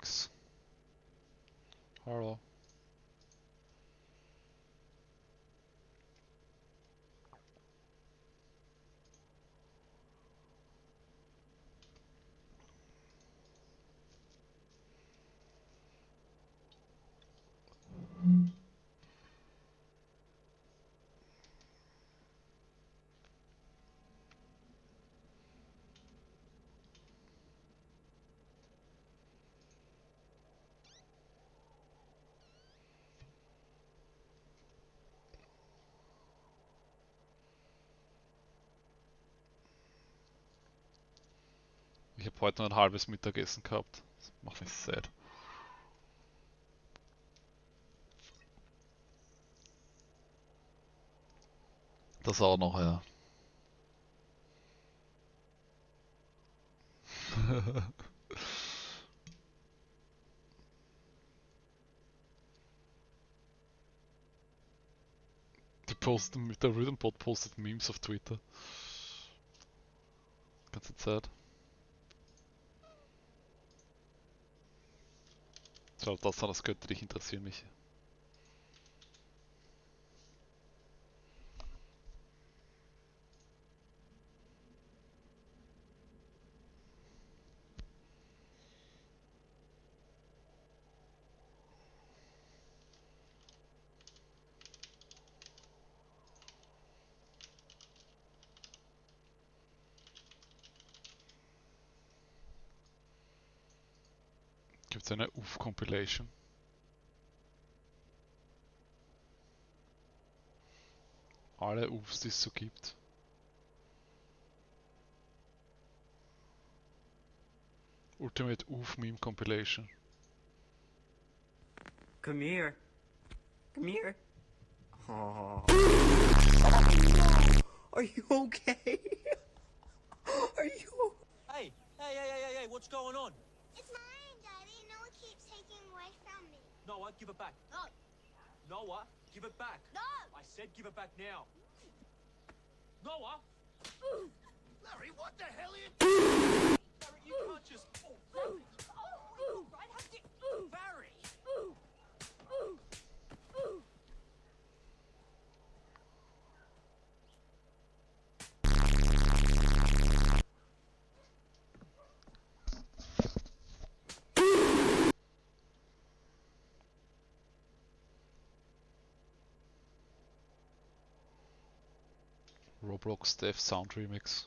Yikes. Hallo. Ich habe heute nur ein halbes Mittagessen gehabt. Das macht mich sad. Das auch noch, ja. Der Rhythmbot postet Memes auf Twitter. Ganze Zeit. Schau das an, das könnte dich interessieren, Michi. Gibt es eine UF-Compilation? Alle UFs, die es so gibt. Ultimate UF Meme Compilation. Come here. Come here. Oh. Are you okay? Are you? Hey, what's going on? It's mine, Daddy. Noah keeps taking away from me. Noah, give it back. No. Noah, give it back. No. I said give it back now. Noah! Larry, what the hell are you doing? Larry, you can't just... Oh, Larry! Oh, right, have to... Barry! Roblox Dev Sound Remix.